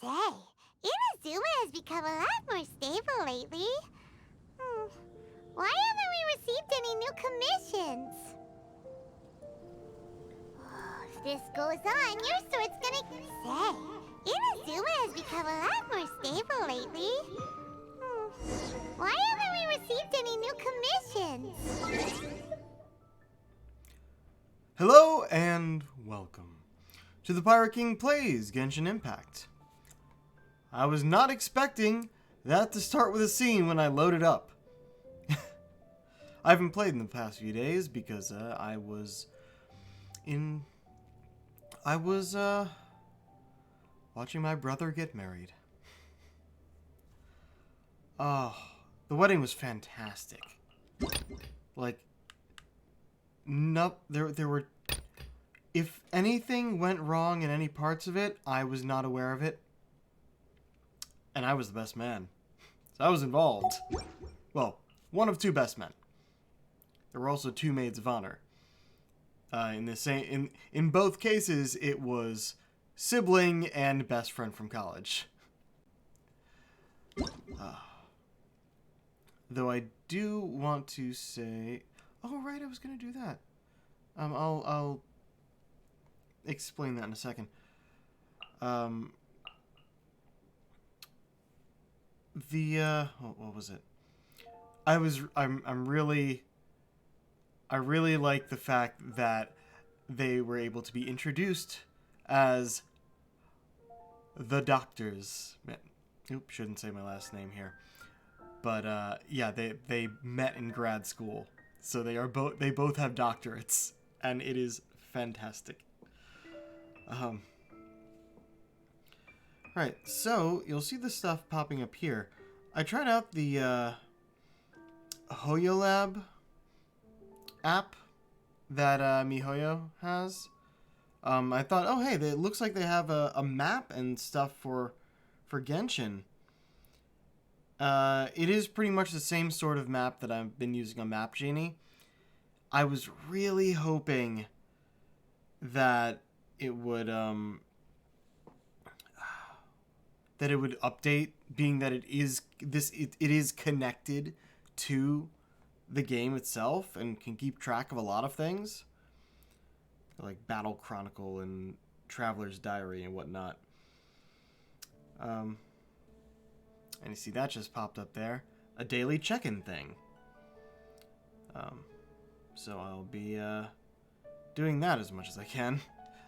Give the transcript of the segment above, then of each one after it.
say, Inazuma has become a lot more stable lately. Why haven't we received any new commissions? If this goes on, your sword's gonna say, Inazuma has become a lot more stable lately. Why haven't we received any new commissions? Hello and welcome to the Pirate King Plays Genshin Impact. I was not expecting that to start with a scene when I loaded up. I haven't played in the past few days because I was watching my brother get married. Oh, the wedding was fantastic. Like, no, there were. If anything went wrong in any parts of it, I was not aware of it, and I was the best man, so I was involved. Well, one of two best men. There were also two maids of honor. In both cases, it was sibling and best friend from college. Though I do want to say, oh right, I was gonna do that. I'll explain that in a second. What was it? I really like the fact that they were able to be introduced as the doctors. Oops, shouldn't say my last name here. But yeah, they met in grad school, so they both have doctorates, and it is fantastic. Right, so you'll see the stuff popping up here. I tried out the HoYoLab app that MiHoYo has. I thought, oh hey, it looks like they have a map and stuff for Genshin. It is pretty much the same sort of map that I've been using on Map Genie. I was really hoping that it would update, being that it is connected to the game itself and can keep track of a lot of things, like Battle Chronicle and Traveler's Diary and whatnot. And you see that just popped up there, a daily check-in thing. So I'll be doing that as much as I can.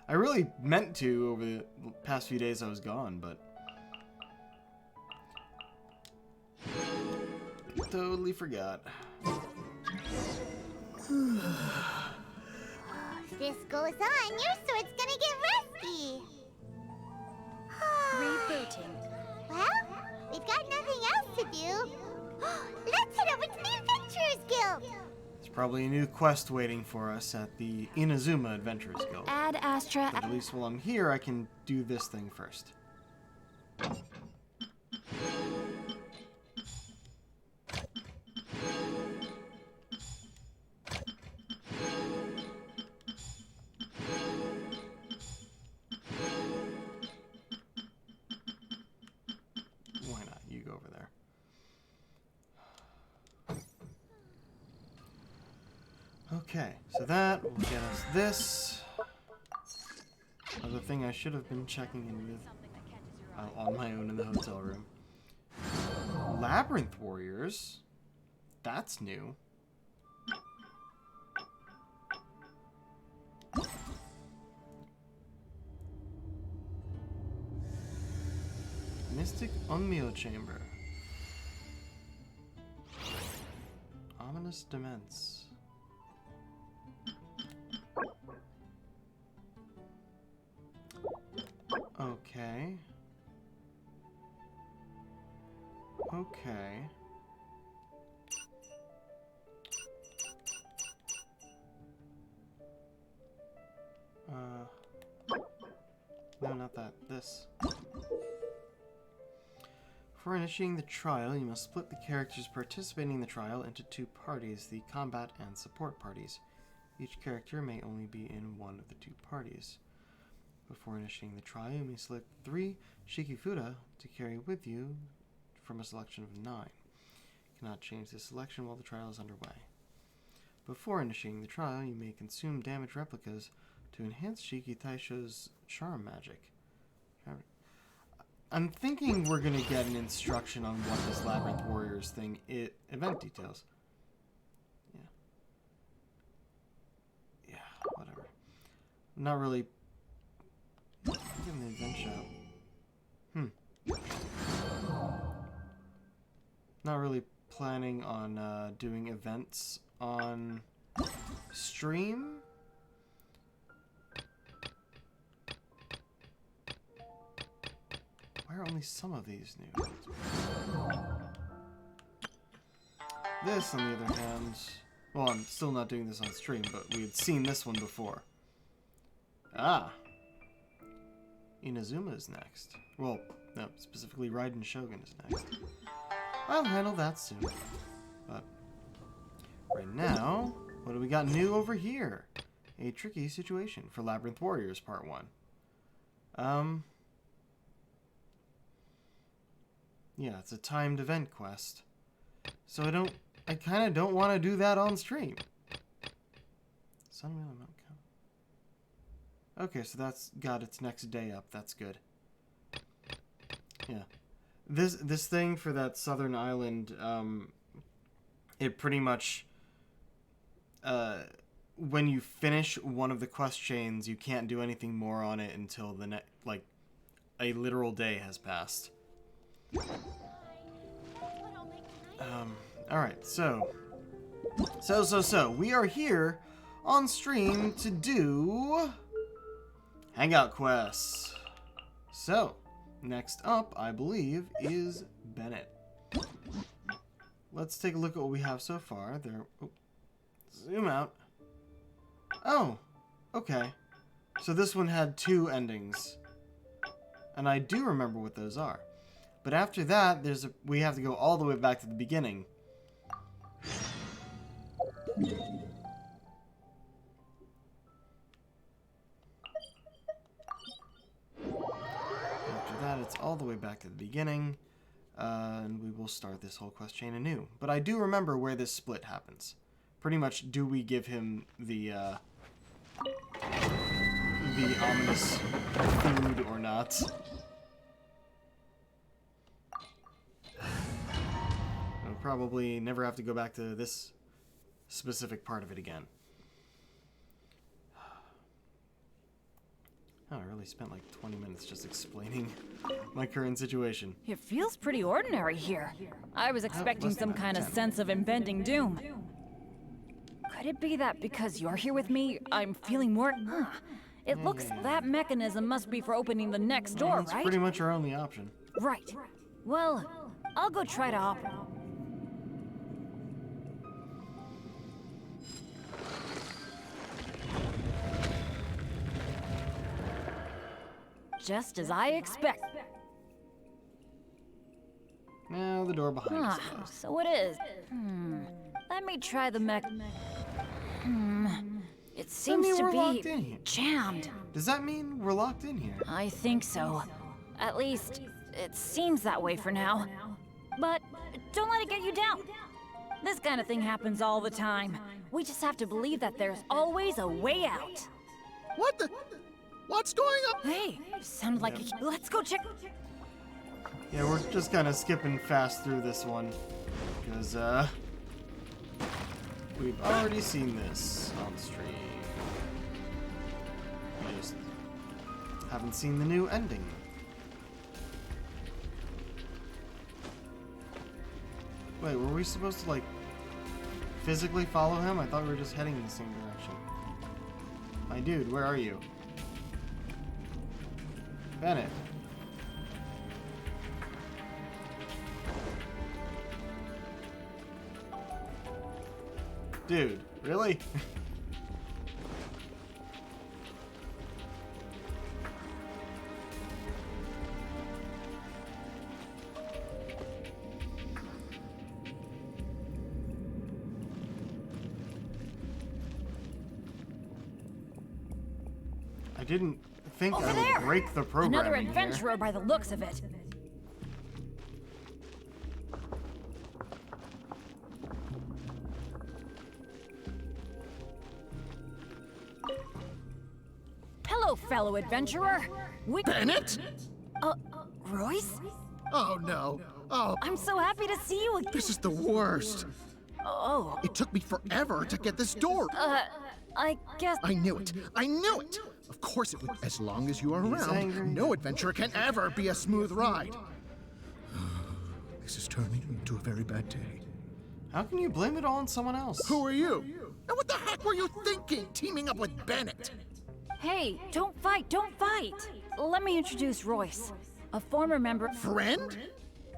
I really meant to over the past few days I was gone, but totally forgot. If this goes on, your sword's gonna get rusty. Rebooting. Well, we've got nothing else to do. Let's head over to the Adventurers Guild. There's probably a new quest waiting for us at the Inazuma Adventurers Guild. Ad Astra. But at least while I'm here, I can do this thing first. Why not? You go over there. Okay, so that will get us this. Other thing I should have been checking in with on my own in the hotel room. Labyrinth Warriors? That's new. Mystic Unmeal Chamber. Ominous Demence. Okay. Okay. No, not that. This. For initiating the trial, you must split the characters participating in the trial into two parties, the combat and support parties. Each character may only be in one of the two parties. Before initiating the trial, you may select 3 Shikifuda to carry with you from a selection of 9. You cannot change this selection while the trial is underway. Before initiating the trial, you may consume damaged replicas to enhance Shiki Taisho's charm magic. I'm thinking we're going to get an instruction on what this Labyrinth Warriors thing is. Event details. Yeah, whatever. I'm not really... Look in the event shop. Not really planning on doing events on stream. Why are only some of these new? This, on the other hand... Well, I'm still not doing this on stream, but we had seen this one before. Ah! Inazuma is next. Well, no, specifically Raiden Shogun is next. I'll handle that soon. But right now, what do we got new over here? A tricky situation for Labyrinth Warriors Part 1. Yeah, it's a timed event quest. So I kind of don't want to do that on stream. Sunwheel Mount Count. Okay, so that's got its next day up. That's good. Yeah. This thing for that southern island, it pretty much, when you finish one of the quest chains, you can't do anything more on it until the a literal day has passed. Alright, so we are here on stream to do Hangout quests. So, next up, I believe, is Bennett. Let's take a look at what we have so far. There. Oh, zoom out. Oh, okay. So this one had 2 endings. And I do remember what those are. But after that, we have to go all the way back to the beginning. After that, it's all the way back to the beginning. And we will start this whole quest chain anew. But I do remember where this split happens. Pretty much, do we give him the ominous food or not? I'll probably never have to go back to this specific part of it again. Oh, I really spent like 20 minutes just explaining my current situation. It feels pretty ordinary here. I was expecting some kind of sense of impending doom. Could it be that because you're here with me, I'm feeling more... It looks that mechanism must be for opening the next door, right? That's pretty much our only option. Right. Well, I'll go try to open. Just as I expect. Now the door behind us. So it is. Let me try the mech. It seems to be jammed. Does that mean we're locked in here? I think so. At least, it seems that way for now. But don't let it get you down. This kind of thing happens all the time. We just have to believe that there's always a way out. What the? What's going on? Hey, you sound like a... Let's go check. Yeah, we're just kind of skipping fast through this one. Because, we've already seen this on stream. We just haven't seen the new ending. Wait, were we supposed to, like, physically follow him? I thought we were just heading in the same direction. My dude, where are you? Bennett. Dude, really? I didn't think Over I there! would break the programming Another here. adventurer by the looks of it. Hello, fellow adventurer. Bennett? Royce? Oh no. Oh, I'm so happy to see you again. this is the worst. Oh, It took me forever to get this door. I guess. I knew it. I knew it. Of course it would. As long as you are around, angry. no adventure can ever be a smooth ride. This is turning into a very bad day. How can you blame it all on someone else? Who are you? And what the heck were you thinking, teaming up with Bennett? Hey, don't fight, don't fight. Let me introduce Royce, a former member. Friend?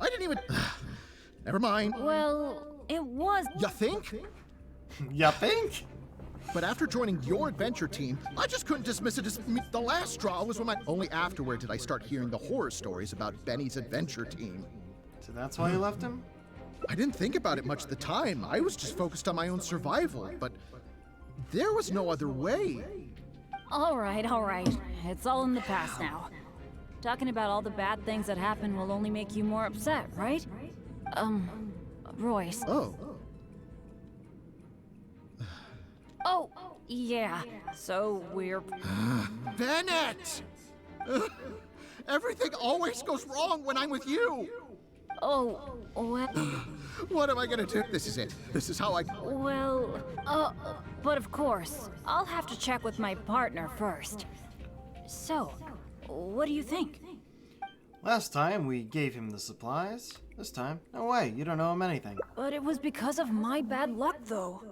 I didn't even... Never mind. Well, it was. You think? Ya think? But after joining your adventure team, I just couldn't dismiss it as the last straw was when only afterward did I start hearing the horror stories about Benny's adventure team. So that's why you left him? I didn't think about it much at the time. I was just focused on my own survival, but there was no other way. All right. It's all in the past now. Talking about all the bad things that happened will only make you more upset, right? Royce. Oh. Oh, yeah. So we're. Bennett! Ugh. Everything always goes wrong when I'm with you. Oh, well. What am I gonna do? This is it. This is how I... Well, but of course, I'll have to check with my partner first. So, what do you think? Last time we gave him the supplies. This time, no way, you don't owe him anything. But it was because of my bad luck, though.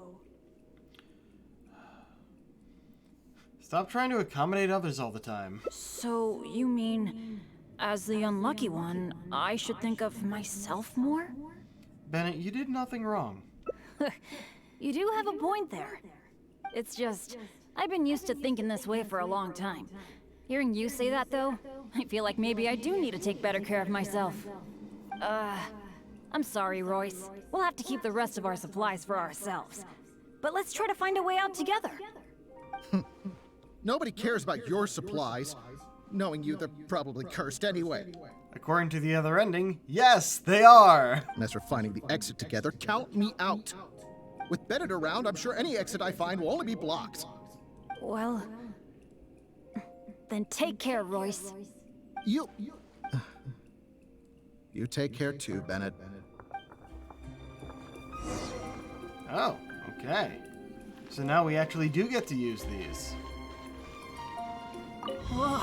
Stop trying to accommodate others all the time. So, you mean, as the unlucky one, I should think of myself more? Bennett, you did nothing wrong. You do have a point there. It's just, I've been used to thinking this way for a long time. Hearing you say that, though, I feel like maybe I do need to take better care of myself. I'm sorry, Royce. We'll have to keep the rest of our supplies for ourselves. But let's try to find a way out together. Nobody cares about your supplies. Knowing you, they're probably cursed anyway. According to the other ending, yes, they are! And as for finding the exit together, count me out. With Bennett around, I'm sure any exit I find will only be blocked. Well, then take care, Royce. You take care too, Bennett. Oh, okay. So now we actually do get to use these. Whoa,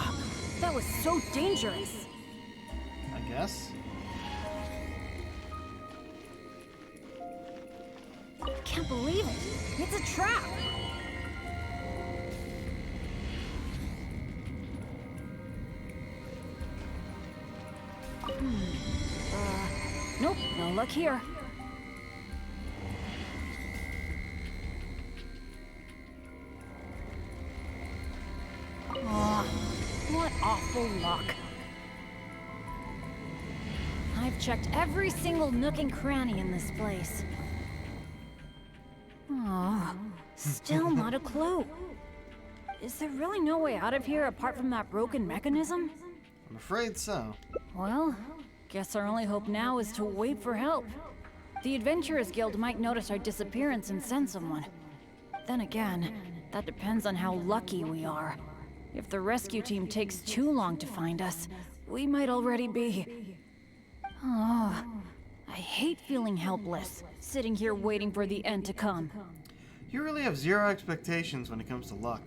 that was so dangerous. I guess. I can't believe it. It's a trap. Nope, no luck here. Aw, what awful luck. I've checked every single nook and cranny in this place. Oh, still not a clue. Is there really no way out of here apart from that broken mechanism? I'm afraid so. Well, guess our only hope now is to wait for help. The Adventurers Guild might notice our disappearance and send someone. Then again, that depends on how lucky we are. If the rescue team takes too long to find us, we might already be... Oh, I hate feeling helpless, sitting here waiting for the end to come. You really have zero expectations when it comes to luck.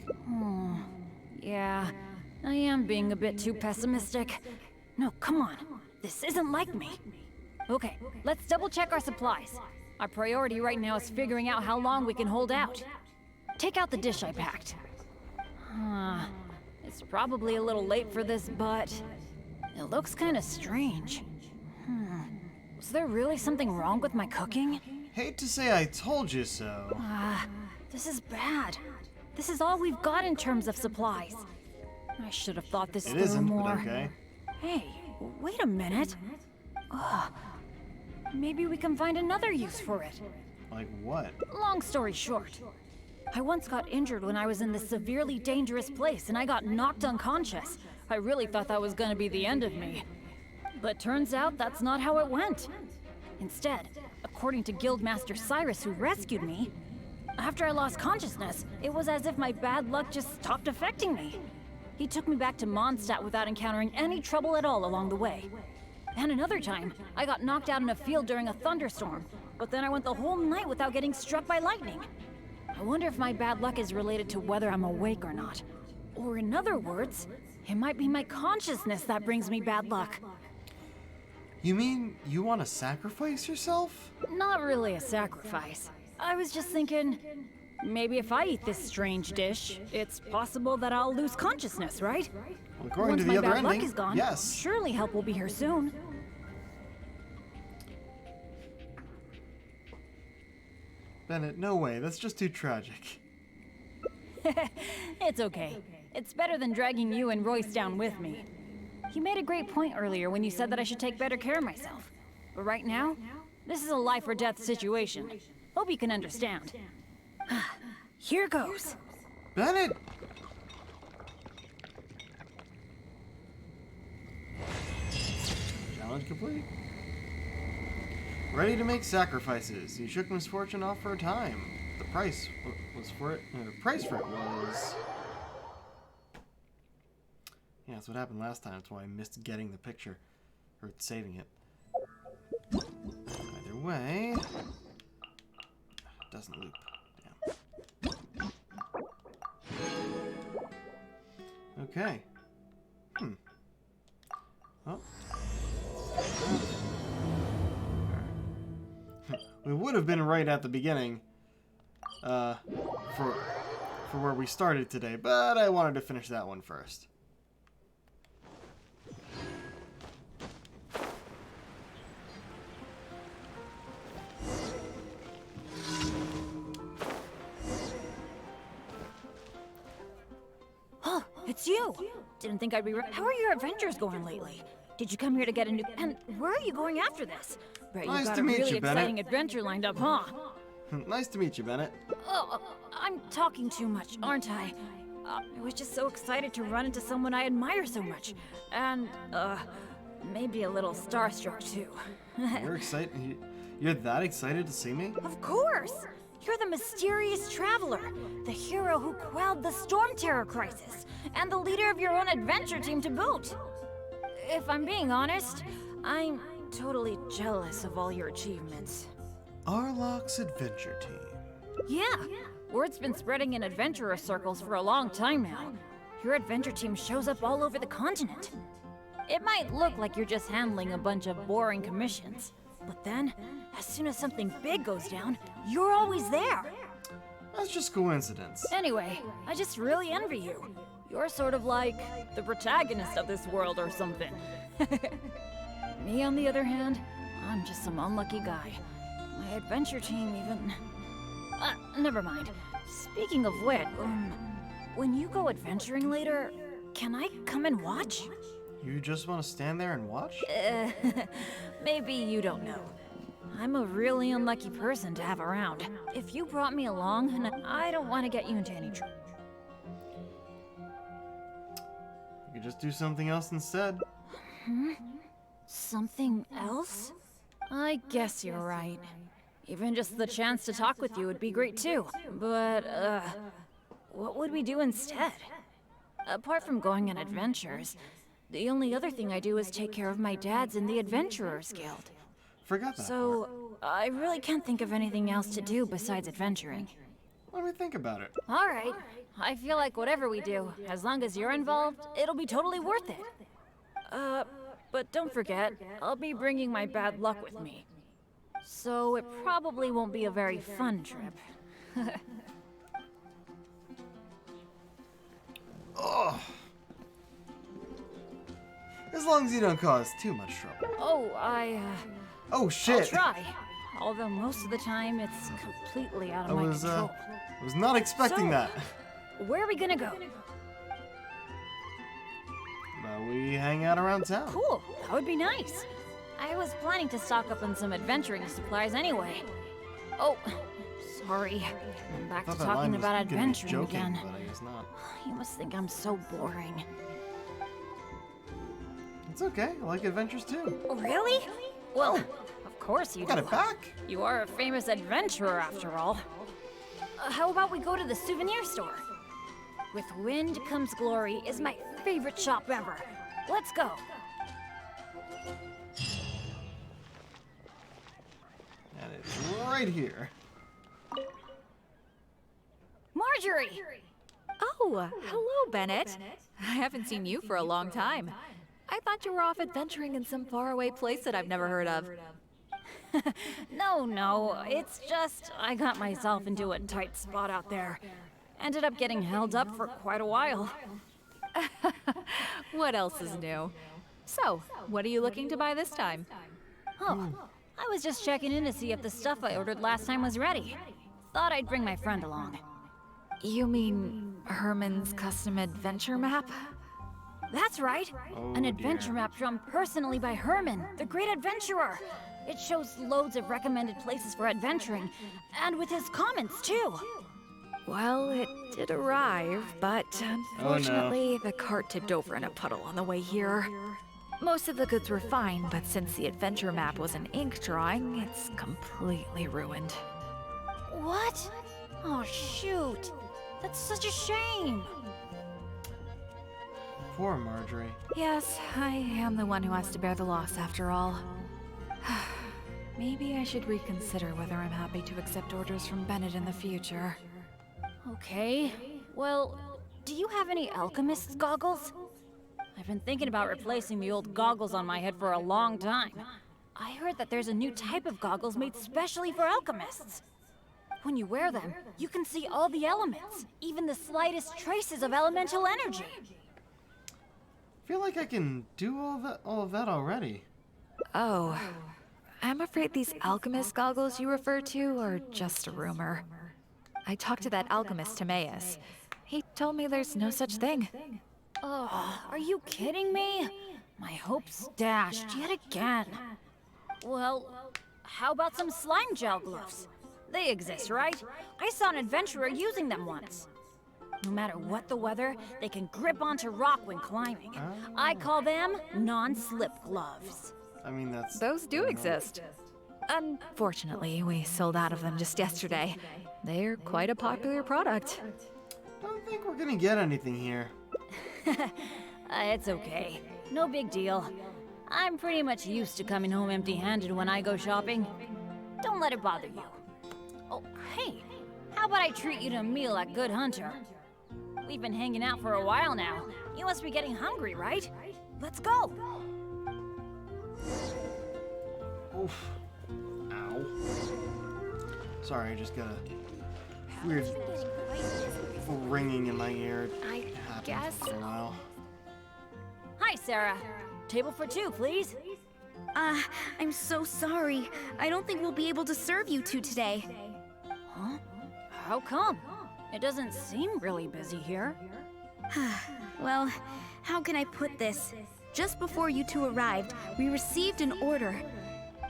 Yeah, I am being a bit too pessimistic. No, come on. This isn't like me. Okay, let's double check our supplies. Our priority right now is figuring out how long we can hold out. Take out the dish I packed. It's probably a little late for this, but it looks kind of strange. Was there really something wrong with my cooking? Hate to say I told you so. This is bad. This is all we've got in terms of supplies. I should have thought this It through isn't, more. but okay. Hey, wait a minute. Maybe we can find another use for it. Like what? Long story short, I once got injured when I was in this severely dangerous place and I got knocked unconscious. I really thought that was gonna be the end of me. But turns out that's not how it went. Instead, according to Guildmaster Cyrus who rescued me, after I lost consciousness, it was as if my bad luck just stopped affecting me. He took me back to Mondstadt without encountering any trouble at all along the way. And another time, I got knocked out in a field during a thunderstorm, but then I went the whole night without getting struck by lightning. I wonder if my bad luck is related to whether I'm awake or not. Or in other words, it might be my consciousness that brings me bad luck. You mean you want to sacrifice yourself? Not really a sacrifice. I was just thinking, maybe if I eat this strange dish, it's possible that I'll lose consciousness, right? Well, according Once to the my other bad luck ending, is gone, yes. surely help will be here soon. Bennett, no way. That's just too tragic. It's okay. It's better than dragging you and Royce down with me. You made a great point earlier when you said that I should take better care of myself. But right now, this is a life or death situation. Hope you can understand. Here goes. Bennett! Challenge complete. Ready to make sacrifices. You shook misfortune off for a time. The price was for it. The price for it was. Yeah, that's what happened last time. That's why I missed getting the picture or saving it. Either way, doesn't loop. Damn. Okay. Oh. We would have been right at the beginning for where we started today, but I wanted to finish that one first. Oh, it's you! Didn't think I'd be How are your adventures going lately? Did you come here to get a new... And where are you going after this? Bet Nice you've got to a meet really you, Bennett. exciting adventure lined up, huh? Nice to meet you, Bennett. Oh, I'm talking too much, aren't I? I was just so excited to run into someone I admire so much. And, maybe a little starstruck, too. You're excited? You're that excited to see me? Of course! You're the mysterious traveler, the hero who quelled the Storm Terror crisis, and the leader of your own adventure team to boot. If I'm being honest, I'm totally jealous of all your achievements. Arlocke's adventure team. Yeah, word's been spreading in adventurer circles for a long time now. Your adventure team shows up all over the continent. It might look like you're just handling a bunch of boring commissions, but then, as soon as something big goes down, you're always there. That's just coincidence. Anyway, I just really envy you. You're sort of like the protagonist of this world or something. Me, on the other hand, I'm just some unlucky guy. My adventure team even... never mind. Speaking of which, when you go adventuring later, can I come and watch? You just want to stand there and watch? Maybe you don't know. I'm a really unlucky person to have around. If you brought me along, and I don't want to get you into any trouble. You could just do something else instead. Something else? I guess you're right. Even just the chance to talk with you would be great too. But, what would we do instead? Apart from going on adventures, the only other thing I do is take care of my dad's in the Adventurers Guild. Forgot that part. So, I really can't think of anything else to do besides adventuring. Let me think about it. Alright, I feel like whatever we do, as long as you're involved, it'll be totally worth it. But don't forget, I'll be bringing my bad luck with me. So it probably won't be a very fun trip. Ugh. As long as you don't cause too much trouble. Oh, Oh I'll shit! try. Although most of the time, it's completely out of my control. I was not expecting So- that. Where are we gonna go? We hang out around town. Cool, that would be nice. I was planning to stock up on some adventuring supplies anyway. Oh, sorry. I'm back to Thought that line talking was about gonna be adventuring joking, again. but I guess not. You must think I'm so boring. It's okay. I like adventures too. Really? Well, of course you Got do. it back. You are a famous adventurer after all. How about we go to the souvenir store? With Wind Comes Glory is my favorite shop ever. Let's go. And it's right here. Marjorie! Oh, hello, Bennett. I haven't seen you for a long time. I thought you were off adventuring in some faraway place that I've never heard of. No, it's just I got myself into a tight spot out there. Ended up getting held up for quite a while. What else is new? So, what are you looking to buy this time? Oh, I was just checking in to see if the stuff I ordered last time was ready. Thought I'd bring my friend along. You mean Herman's custom adventure map? That's right! Oh, An adventure map drawn personally by Herman, the great adventurer! It shows loads of recommended places for adventuring, and with his comments too! Well, it did arrive, but unfortunately, the cart tipped over in a puddle on the way here. Most of the goods were fine, but since the adventure map was an ink drawing, it's completely ruined. What? Oh shoot! That's such a shame! Poor Marjorie. Yes, I am the one who has to bear the loss after all. Maybe I should reconsider whether I'm happy to accept orders from Bennett in the future. Okay, well, do you have any alchemist's goggles? I've been thinking about replacing the old goggles on my head for a long time. I heard that there's a new type of goggles made specially for alchemists. When you wear them, you can see all the elements, even the slightest traces of elemental energy. I feel like I can do all of that already. Oh, I'm afraid these alchemist goggles you refer to are just a rumor. I talked to that alchemist, Timaeus. He told me there's no such thing. Oh, are you kidding me? My hopes dashed yet again. Well, how about some slime gel gloves? They exist, right? I saw an adventurer using them once. No matter what the weather, they can grip onto rock when climbing. I call them non-slip gloves. I mean, that's... Those do exist. Unfortunately, we sold out of them just yesterday. They're quite a popular product. Don't think we're gonna get anything here. It's okay. No big deal. I'm pretty much used to coming home empty-handed when I go shopping. Don't let it bother you. Oh, hey, how about I treat you to a meal at Good Hunter? We've been hanging out for a while now. You must be getting hungry, right? Let's go. Oof. Ow. Sorry, I just got a weird ringing in my ear. It happened guess. for a while. Hi, Sarah. Table for two, please. I'm so sorry. I don't think we'll be able to serve you two today. Huh? How come? It doesn't seem really busy here. Well, how can I put this? Just before you two arrived, we received an order.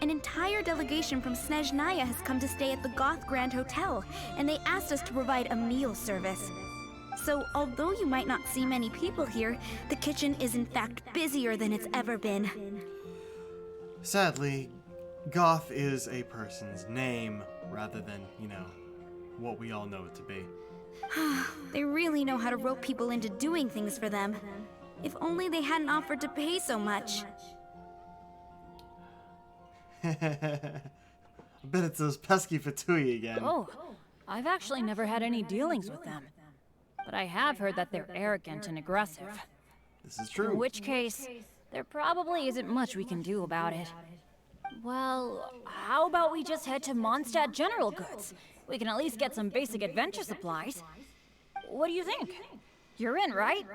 An entire delegation from Snezhnaya has come to stay at the Goth Grand Hotel, and they asked us to provide a meal service. So, although you might not see many people here, the kitchen is in fact busier than it's ever been. Sadly, Goth is a person's name rather than, you know, what we all know it to be. They really know how to rope people into doing things for them. If only they hadn't offered to pay so much. I bet it's those pesky Fatui again. Oh, I've actually never had any dealings with them. But I have heard that they're arrogant and aggressive. This is true. In which case, there probably isn't much we can do about it. Well, how about we just head to Mondstadt General Goods? We can at least get some basic adventure supplies. What do you think? You're in, right?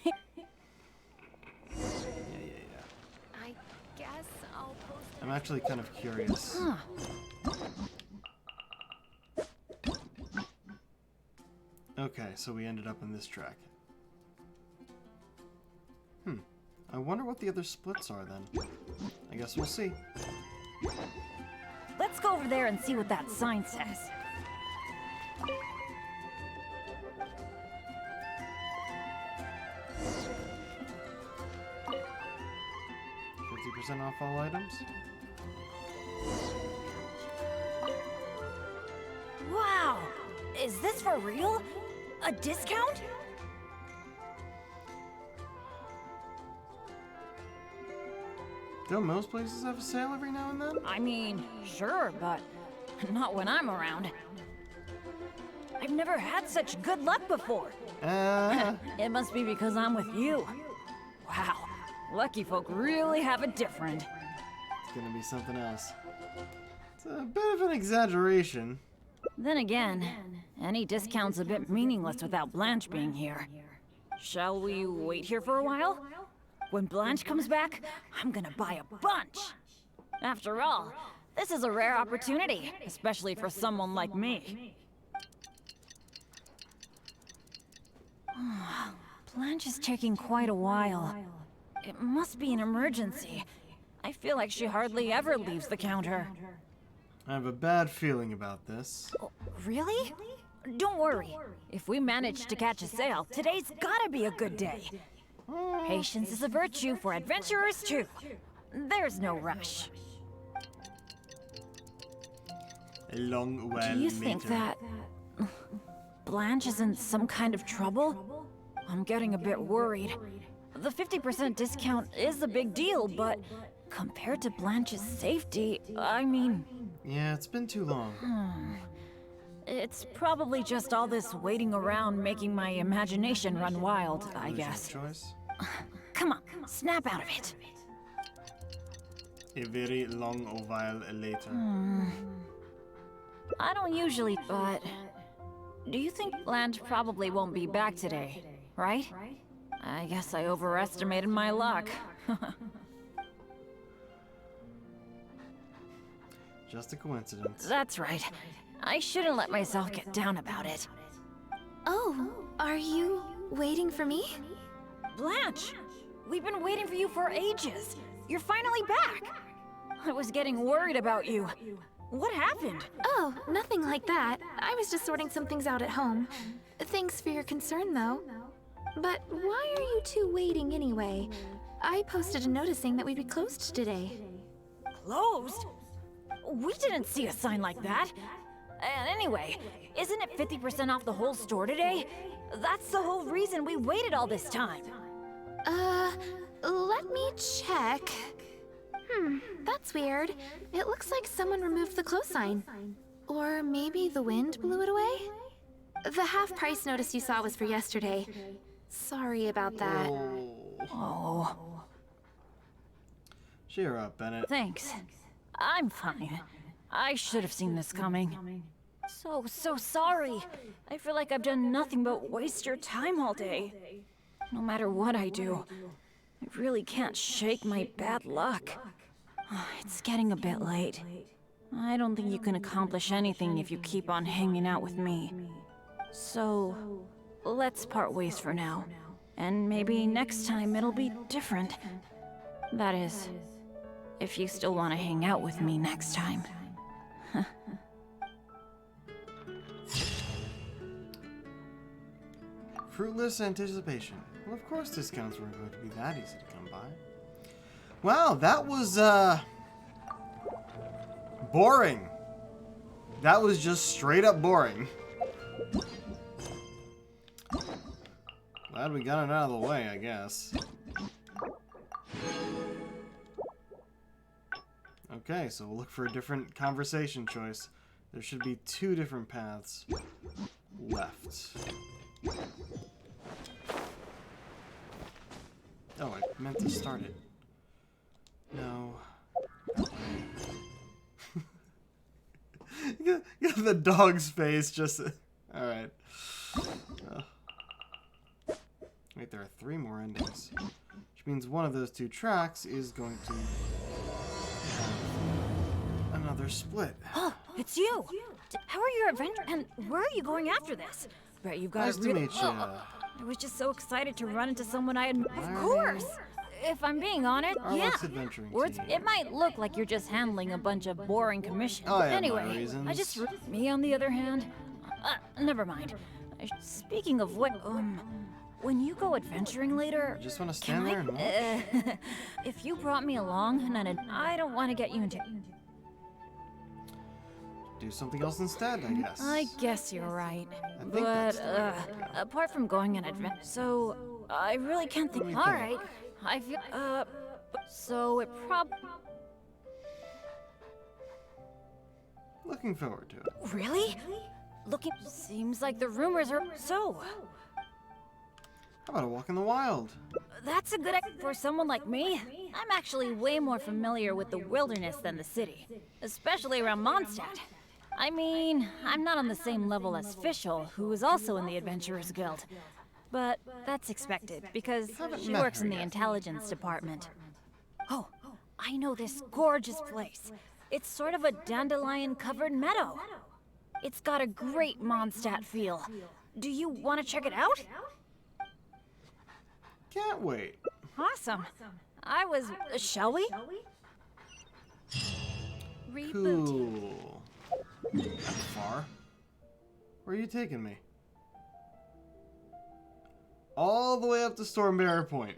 Yeah. I guess I'll post. I'm actually kind of curious. Huh. Okay, so we ended up in this track. I wonder what the other splits are then. I guess we'll see. Let's go over there and see what that sign says. %50 off all items. Wow! Is this for real? A discount? Don't most places have a sale every now and then? I mean, sure, but not when I'm around. I've never had such good luck before. It must be because I'm with you. Wow, lucky folk really have it different. It's gonna be something else. It's a bit of an exaggeration. Then again, any discount's a bit meaningless without Blanche being here. Shall we wait here for a while? When Blanche comes back, I'm gonna buy a bunch. After all, this is a rare opportunity, especially for someone like me. Blanche is taking quite a while. It must be an emergency. I feel like she hardly ever leaves the counter. I have a bad feeling about this. Oh, really? Don't worry. If we manage to catch a sale, today's gotta be a good day. Patience is a virtue for adventurers too. There's no rush. A long while Do you think that Blanche is in some kind of trouble? I'm getting a bit worried. The 50% discount is a big deal, but compared to Blanche's safety, I mean... Yeah, it's been too long. It's probably just all this waiting around making my imagination run wild, I guess. Choice. Come on, snap out of it. A very long while later. I don't usually, but... Do you think Blanche probably won't be back today, right? I guess I overestimated my luck. Just a coincidence. That's right. I shouldn't let myself get down about it. Oh, are you waiting for me? Blanche! We've been waiting for you for ages. You're finally back. I was getting worried about you. What happened? Oh, nothing like that. I was just sorting some things out at home. Thanks for your concern, though. But why are you two waiting anyway? I posted a notice saying that we'd be closed today. Closed? We didn't see a sign like that. And anyway, isn't it 50% off the whole store today? That's the whole reason we waited all this time. Let me check. That's weird. It looks like someone removed the close sign. Or maybe the wind blew it away? The half-price notice you saw was for yesterday. Sorry about that. Oh. Cheer up, Bennett. Thanks. I'm fine. I should have seen this coming. So sorry. I feel like I've done nothing but waste your time all day. No matter what I do, I really can't shake my bad luck. It's getting a bit late. I don't think you can accomplish anything if you keep on hanging out with me. So, let's part ways for now. And maybe next time it'll be different. That is, if you still want to hang out with me next time. Fruitless anticipation. Well, of course discounts weren't going to be that easy to come by. Wow, that was, boring. That was just straight up boring. Glad we got it out of the way, I guess. Okay, so we'll look for a different conversation choice. There should be 2 different paths left. Oh, I meant to start it. No. Get the dog's face just... Alright. Wait, there are 3 more endings. Which means one of those 2 tracks is going to have another split. Oh, it's you! How are your adventures, and where are you going after this? Bet you've got Nice a to really... meet you. I was just so excited to run into someone I had... Of course! If I'm being honest, yeah. Adventuring Or team. it might look like you're just handling a bunch of boring commissions. Oh, I have my Anyway, reasons. I just... Me, on the other hand, Never mind. Speaking of what, when you go adventuring later, I just want to stand there and watch. if you brought me along, I don't want to get you into. Do something else instead, I guess. I guess you're right. I think But that's the way to go. apart from going on adventure, so I really can't think. Let me All think. right, I feel. So it Looking forward to it. really. Looking seems like the rumors are so. How about a walk in the wild? That's a good for someone like me. I'm actually way more familiar with the wilderness than the city, especially around Mondstadt. I mean, I'm not on the same level as Fischl, who is also in the Adventurers Guild. But that's expected, because Haven't she met works her in the yet. intelligence department. Oh, I know this gorgeous place. It's sort of a dandelion-covered meadow. It's got a great Mondstadt feel. Do you want to check it out? Can't wait. Awesome. Shall we? Reboot. Cool. That far? Where are you taking me? All the way up to Stormbearer Point.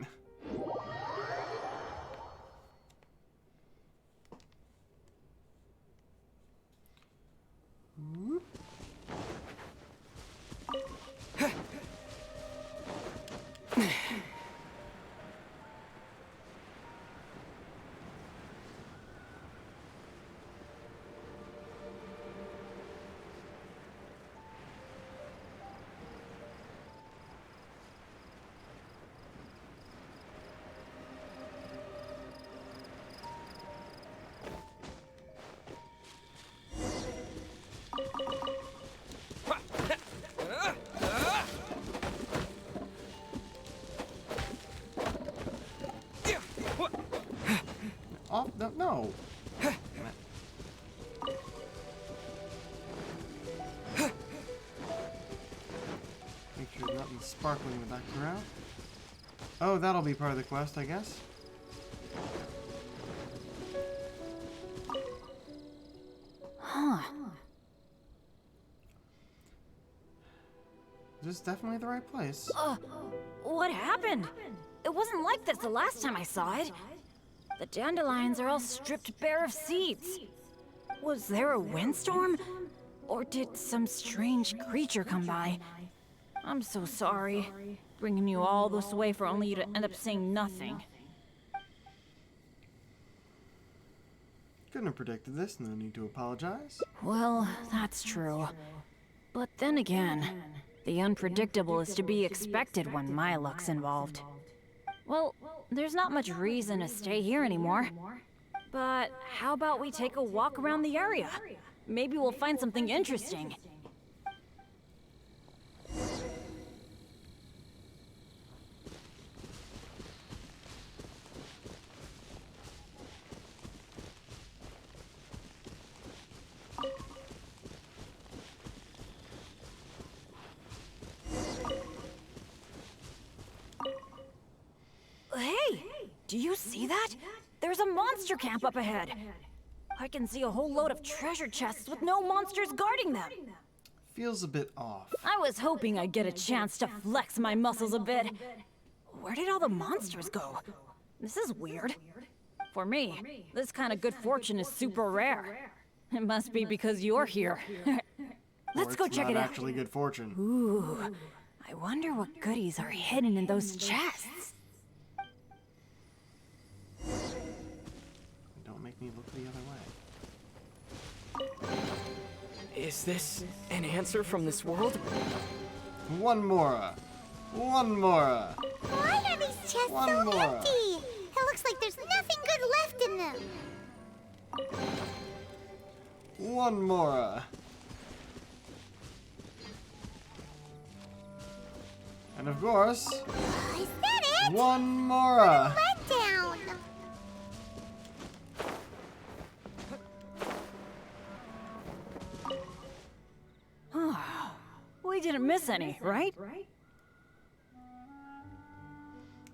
Whoop. Oh, no, no. Damn it. Make sure nothing's sparkling in the background. Oh, that'll be part of the quest, I guess. Huh. This is definitely the right place. What happened? It wasn't like this the last time I saw it. The dandelions are all stripped bare of seeds. Was there a windstorm? Or did some strange creature come by? I'm so sorry. Bringing you all this way for only you to end up saying nothing. Couldn't have predicted this, no need to apologize. Well, that's true. But then again, the unpredictable is to be expected when my luck's involved. Well, there's not much reason to stay here anymore. But how about we take a walk around the area? Maybe we'll find something interesting. Hey! Do you see that? There's a monster camp up ahead. I can see a whole load of treasure chests with no monsters guarding them. Feels a bit off. I was hoping I'd get a chance to flex my muscles a bit. Where did all the monsters go? This is weird. For me, this kind of good fortune is super rare. It must be because you're here. Let's Or go it's check not it out. actually good fortune. Ooh, I wonder what goodies are hidden in those chests. Don't make me look the other way. Is this an answer from this world? One more. One more. Why are these chests One so more. empty? It looks like there's nothing good left in them. One more. And of course, Is that it? one more. Letdown. We didn't miss any, right?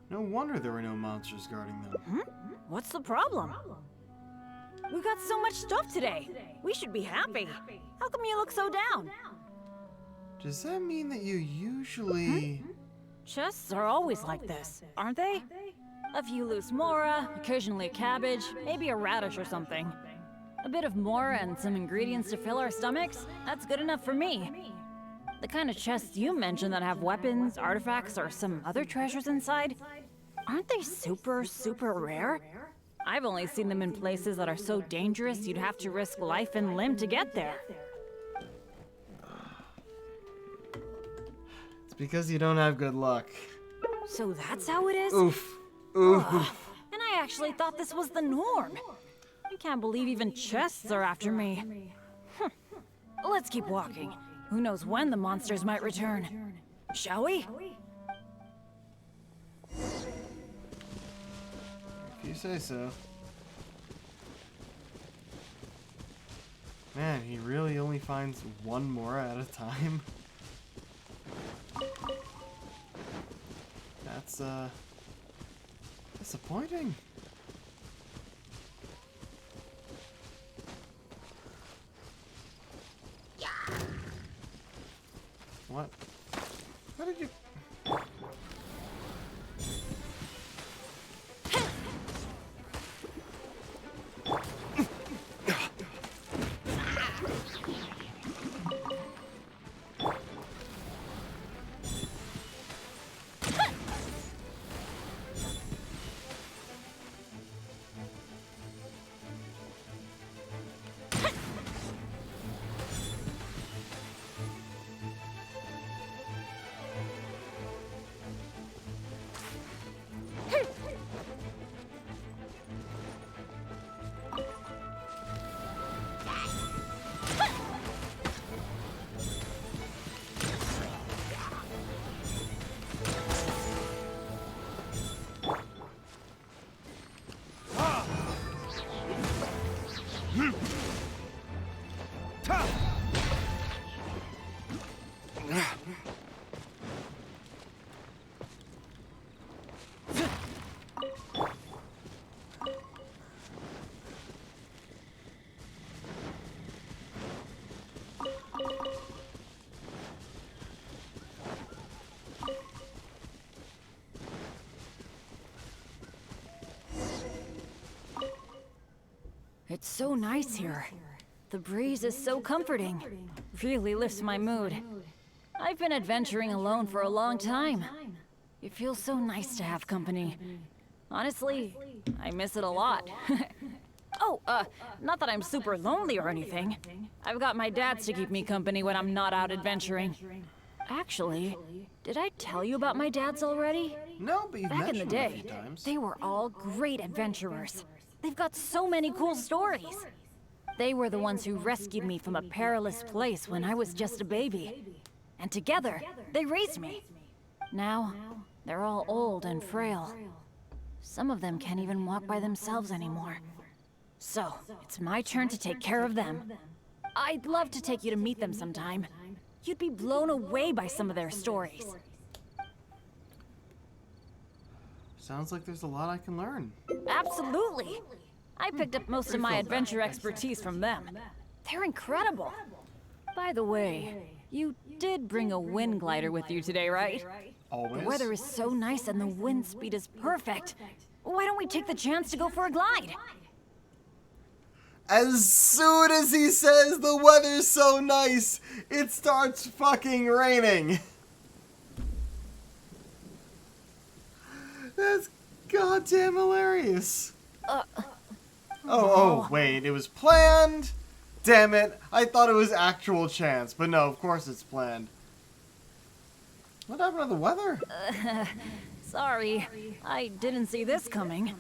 No wonder there were no monsters guarding them. What's the problem? We got so much stuff today. We should be happy. How come you look so down? Does that mean that you usually... Chests are always like this, aren't they? A few loose mora, occasionally a cabbage, maybe a radish or something. A bit of mora and some ingredients to fill our stomachs, that's good enough for me. The kind of chests you mentioned that have weapons, artifacts, or some other treasures inside, aren't they super, super rare? I've only seen them in places that are so dangerous you'd have to risk life and limb to get there. It's because you don't have good luck. So that's how it is? Oof. Oof. And I actually thought this was the norm. I can't believe even chests are after me. Let's keep walking. Who knows when the monsters might return? Shall we? If you say so. Man, he really only finds one mora at a time. That's, disappointing. What? How did you... It's so nice here. The breeze is so comforting. Really lifts my mood. I've been adventuring alone for a long time. It feels so nice to have company. Honestly, I miss it a lot. Oh, not that I'm super lonely or anything. I've got my dads to keep me company when I'm not out adventuring. Actually, did I tell you about my dads already? No, but you've Back in the mentioned it a day, few times. they were all great adventurers. They've got so many cool stories. They were the ones who rescued me from a perilous place when I was just a baby. And together, they raised me. Now, they're all old and frail. Some of them can't even walk by themselves anymore. So, it's my turn to take care of them. I'd love to take you to meet them sometime. You'd be blown away by some of their stories. Sounds like there's a lot I can learn. Absolutely. I picked up most of my adventure expertise from them. They're incredible. By the way, you did bring a wind glider with you today, right? Always. The weather is so nice and the wind speed is perfect. Why don't we take the chance to go for a glide? As soon as he says the weather's so nice, it starts fucking raining. That's goddamn hilarious. Oh, wait, it was planned? Damn it, I thought it was actual chance, but no, of course it's planned. What happened to the weather? Sorry, I didn't see this coming.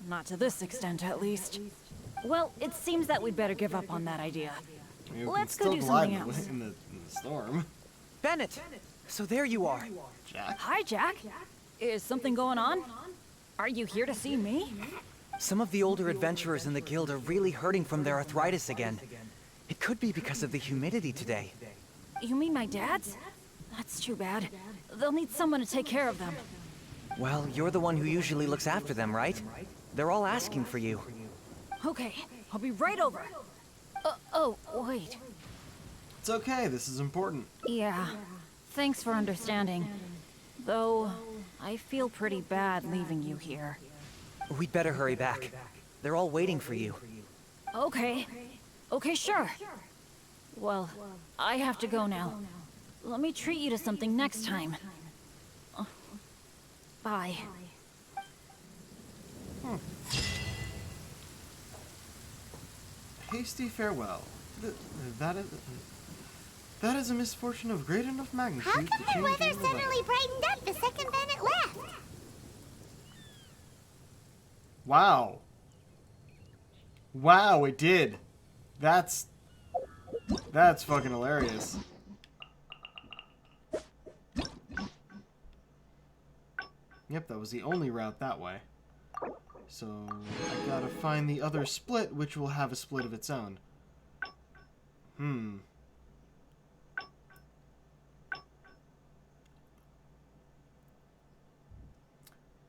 Not to this extent, at least. Well, it seems that we'd better give up on that idea. I mean, we Let's can go still do glide something else. in the storm. Bennett! So there you are. Jack? Hi, Jack. Is something going on? Are you here to see me? Some of the older adventurers in the guild are really hurting from their arthritis again. It could be because of the humidity today. You mean my dad's? That's too bad. They'll need someone to take care of them. Well, you're the one who usually looks after them, right? They're all asking for you. Okay, I'll be right over. Oh, wait. It's okay, this is important. Yeah, thanks for understanding. Though, I feel pretty bad leaving you here. We'd better hurry back. They're all waiting for you. Okay. Okay, sure. Well, I have to go now. Let me treat you to something next time. Bye. Hasty farewell. That is a misfortune of great enough magnitude How to come the change weather even the weather. suddenly brightened up the second Bennett left? Wow. Wow, it did. That's fucking hilarious. Yep, that was the only route that way. So, I gotta find the other split, which will have a split of its own.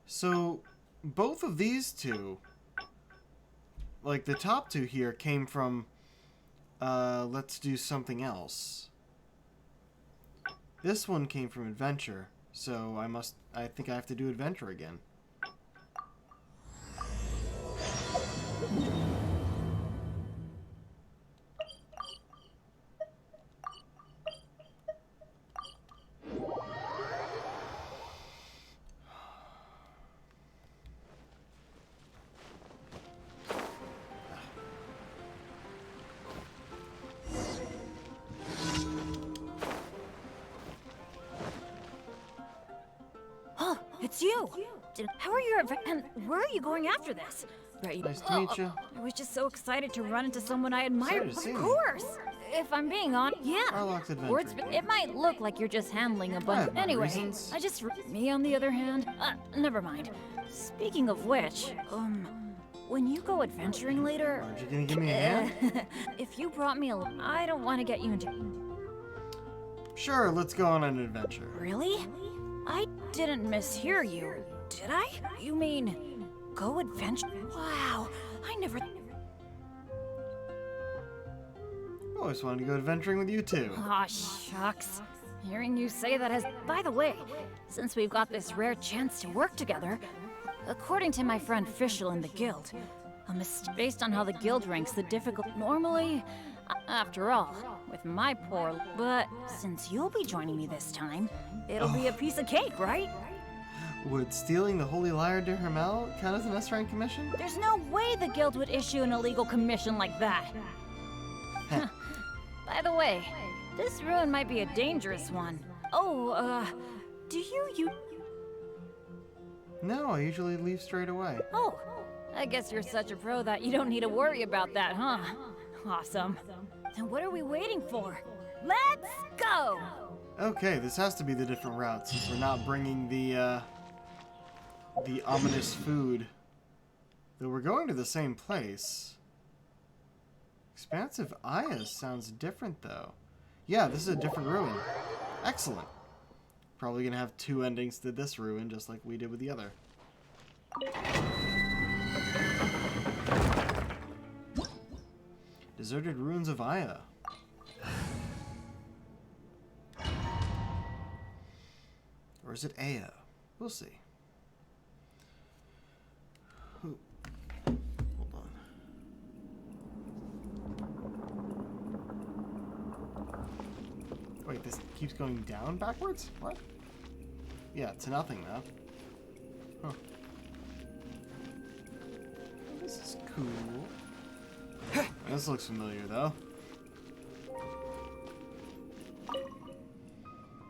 So, both of these two, like the top two here, came from, let's do something else. This one came from adventure, so I think I have to do adventure again. Oh, it's you! How are you, and where are you going after this? Right. Nice to meet you. I was just so excited to run into someone I admire. Sorry to see Of you. course! If I'm being honest, yeah. Arlock's Or adventure. it might look like you're just handling a I bunch. have my Anyway, reasons. me on the other hand, never mind. Speaking of which, when you go adventuring later, Aren't you gonna give me a hand? if you brought me I don't want to get you into. Sure, let's go on an adventure. Really? I didn't mishear you, did I? You mean go adventure? Wow, I never. I always wanted to go adventuring with you too. Aw, shucks. Hearing you say that has. By the way, since we've got this rare chance to work together, according to my friend Fischl in the guild, based on how the guild ranks the difficult. Normally, after all, with my poor. But since you'll be joining me this time, it'll be a piece of cake, right? Would stealing the Holy Lyre de Hermel count as an S-rank commission? There's no way the guild would issue an illegal commission like that. Heh. By the way, this ruin might be a dangerous one. Oh, do you No, I usually leave straight away. Oh, I guess you're such a pro that you don't need to worry about that, huh? Awesome. Then what are we waiting for? Let's go! Okay, this has to be the different route since we're not bringing the ominous food. Though we're going to the same place. Expansive Aya sounds different though. Yeah, this is a different ruin. Excellent. Probably gonna have two endings to this ruin just like we did with the other. Deserted ruins of Aya. Or is it Aya? We'll see. Hold on. Wait, this keeps going down backwards? What? Yeah, to nothing now. Huh. This is cool. This looks familiar though.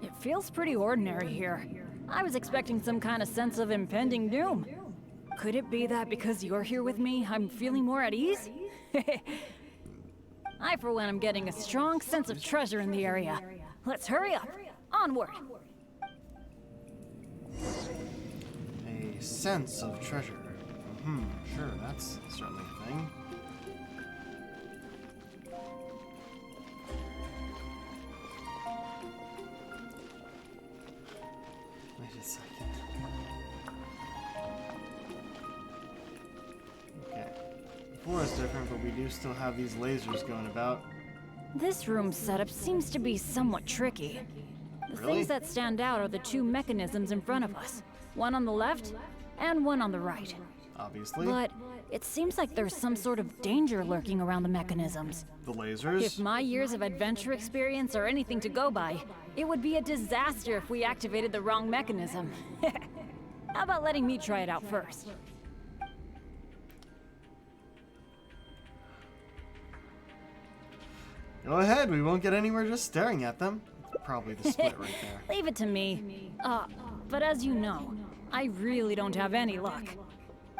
It feels pretty ordinary here. I was expecting some kind of sense of impending doom. Could it be that because you're here with me, I'm feeling more at ease? I, for one, am getting a strong sense of treasure in the area. Let's hurry up. Onward. A sense of treasure. Sure, that's certainly a thing. Wait a second. Okay. The floor is different, but we do still have these lasers going about. This room's setup seems to be somewhat tricky. The Really? things that stand out are the two mechanisms in front of us. One on the left, and one on the right. Obviously. But it seems like there's some sort of danger lurking around the mechanisms. The lasers. If my years of adventure experience are anything to go by, it would be a disaster if we activated the wrong mechanism. How about letting me try it out first? Go ahead, we won't get anywhere just staring at them. It's probably the split right there. Leave it to me. But as you know, I really don't have any luck.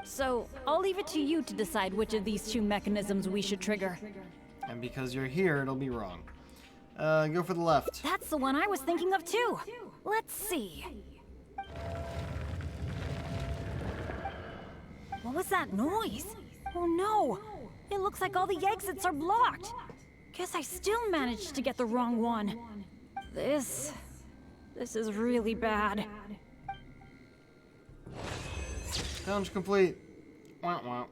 So, I'll leave it to you to decide which of these two mechanisms we should trigger. And because you're here, it'll be wrong. Go for the left. That's the one I was thinking of too. Let's see. What was that noise? Oh no! It looks like all the exits are blocked. Guess I still managed to get the wrong one. This is really bad. Challenge complete. Wah wah.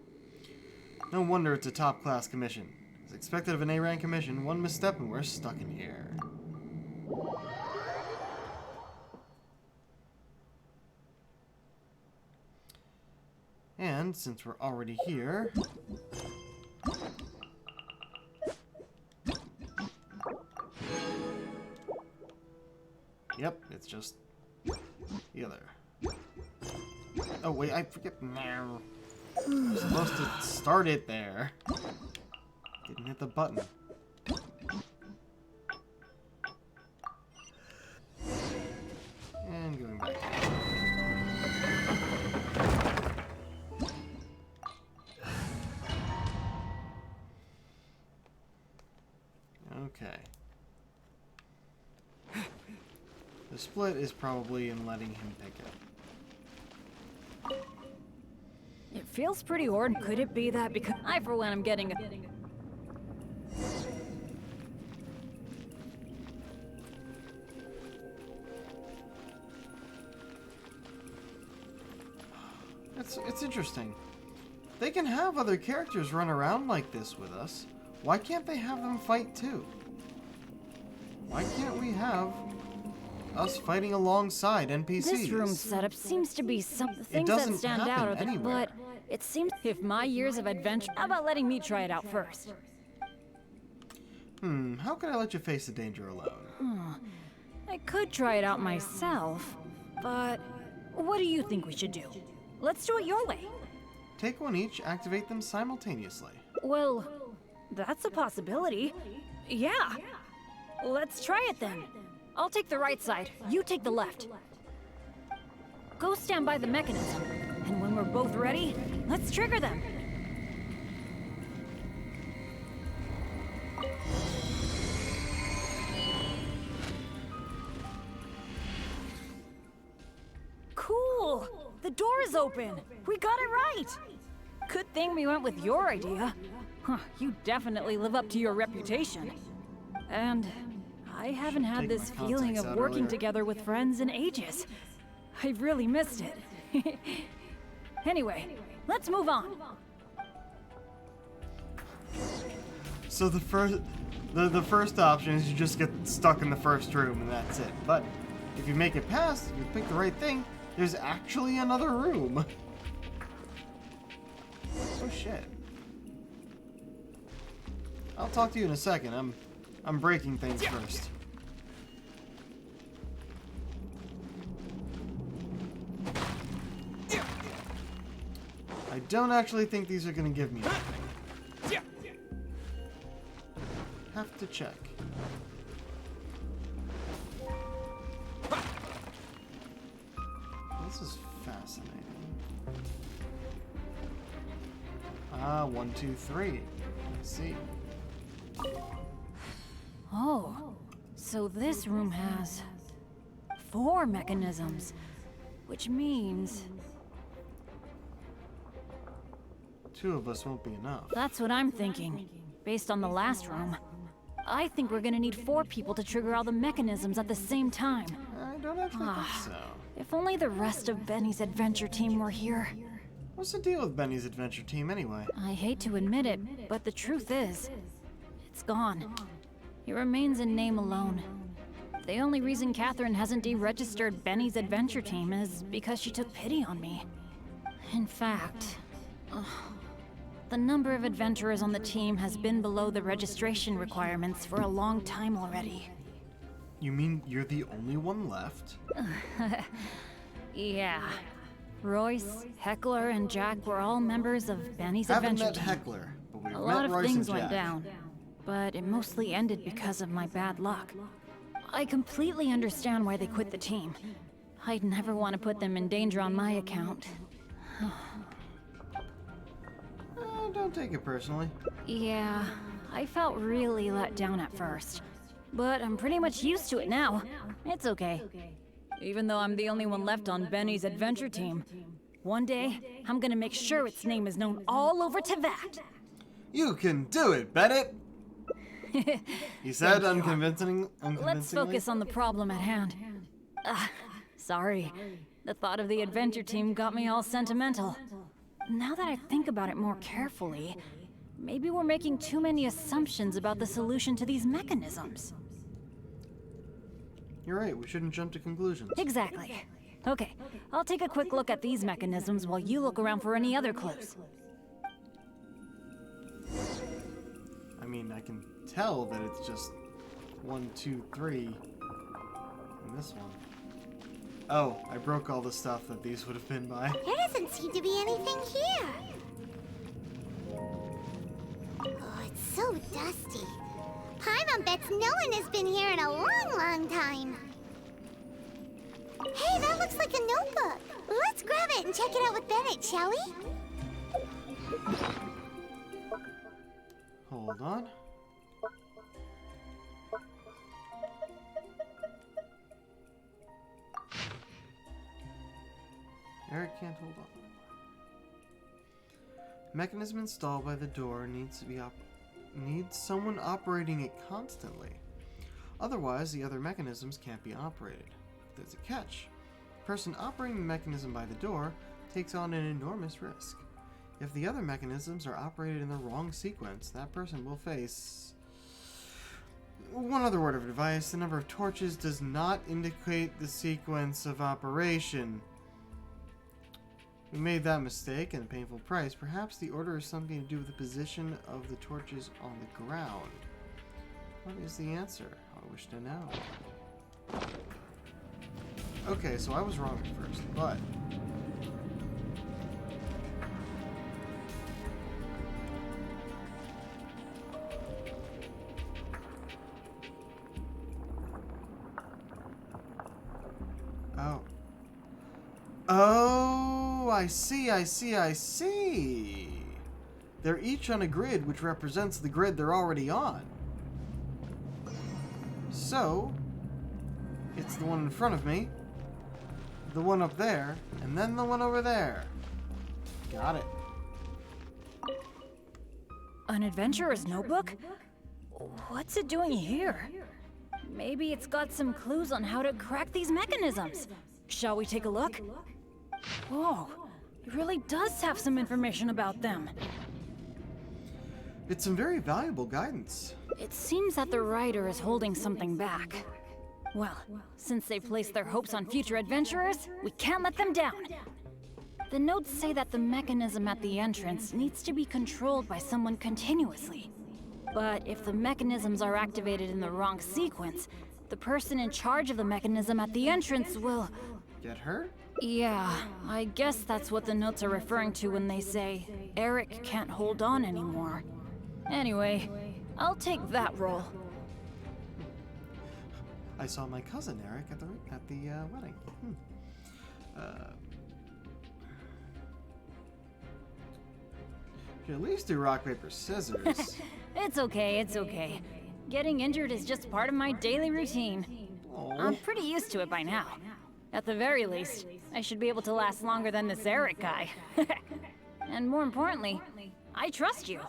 No wonder it's a top-class commission. As expected of an A-rank commission, one misstep and we're stuck in here. And since we're already here... Yep, it's just the other. Oh wait, I forget now. I'm supposed to start it there. Didn't hit the button. And going back. Okay. The split is probably in letting him pick it. It feels pretty ordinary. Could it be that because I, for one, am getting a... It's interesting. They can have other characters run around like this with us. Why can't they have them fight too? Why can't we have us fighting alongside NPCs? This room setup seems to be some things that doesn't stand out happen are the, anywhere. but it seems if my years of adventure. How about letting me try it out first? How can I let you face the danger alone? I could try it out myself, but what do you think we should do? Let's do it your way. Take one each, activate them simultaneously. Well, that's a possibility. Yeah. Let's try it then. I'll take the right side, you take the left. Go stand by the mechanism, and when we're both ready, let's trigger them. Cool! The door is open! We got it right! Good thing we went with your idea. Huh, you definitely live up to your reputation. And I haven't had Take this my feeling contacts of out working earlier. together with friends in ages. I've really missed it. Anyway, let's move on. So the first option is you just get stuck in the first room and that's it. But if you make it past, if you pick the right thing, there's actually another room. Oh shit. I'll talk to you in a second. I'm breaking things first. I don't actually think these are gonna give me anything. Have to check. This is fascinating. Ah, 1, 2, 3. I see. Oh, so this room has 4 mechanisms, which means 2 of us won't be enough. that's what I'm thinking. Based on the last room, I think we're gonna need 4 people to trigger all the mechanisms at the same time. I don't actually think so. If only the rest of Benny's adventure team were here. What's the deal with Benny's adventure team anyway? I hate to admit it, but the truth is, it's gone. It remains in name alone. The only reason Catherine hasn't deregistered Benny's adventure team is because she took pity on me. In fact, the number of adventurers on the team has been below the registration requirements for a long time already. You mean you're the only one left? Yeah. Royce, Heckler, and Jack were all members of Benny's adventure Haven't met team. Heckler, but we've A met lot of Royce things and went Jack. down, but it mostly ended because of my bad luck. I completely understand why they quit the team. I'd never want to put them in danger on my account. Don't take it personally. Yeah, I felt really let down at first. But I'm pretty much used to it now. It's okay. Even though I'm the only one left on Benny's adventure team, one day, I'm gonna make sure its name is known all over Teyvat. You can do it, Bennett! He said unconvincingly. Let's focus on the problem at hand. Sorry. The thought of the adventure team got me all sentimental. Now that I think about it more carefully, maybe we're making too many assumptions about the solution to these mechanisms. You're right, we shouldn't jump to conclusions. Exactly. Okay, I'll take a quick look at these mechanisms while you look around for any other clues. I mean, I can tell that it's just 1, 2, 3 in this one. Oh, I broke all the stuff that these would have been by. There doesn't seem to be anything here. Oh, it's so dusty. Paimon bets no one has been here in a long time. Hey, that looks like a notebook. Let's grab it and check it out with Bennett, shall we? Hold on. Eric can't hold on. Mechanism installed by the door needs someone operating it constantly. Otherwise, the other mechanisms can't be operated. There's a catch. The person operating the mechanism by the door takes on an enormous risk. If the other mechanisms are operated in the wrong sequence, that person will face... One other word of advice, the number of torches does not indicate the sequence of operation. We made that mistake and a painful price. Perhaps the order has something to do with the position of the torches on the ground. What is the answer? I wish to know. Okay, so I was wrong at first, but... Oh. Oh, I see. They're each on a grid which represents the grid they're already on. So, it's the one in front of me, the one up there, and then the one over there. Got it. An adventurer's notebook? What's it doing here? Maybe it's got some clues on how to crack these mechanisms. Shall we take a look? Whoa, it really does have some information about them. It's some very valuable guidance. It seems that the writer is holding something back. Well, since they've placed their hopes on future adventurers, we can't let them down. The notes say that the mechanism at the entrance needs to be controlled by someone continuously. But if the mechanisms are activated in the wrong sequence, the person in charge of the mechanism at the entrance will... Get hurt? Yeah, I guess that's what the notes are referring to when they say Eric can't hold on anymore. Anyway, I'll take that role. I saw my cousin Eric at the wedding. Should at least do rock, paper, scissors. It's okay. Getting injured is just part of my daily routine. Aw. I'm pretty used to it by now. At the very least, I should be able to last longer than this Eric guy. And more importantly, I trust you.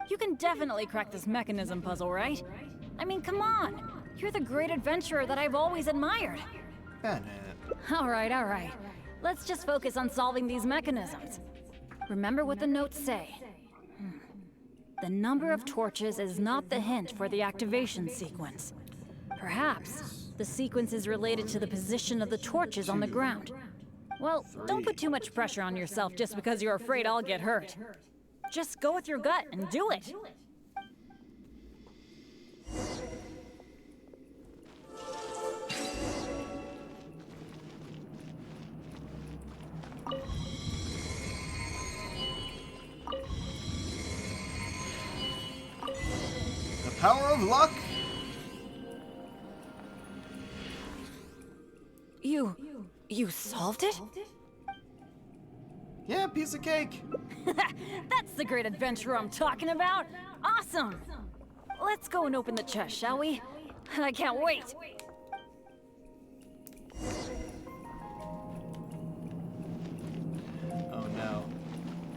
You can definitely crack this mechanism puzzle, right? I mean, come on. You're the great adventurer that I've always admired. Bennett. All right. Let's just focus on solving these mechanisms. Remember what the notes say. The number of torches is not the hint for the activation sequence. Perhaps the sequence is related to the position of the torches on the ground. Well, don't put too much pressure on yourself just because you're afraid I'll get hurt. Just go with your gut and do it. The power of luck. You solved it? Yeah, piece of cake. That's the great adventure I'm talking about. Awesome. Let's go and open the chest, shall we? I can't wait. Oh no.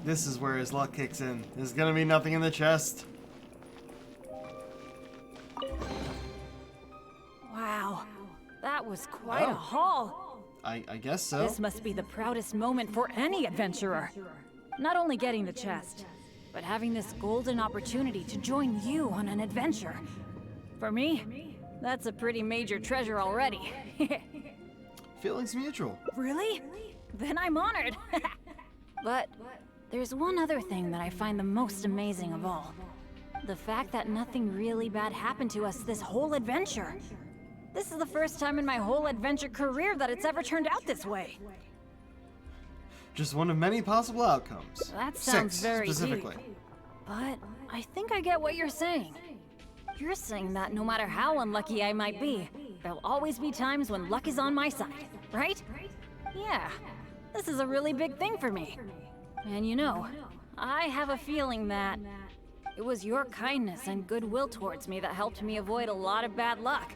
This is where his luck kicks in. There's gonna be nothing in the chest. Wow. That was quite a haul. I guess so. This must be the proudest moment for any adventurer. Not only getting the chest, but having this golden opportunity to join you on an adventure. For me, that's a pretty major treasure already. Feelings mutual. Really? Then I'm honored. But there's one other thing that I find the most amazing of all. The fact that nothing really bad happened to us this whole adventure. This is the first time in my whole adventure career that it's ever turned out this way. Just one of many possible outcomes. That sounds 6, very specifically. deep. But I think I get what you're saying. You're saying that no matter how unlucky I might be, there'll always be times when luck is on my side, right? Yeah, this is a really big thing for me. And you know, I have a feeling that it was your kindness and goodwill towards me that helped me avoid a lot of bad luck.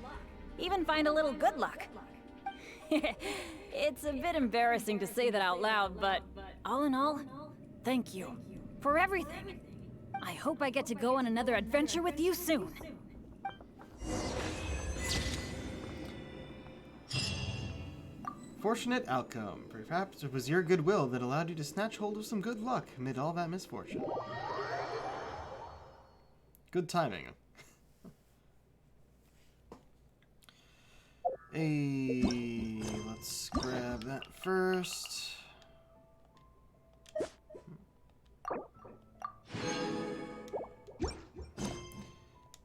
Even find a little good luck. It's a bit embarrassing to say that out loud, but all in all, thank you for everything. I hope I get to go on another adventure with you soon. Fortunate outcome. Perhaps it was your goodwill that allowed you to snatch hold of some good luck amid all that misfortune. Good timing. Hey, let's grab that first.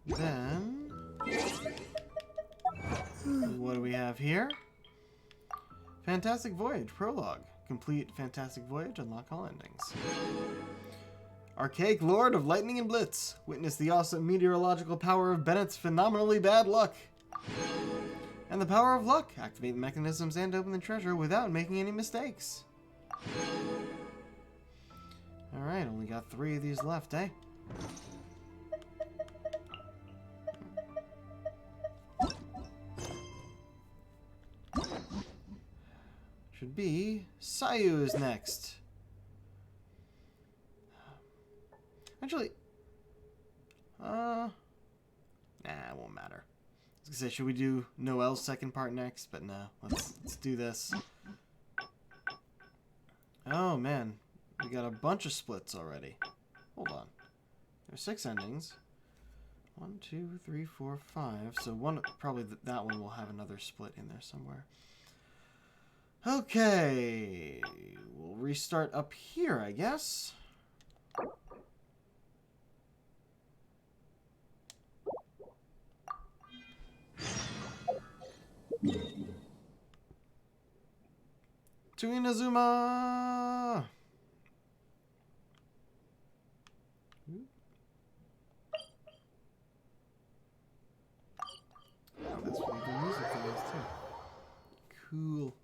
Then, what do we have here? Fantastic Voyage Prologue. Complete Fantastic Voyage, unlock all endings. Archaic Lord of Lightning and Blitz. Witness the awesome meteorological power of Bennett's phenomenally bad luck. And the power of luck. Activate the mechanisms and open the treasure without making any mistakes. Alright, only got 3 of these left, eh? Should be Sayu's next. Actually, nah, it won't matter. I was gonna say, should we do Noel's second part next? But no, let's do this. Oh man, we got a bunch of splits already. Hold on, there's 6 endings. 1, 2, 3, 4, 5. So one, probably that one will have another split in there somewhere. Okay, we'll restart up here, I guess. To Inazuma! Oh, that's really good music for this too. Cool.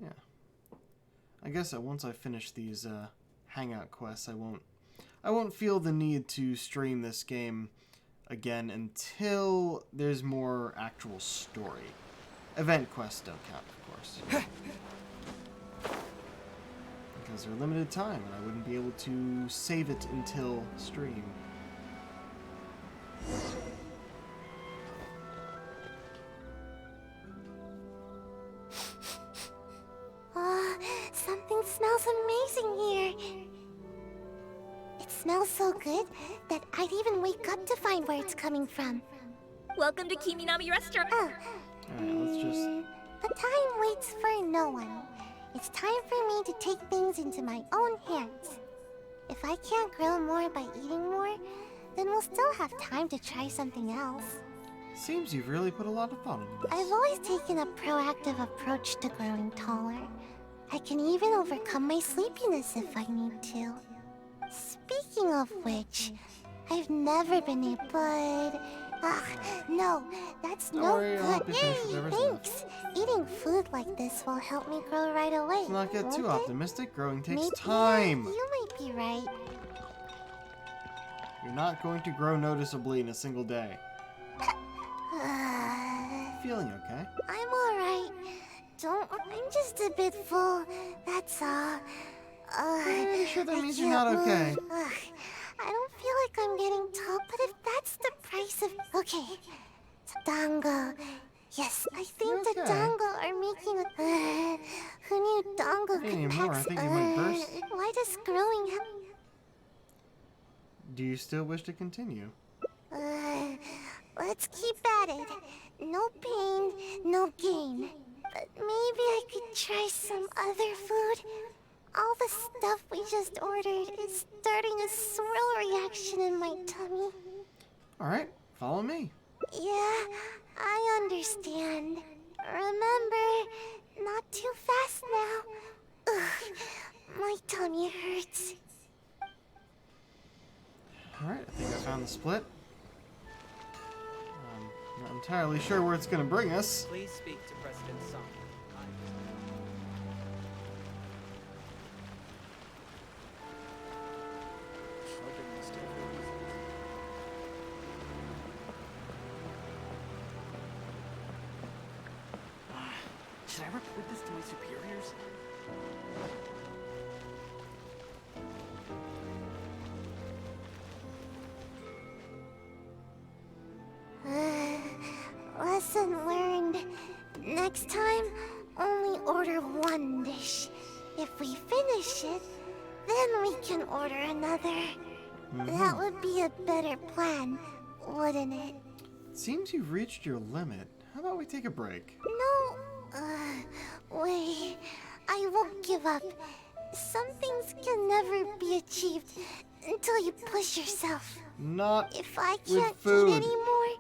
Yeah. I guess that once I finish these hangout quests, I won't feel the need to stream this game again until there's more actual story. Event quests don't count, of course. Because they're limited time and I wouldn't be able to save it until stream. smells so good that I'd even wake up to find where it's coming from. Welcome to Kiminami Restaurant. Oh, Alright, let's just... but time waits for no one. It's time for me to take things into my own hands. If I can't grow more by eating more, then we'll still have time to try something else. Seems you've really put a lot of thought into this. I've always taken a proactive approach to growing taller. I can even overcome my sleepiness if I need to. Speaking of which, I've never been able, but... no, that's Don't no worry, I'll good. be finished with everything. Thanks. Eating food like this will help me grow right away. Let's not get too won't it? optimistic. Growing takes Maybe, time. You might be right. You're not going to grow noticeably in a single day. Feeling okay? I'm alright. I'm just a bit full. That's all. Pretty sure that I means you're can't not okay. move. I don't feel like I'm getting tall, but if that's the price of... Okay. Dango. Yes, I think the Okay. Dango are making a... who knew Dango Hey, could anymore, I think you might burst. Why does growing have... Do you still wish to continue? Let's keep at it. No pain, no gain. But maybe I could try some other food. All the stuff we just ordered is starting a swirl reaction in my tummy. Alright, follow me. Yeah, I understand. Remember, not too fast now. Ugh, my tummy hurts. Alright, I think I found the split. Not entirely sure where it's going to bring us. Please speak to President Song. Should I report this to my superiors? Lesson learned. Next time, only order one dish. If we finish it, then we can order another. That would be a better plan, wouldn't it? Seems you've reached your limit. How about we take a break? No, wait. I won't give up. Some things can never be achieved until you push yourself. Not If I with can't food. eat anymore,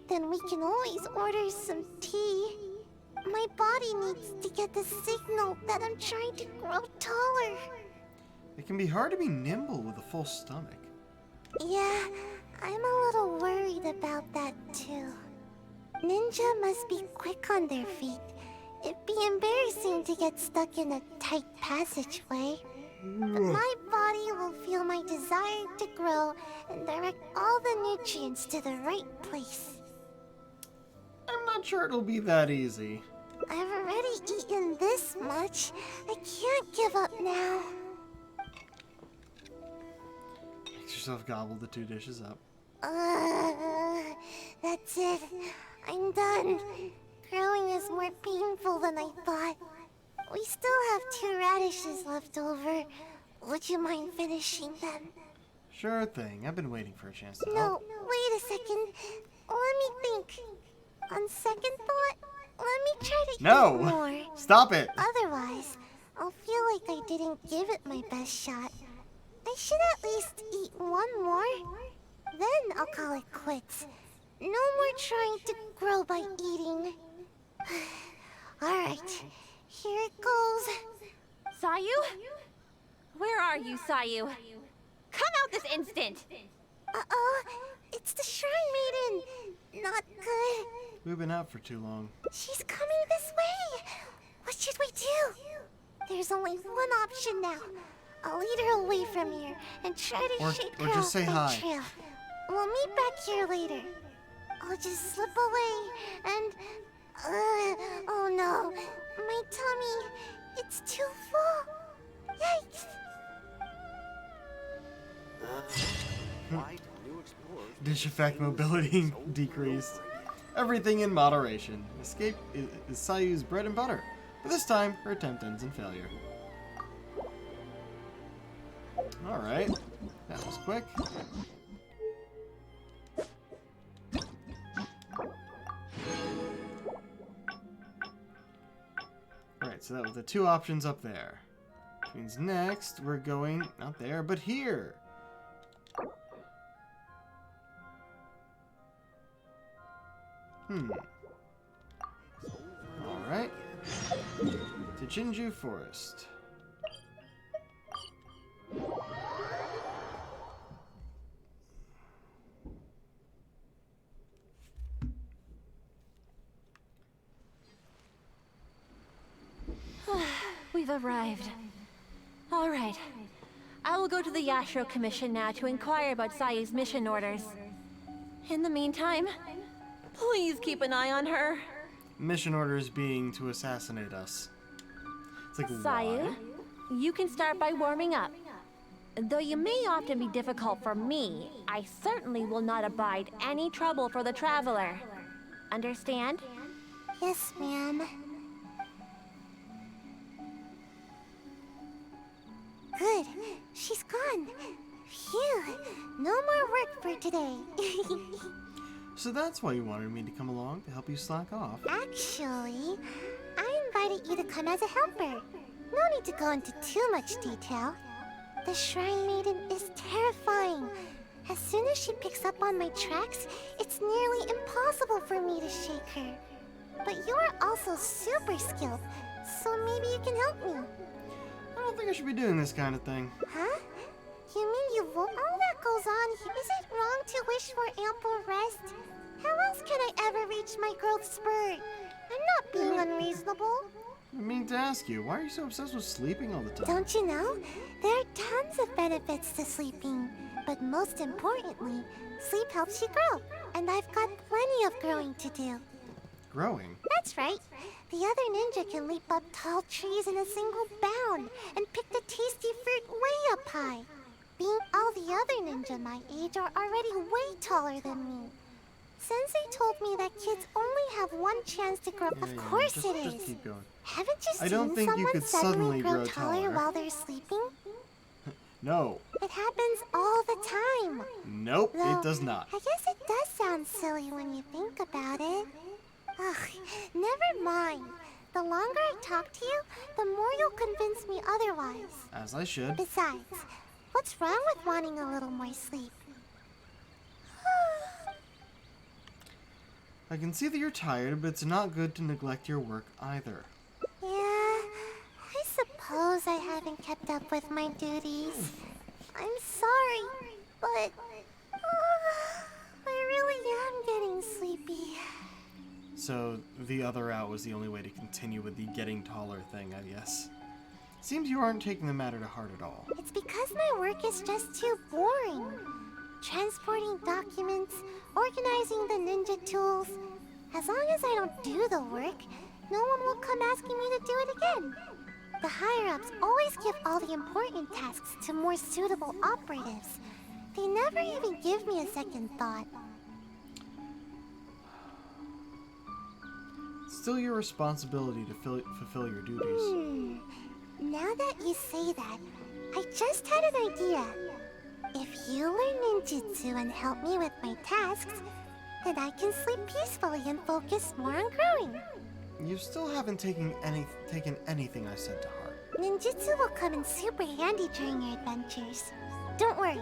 then we can always order some tea. My body needs to get the signal that I'm trying to grow taller. It can be hard to be nimble with a full stomach. Yeah, I'm a little worried about that too. Ninja must be quick on their feet. It'd be embarrassing to get stuck in a tight passageway. But my body will feel my desire to grow and direct all the nutrients to the right place. I'm not sure it'll be that easy. I've already eaten this much. I can't give up now. Make yourself gobble the 2 dishes up. That's it. I'm done. Growing is more painful than I thought. We still have 2 radishes left over. Would you mind finishing them? Sure thing. I've been waiting for a chance to No, help. wait a second. Let me think. On second thought, let me try to No! eat more. Stop it! Otherwise, I'll feel like I didn't give it my best shot. I should at least eat one more. Then I'll call it quits. No more trying to grow by eating. Alright, here it goes. Sayu? Where are you, Sayu? Come out this instant! Uh-oh, it's the Shrine Maiden. Not good. We've been out for too long. She's coming this way. What should we do? There's only one option now. I'll lead her away from here and try to shake her or just off say my hi. trail. We'll meet back here later. I'll just slip away and... oh no. My tummy, it's too full. Yikes. Dish effect mobility decreased. Everything in moderation. Escape is Sayu's bread and butter. But this time, her attempt ends in failure. Alright. That was quick. Alright, so that was the two options up there. Which means next we're going, not there, but here. Alright. To Jinju Forest. We've arrived. All right. I will go to the Yashiro Commission now to inquire about Sayu's mission orders. In the meantime, please keep an eye on her. Mission orders being to assassinate us. It's like, Sayu, why? you can start by warming up. Though you may often be difficult for me, I certainly will not abide any trouble for the traveler. Understand? Yes, ma'am. Good. She's gone. Phew. No more work for today. So that's why you wanted me to come along, to help you slack off. Actually, I invited you to come as a helper. No need to go into too much detail. The Shrine Maiden is terrifying. As soon as she picks up on my tracks, it's nearly impossible for me to shake her. But you are also super skilled, so maybe you can help me. I don't think I should be doing this kind of thing. Huh? You mean you won't? All that goes on, is it wrong to wish for ample rest? How else can I ever reach my growth spurt? I'm not being unreasonable. I mean to ask you, why are you so obsessed with sleeping all the time? Don't you know? There are tons of benefits to sleeping. But most importantly, sleep helps you grow. And I've got plenty of growing to do. Growing? That's right. The other ninja can leap up tall trees in a single bound and pick the tasty fruit way up high. Being all the other ninja my age are already way taller than me. Sensei told me that kids only have one chance to grow. Of course it is. Just keep going. Haven't you I seen don't think you someone could suddenly suddenly grow grow taller taller. while they're sleeping? No. It happens all the time. Nope, Though, it does not. I guess it does sound silly when you think about it. Ugh, never mind. The longer I talk to you, the more you'll convince me otherwise. As I should. Besides, what's wrong with wanting a little more sleep? I can see that you're tired, but it's not good to neglect your work either. Yeah, I suppose I haven't kept up with my duties. I'm sorry, but I really am getting sleepy. So, the other route was the only way to continue with the getting taller thing, I guess. Seems you aren't taking the matter to heart at all. It's because my work is just too boring. Transporting documents, organizing the ninja tools. As long as I don't do the work, no one will come asking me to do it again. The higher-ups always give all the important tasks to more suitable operatives. They never even give me a second thought. It's still your responsibility to fulfill your duties. Now that you say that, I just had an idea. If you learn ninjutsu and help me with my tasks, then I can sleep peacefully and focus more on growing. You still haven't taken anything I said to heart. Ninjutsu will come in super handy during your adventures. Don't worry,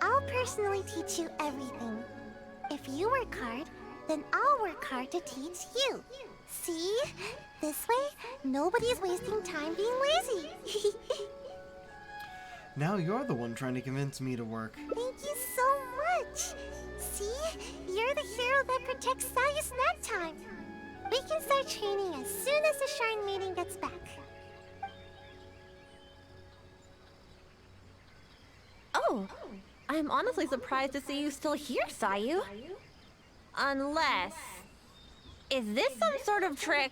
I'll personally teach you everything. If you work hard, then I'll work hard to teach you. See? This way, nobody's wasting time being lazy. Now you're the one trying to convince me to work. Thank you so much. See? You're the hero that protects Sayu's nap time. We can start training as soon as the Shrine Maiden gets back. Oh, I'm honestly surprised to see you still here, Sayu. Unless... Is this some sort of trick?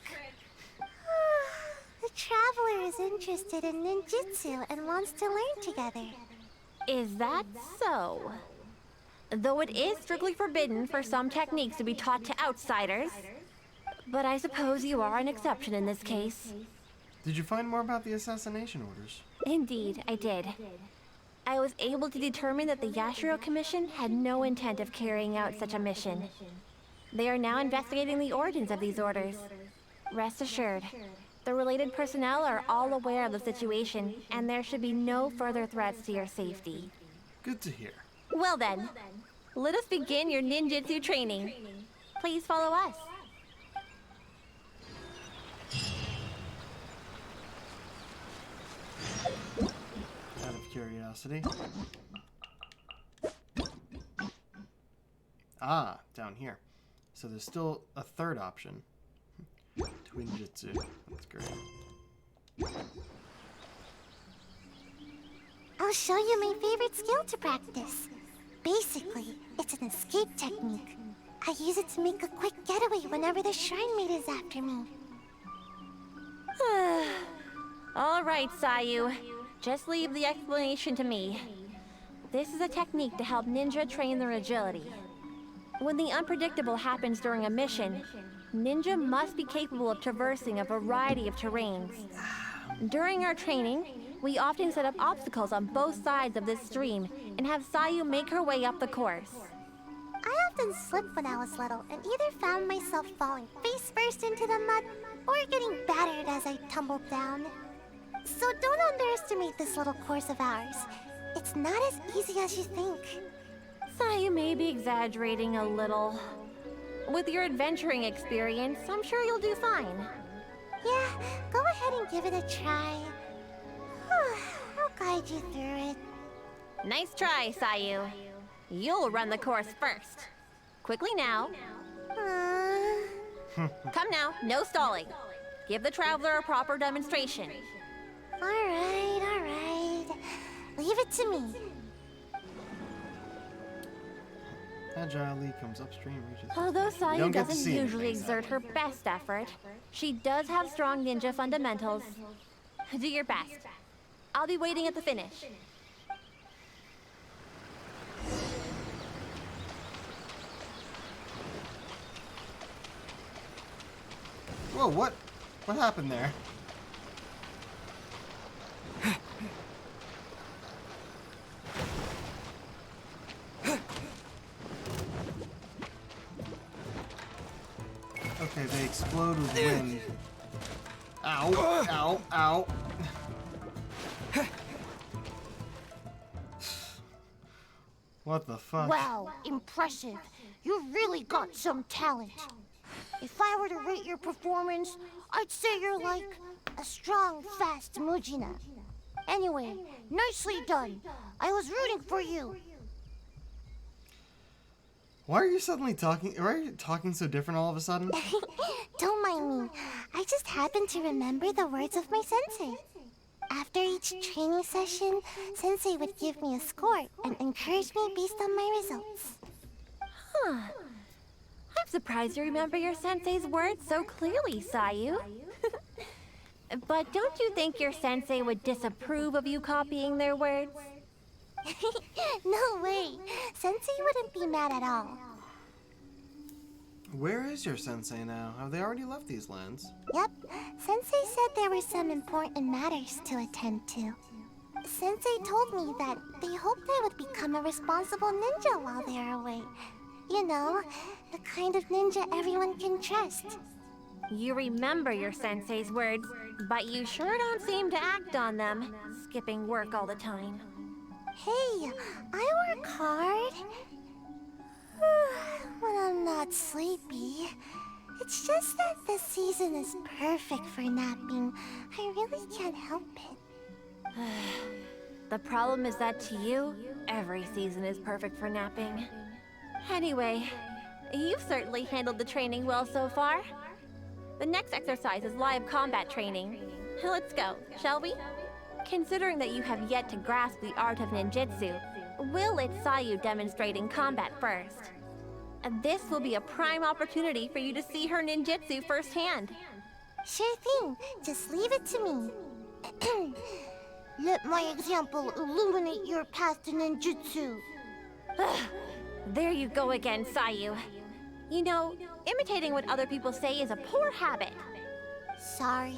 The traveler is interested in ninjutsu and wants to learn together. Is that so? Though it is strictly forbidden for some techniques to be taught to outsiders. But I suppose you are an exception in this case. Did you find more about the assassination orders? Indeed, I did. I was able to determine that the Yashiro Commission had no intent of carrying out such a mission. They are now investigating the origins of these orders. Rest assured, the related personnel are all aware of the situation, and there should be no further threats to your safety. Good to hear. Well then, let us begin your ninjutsu training. Please follow us. Out of curiosity. Ah, down here. So there's still a third option. Twinjutsu. That's great. I'll show you my favorite skill to practice. Basically, it's an escape technique. I use it to make a quick getaway whenever the shrine maid is after me. All right, Sayu. Just leave the explanation to me. This is a technique to help ninja train their agility. When the unpredictable happens during a mission, ninja must be capable of traversing a variety of terrains. During our training, we often set up obstacles on both sides of this stream and have Sayu make her way up the course. I often slipped when I was little and either found myself falling face first into the mud or getting battered as I tumbled down. So don't underestimate this little course of ours. It's not as easy as you think. Sayu may be exaggerating a little. With your adventuring experience, I'm sure you'll do fine. Yeah, go ahead and give it a try. I'll guide you through it. Nice try, Sayu. You'll run the course first. Quickly now. Come now, no stalling. Give the traveler a proper demonstration. All right. Leave it to me. Agilely comes upstream, reaches. Although Sayu don't get to doesn't see usually anything, exert her best effort, she does have strong ninja fundamentals. Do your best. I'll be waiting at the finish. Whoa, what? What happened there? Okay, they explode with wind. Ow, ow, ow. What the fuck? Wow, impressive. You really got some talent. If I were to rate your performance, I'd say you're like a strong, fast Mujina. Anyway, nicely done. I was rooting for you. Why are you suddenly talking? Why are you talking so different all of a sudden? Don't mind me. I just happened to remember the words of my sensei. After each training session, sensei would give me a score and encourage me based on my results. Huh. I'm surprised you remember your sensei's words so clearly, Sayu. But don't you think your sensei would disapprove of you copying their words? No way. Sensei wouldn't be mad at all. Where is your sensei now? Have they already left these lands? Yep. Sensei said there were some important matters to attend to. Sensei told me that they hoped I would become a responsible ninja while they're away. You know, the kind of ninja everyone can trust. You remember your sensei's words, but you sure don't seem to act on them, skipping work all the time. Hey, I work hard. When I'm not sleepy. It's just that this season is perfect for napping. I really can't help it. The problem is that to you, every season is perfect for napping. Anyway, you've certainly handled the training well so far. The next exercise is live combat training. Let's go, shall we? Considering that you have yet to grasp the art of ninjutsu, we'll let Sayu demonstrate in combat first. And this will be a prime opportunity for you to see her ninjutsu firsthand. Sure thing. Just leave it to me. Let my example illuminate your path to ninjutsu. There you go again, Sayu. You know, imitating what other people say is a poor habit. Sorry.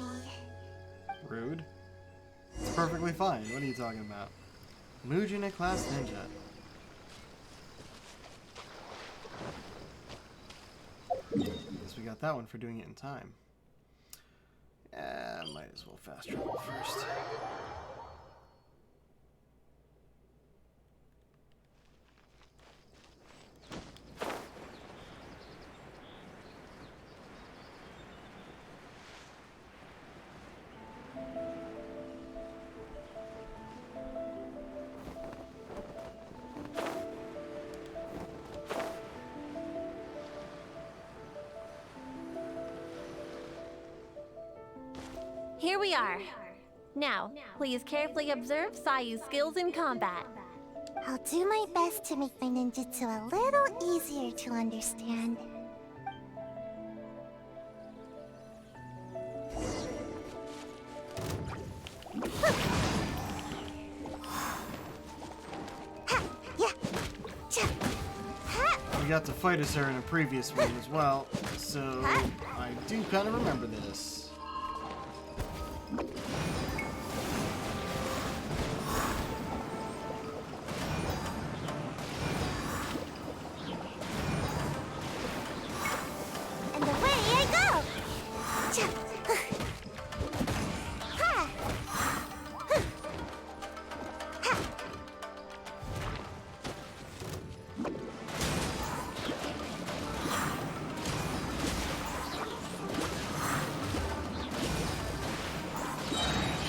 Rude. It's perfectly fine. What are you talking about? Mujin class ninja. Guess we got that one for doing it in time. Might as well fast travel first. Here we are. Now, please carefully observe Sayu's skills in combat. I'll do my best to make my ninjutsu a little easier to understand. We got to fight as her in a previous one as well, so I do kind of remember this. And away I go!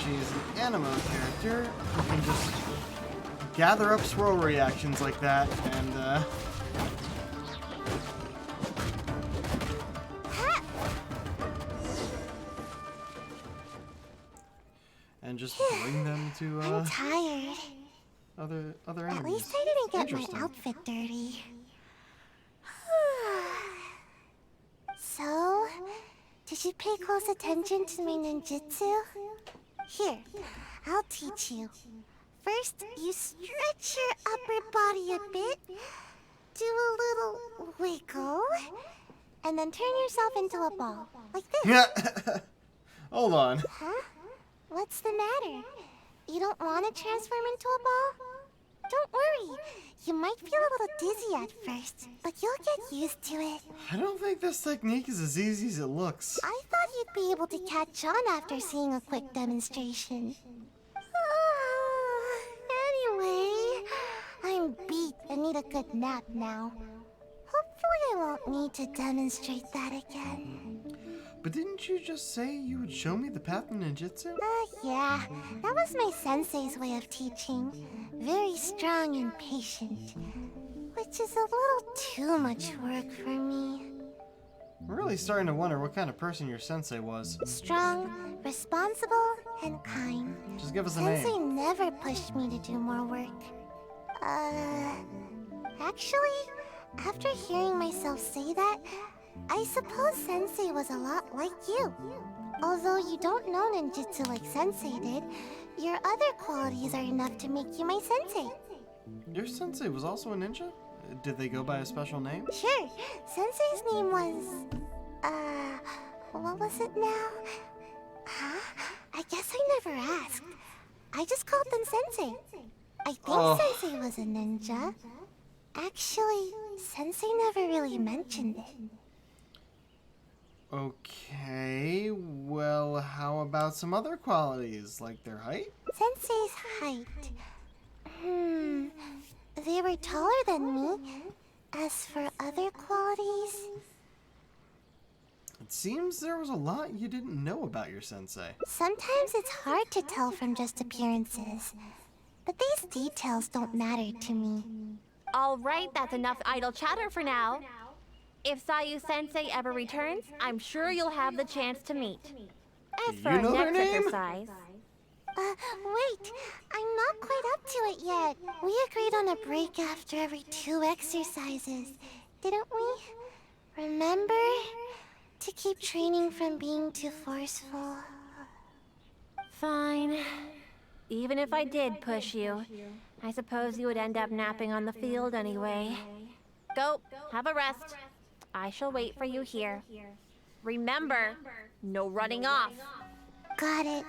She's an anime character who can just gather up swirl reactions like that and just bring them to I'm tired. other At enemies. least I didn't get my Interesting. outfit dirty. So, did you pay close attention to my ninjutsu? Here, I'll teach you. First, you stretch your upper body a bit, do a little wiggle, and then turn yourself into a ball, like this. Yeah. Hold on. Huh? What's the matter? You don't want to transform into a ball? Don't worry. You might feel a little dizzy at first, but you'll get used to it. I don't think this technique is as easy as it looks. I thought you'd be able to catch on after seeing a quick demonstration. Anyway, I'm beat and need a good nap now. Hopefully I won't need to demonstrate that again. But didn't you just say you would show me the path of ninjutsu? Yeah, that was my sensei's way of teaching. Very strong and patient, which is a little too much work for me. I'm really starting to wonder what kind of person your sensei was. Strong, responsible, and kind. Just give us a Sensei name. never pushed me to do more work. Actually, after hearing myself say that, I suppose Sensei was a lot like you. Although you don't know ninjutsu like Sensei did, your other qualities are enough to make you my sensei. Your sensei was also a ninja? Did they go by a special name? Sure, Sensei's name was... what was it now? Huh? I guess I never asked. I just called them Sensei. I think Sensei was a ninja. Actually, Sensei never really mentioned it. Okay, well, how about some other qualities, like their height? Sensei's height. They were taller than me. As for other qualities... It seems there was a lot you didn't know about your sensei. Sometimes it's hard to tell from just appearances. But these details don't matter to me. All right, that's enough idle chatter for now. If Sayu-sensei ever returns, I'm sure you'll have the chance to meet. As for You our know their next name? exercise... Wait. I'm not quite up to it yet. We agreed on a break after every 2 exercises, didn't we? Remember? To keep training from being too forceful. Fine. Even if I did push you, I suppose you would end up napping on the field anyway. Go, have a rest. I shall wait for you here. Remember, no running off. Got it.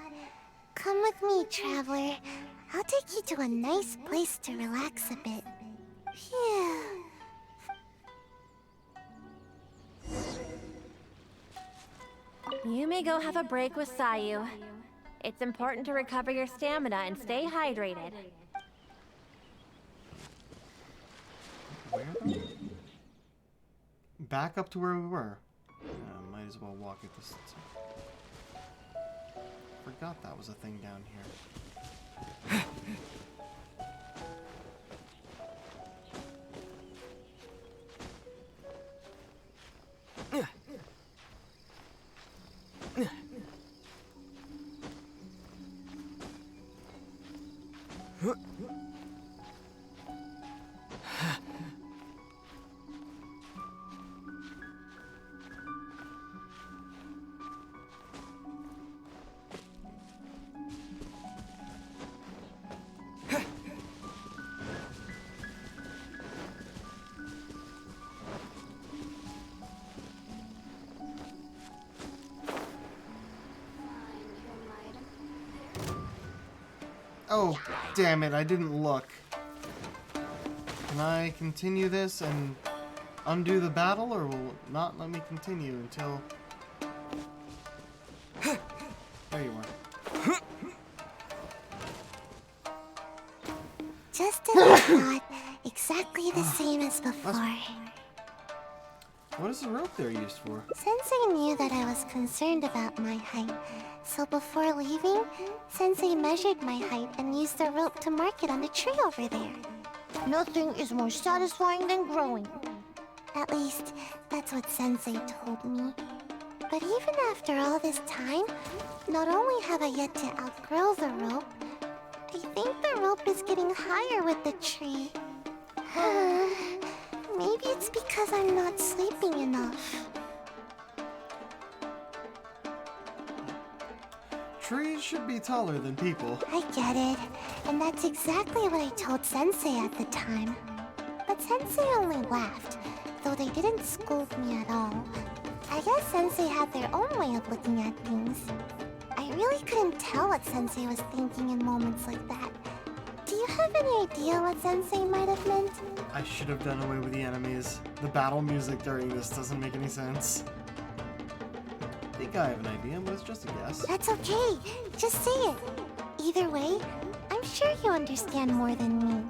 Come with me, traveler. I'll take you to a nice place to relax a bit. Phew. You may go have a break with Sayu. It's important to recover your stamina and stay hydrated. Where? Back up to where we were. Might as well walk at this. Forgot that was a thing down here. Oh, damn it, I didn't look. Can I continue this and undo the battle, or will it not let me continue until... There you are. Just as I thought, exactly the same as before. What is the rope they're used for? Sensei knew that I was concerned about my height, so before leaving, Sensei measured my height and used the rope to mark it on the tree over there. Nothing is more satisfying than growing. At least, that's what Sensei told me. But even after all this time, not only have I yet to outgrow the rope, I think the rope is getting higher with the tree. Maybe it's because I'm not sleeping enough. Trees should be taller than people. I get it, and that's exactly what I told Sensei at the time. But Sensei only laughed, though they didn't scold me at all. I guess Sensei had their own way of looking at things. I really couldn't tell what Sensei was thinking in moments like that. Do you have any idea what Sensei might have meant? I should have done away with the enemies. The battle music during this doesn't make any sense. I think I have an idea, but it's just a guess. That's okay. Just say it. Either way, I'm sure you understand more than me.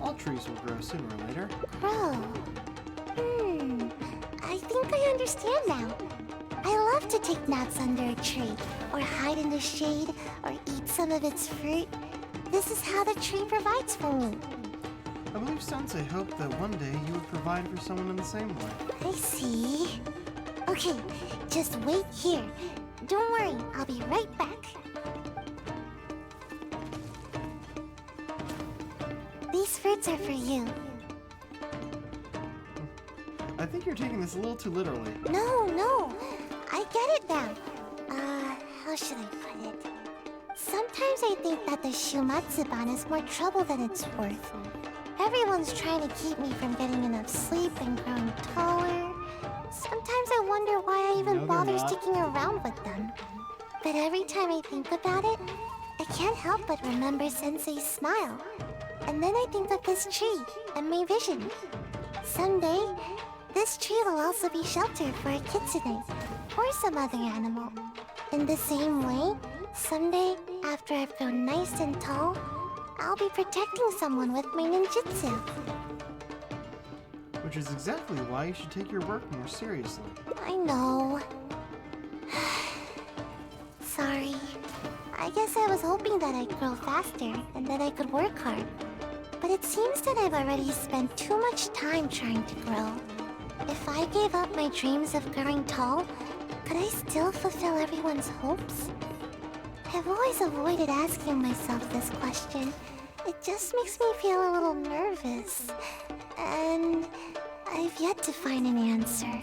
All trees will grow sooner or later. Grow. I think I understand now. I love to take naps under a tree, or hide in the shade, or eat some of its fruit. This is how the tree provides for me. I believe Sensei hoped that one day you would provide for someone in the same way. I see. Okay, just wait here. Don't worry, I'll be right back. These fruits are for you. I think you're taking this a little too literally. No, I get it now. How should I put it? Sometimes I think that the Shumatsuban is more trouble than it's worth. Everyone's trying to keep me from getting enough sleep and growing taller. Sometimes I wonder why I even bother sticking around with them. But every time I think about it, I can't help but remember Sensei's smile. And then I think of this tree and my vision. Someday, this tree will also be shelter for a kitsune or some other animal. In the same way, someday, after I've grown nice and tall, I'll be protecting someone with my ninjutsu. Which is exactly why you should take your work more seriously. I know. Sorry. I guess I was hoping that I'd grow faster and that I could work hard. But it seems that I've already spent too much time trying to grow. If I gave up my dreams of growing tall, could I still fulfill everyone's hopes? I've always avoided asking myself this question. It just makes me feel a little nervous. And I've yet to find an answer.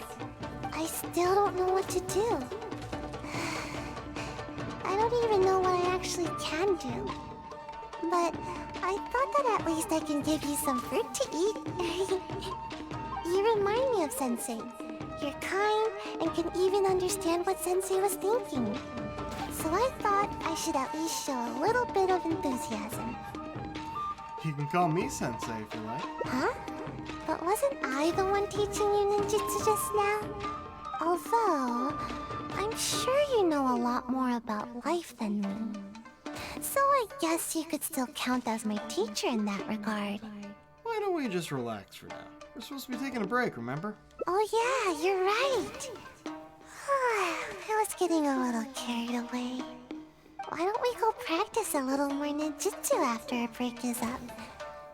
I still don't know what to do. I don't even know what I actually can do. But I thought that at least I can give you some fruit to eat. You remind me of Sensei. you're kind, and can even understand what Sensei was thinking. So I thought I should at least show a little bit of enthusiasm. You can call me Sensei if you like. Huh? But wasn't I the one teaching you ninjutsu just now? Although, I'm sure you know a lot more about life than me. So I guess you could still count as my teacher in that regard. Why don't we just relax for now? We're supposed to be taking a break, remember? Oh yeah, you're right. I was getting a little carried away. Why don't we go practice a little more ninjutsu after our break is up?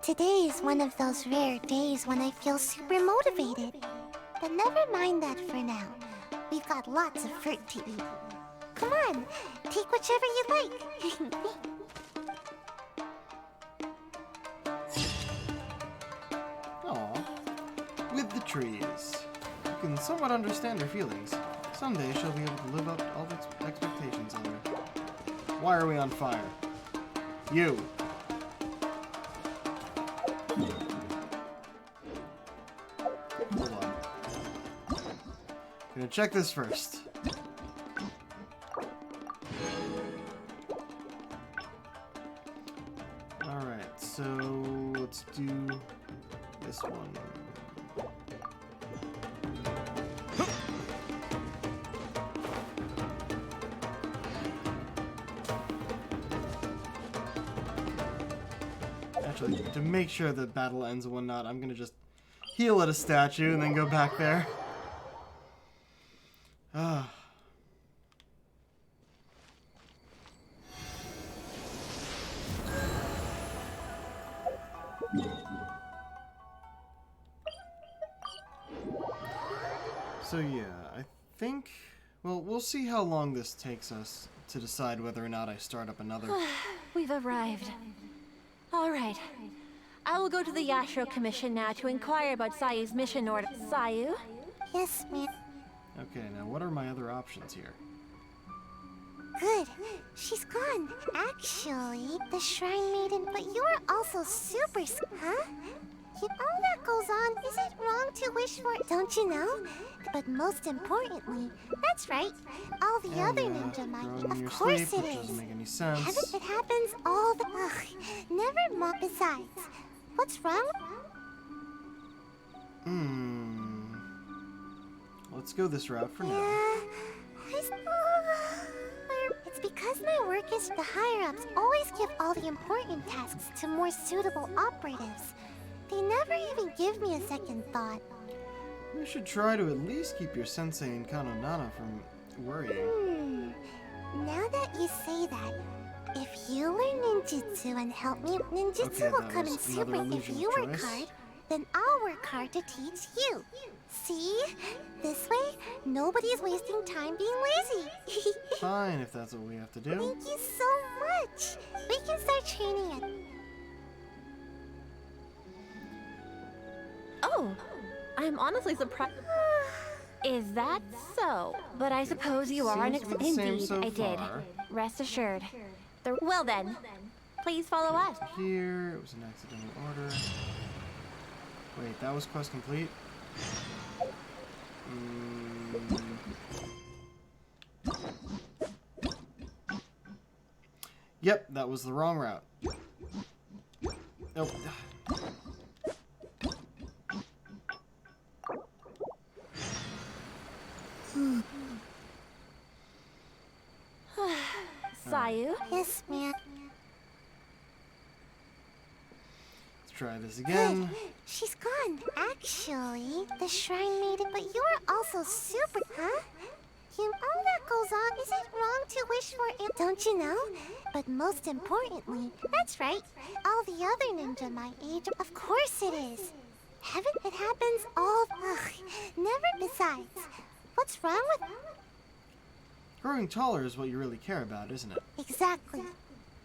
Today is one of those rare days when I feel super motivated. But never mind that for now. We've got lots of fruit to eat. Come on, take whichever you like. Aw. With the trees. You can somewhat understand her feelings. Someday she'll be able to live up to all the expectations of her. Why are we on fire? You. Hold on. Gonna check this first. Alright, so let's do this one. Actually, to make sure the battle ends and whatnot, I'm gonna just heal at a statue and then go back there. Ah. So yeah, I think, well, we'll see how long this takes us to decide whether or not I start up another. We've arrived. All right. I will go to the Yashiro Commission now to inquire about Sayu's mission order. Sayu? Yes, ma'am. Okay, now what are my other options here? Good. She's gone. Actually, the Shrine Maiden, but you are also super... Huh? All that goes on, is it wrong to wish for... Don't you know? But most importantly, that's right. All the other ninja might. Of course it is. Doesn't make any sense. It happens all the... Ugh. Never mind. Besides, what's wrong? Let's go this route for now. Yeah. It's because my work is the higher-ups always give all the important tasks to more suitable operatives. They never even give me a second thought. You should try to at least keep your sensei and Kanonana from worrying. Now that you say that, if you learn ninjutsu and help me, ninjutsu will come in super if you work hard, then I'll work hard to teach you. See? This way, nobody's wasting time being lazy. Fine, if that's what we have to do. Thank you so much. We can start training it. Oh, I'm honestly surprised. Is that so? But I suppose you are an Indeed, so I did. Rest assured. Well then, please follow us. Here, it was an accidental order. Wait, that was quest complete? Yep, that was the wrong route. Nope. Sayu? Yes, ma'am. Let's try this again. Good. She's gone. Actually, the Shrine Maiden, but you are also super... Huh? All that goes on, is it wrong to wish for it? Don't you know? But most importantly, that's right. All the other ninja my age, of course it is. It happens all... Ugh, never besides. What's wrong with... Growing taller is what you really care about, isn't it? Exactly.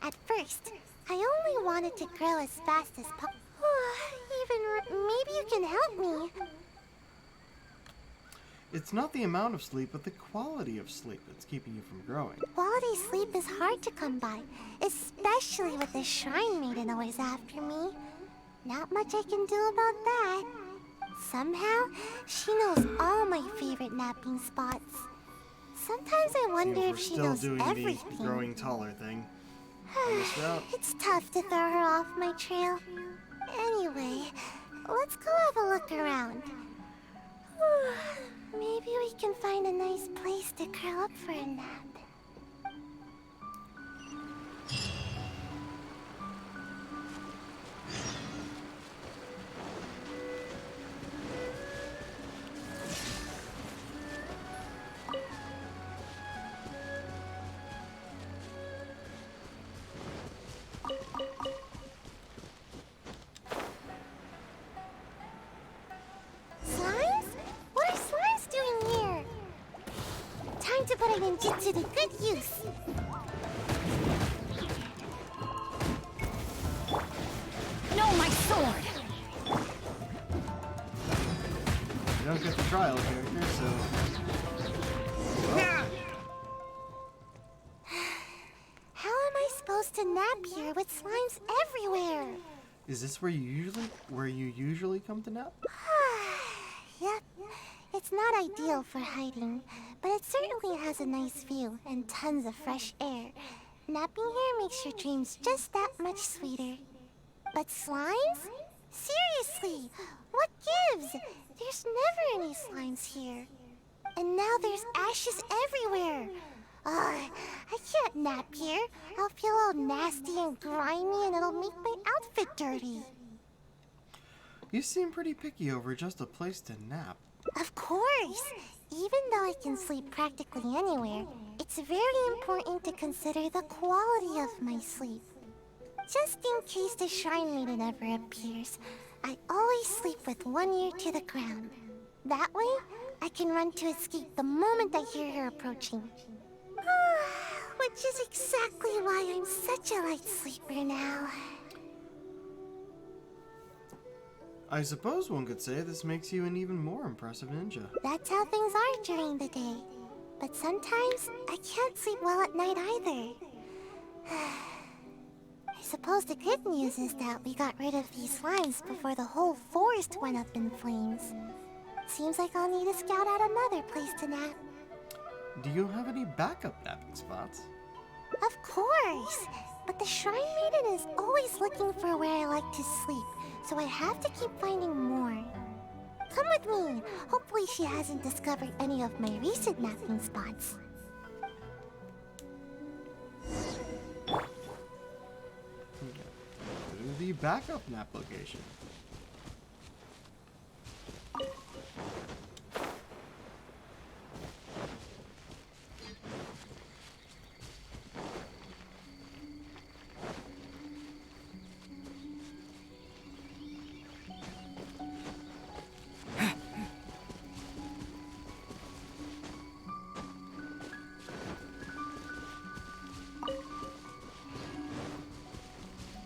At first, I only wanted to grow as fast as possible. Maybe you can help me. It's not the amount of sleep, but the quality of sleep that's keeping you from growing. Quality sleep is hard to come by, especially with the Shrine Maiden always after me. Not much I can do about that. Somehow, she knows all my favorite napping spots. Sometimes I wonder if she knows doing everything. the growing taller thing. I missed out. It's tough to throw her off my trail. Anyway, let's go have a look around. Maybe we can find a nice place to curl up for a nap. Slimes? What are slimes doing here? Time to put a ninjutsu to good use. No, my sword! You don't get the trial character, so. How am I supposed to nap here with slimes everywhere? Is this where you usually come to nap? Yep. It's not ideal for hiding, but it certainly has a nice view and tons of fresh air. Napping here makes your dreams just that much sweeter. But slimes? Seriously, what gives? There's never any slimes here. And now there's ashes everywhere. I can't nap here. I'll feel all nasty and grimy and it'll make my outfit dirty. You seem pretty picky over just a place to nap. Of course! Even though I can sleep practically anywhere, it's very important to consider the quality of my sleep. Just in case the Shrine Maiden ever appears, I always sleep with one ear to the ground. That way, I can run to escape the moment I hear her approaching. Which is exactly why I'm such a light sleeper now. I suppose one could say this makes you an even more impressive ninja. That's how things are during the day. But sometimes, I can't sleep well at night either. I suppose the good news is that we got rid of these slimes before the whole forest went up in flames. Seems like I'll need to scout out another place to nap. Do you have any backup napping spots? Of course! But the Shrine Maiden is always looking for where I like to sleep, so I have to keep finding more. Come with me! Hopefully she hasn't discovered any of my recent napping spots. To the backup nap location.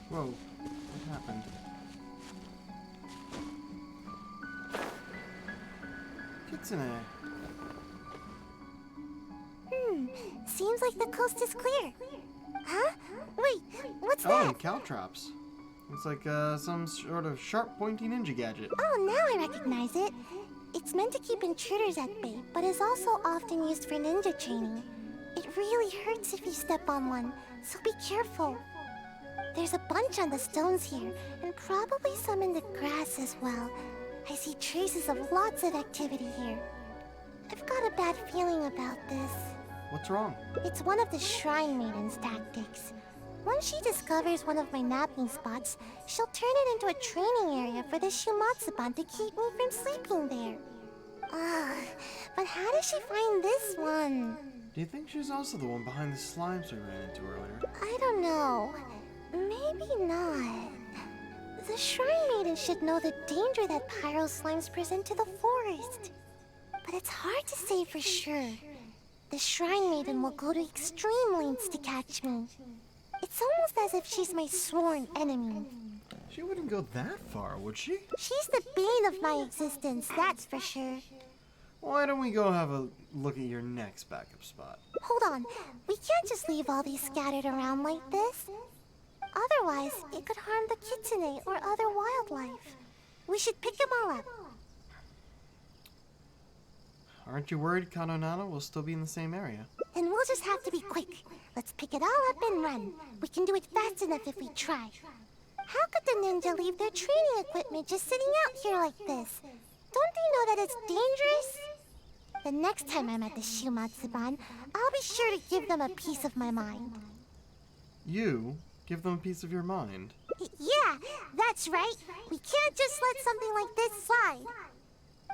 Whoa, what happened? Kitsune. Seems like the coast is clear. Huh? Wait, what's Oh, that? and caltrops. Looks like some sort of sharp pointy ninja gadget. Oh, now I recognize it. It's meant to keep intruders at bay, but is also often used for ninja training. It really hurts if you step on one, so be careful. There's a bunch on the stones here, and probably some in the grass as well. I see traces of lots of activity here. I've got a bad feeling about this. What's wrong? It's one of the Shrine Maiden's tactics. Once she discovers one of my napping spots, she'll turn it into a training area for the Shumatsuban to keep me from sleeping there. But how did she find this one? Do you think she's also the one behind the slimes we ran into earlier? I don't know. Maybe not. The Shrine Maiden should know the danger that pyro slimes present to the forest. But it's hard to say for sure. The Shrine Maiden will go to extreme lengths to catch me. It's almost as if she's my sworn enemy. She wouldn't go that far, would she? She's the bane of my existence, that's for sure. Why don't we go have a look at your next backup spot? Hold on, we can't just leave all these scattered around like this. Otherwise, it could harm the kitsune or other wildlife. We should pick them all up. Aren't you worried Kanonana will still be in the same area? Then we'll just have to be quick. Let's pick it all up and run. We can do it fast enough if we try. How could the ninja leave their training equipment just sitting out here like this? Don't they know that it's dangerous? The next time I'm at the Shumatsuban, I'll be sure to give them a piece of my mind. You give them a piece of your mind? Yeah, that's right. We can't just let something like this slide.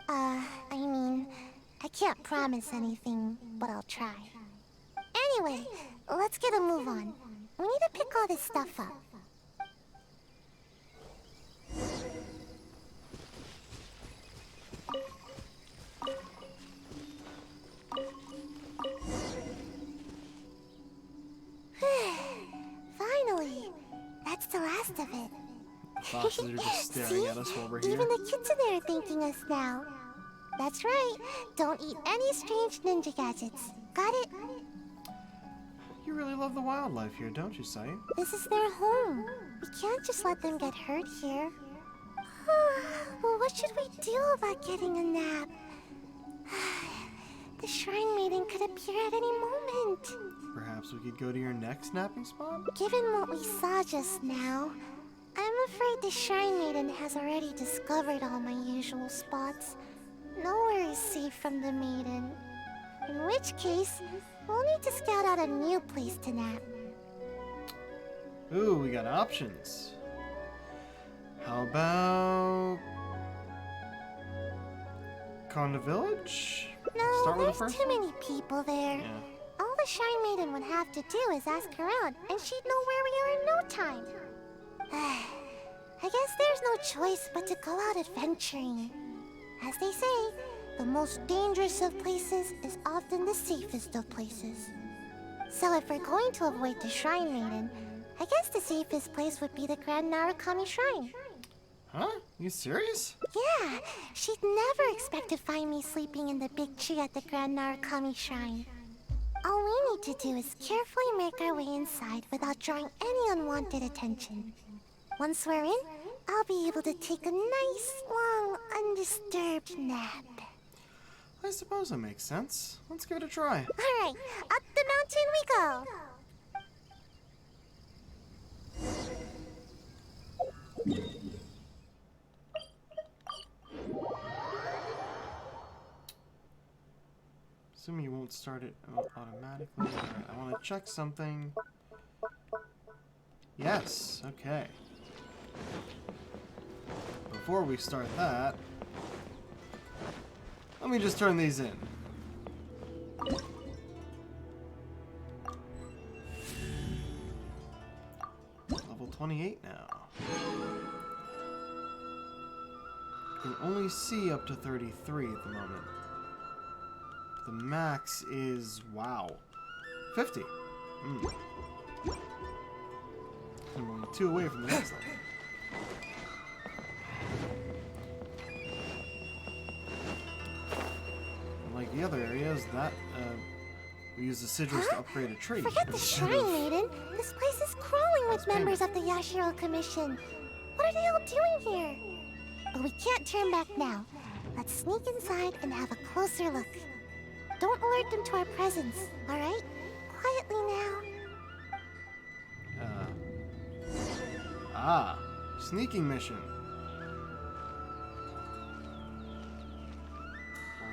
I mean, I can't promise anything, but I'll try. Anyway, let's get a move on. We need to pick all this stuff up. Finally! That's the last of it. The foxes are just staring at us while we're here. Even the kids in there are thanking us now. That's right. Don't eat any strange ninja gadgets. Got it? You really love the wildlife here, don't you, Sai? This is their home. We can't just let them get hurt here. Well, what should we do about getting a nap? The Shrine Maiden could appear at any moment. Perhaps we could go to your next napping spot? Given what we saw just now, I'm afraid the Shrine Maiden has already discovered all my usual spots. Nowhere is safe from the Maiden. In which case, we'll need to scout out a new place to nap. Ooh, we got options. How about... Konda Village? No, Start with the there's first too one? many people there. Yeah. All the Shrine Maiden would have to do is ask around, and she'd know where we are in no time. I guess there's no choice but to go out adventuring. As they say, the most dangerous of places is often the safest of places. So if we're going to avoid the Shrine Maiden, I guess the safest place would be the Grand Narukami Shrine. Huh? You serious? Yeah, she'd never expect to find me sleeping in the big tree at the Grand Narukami Shrine. All we need to do is carefully make our way inside without drawing any unwanted attention. Once we're in, I'll be able to take a nice, long, undisturbed nap. I suppose that makes sense. Let's give it a try. Alright, up the mountain we go! Assuming you won't start it automatically. Alright, I want to check something. Yes, okay. Before we start that, let me just turn these in. Level 28 now. Can only see up to 33 at the moment. The max is, wow, 50. I'm only 2 away from the next level. Like the other areas, that we use the sigils to upgrade a tree. Forget the Shrine Maiden. This place is crawling with members of the Yashiro Commission. What are they all doing here? But we can't turn back now. Let's sneak inside and have a closer look. Don't alert them to our presence, alright? Quietly now. Sneaking mission.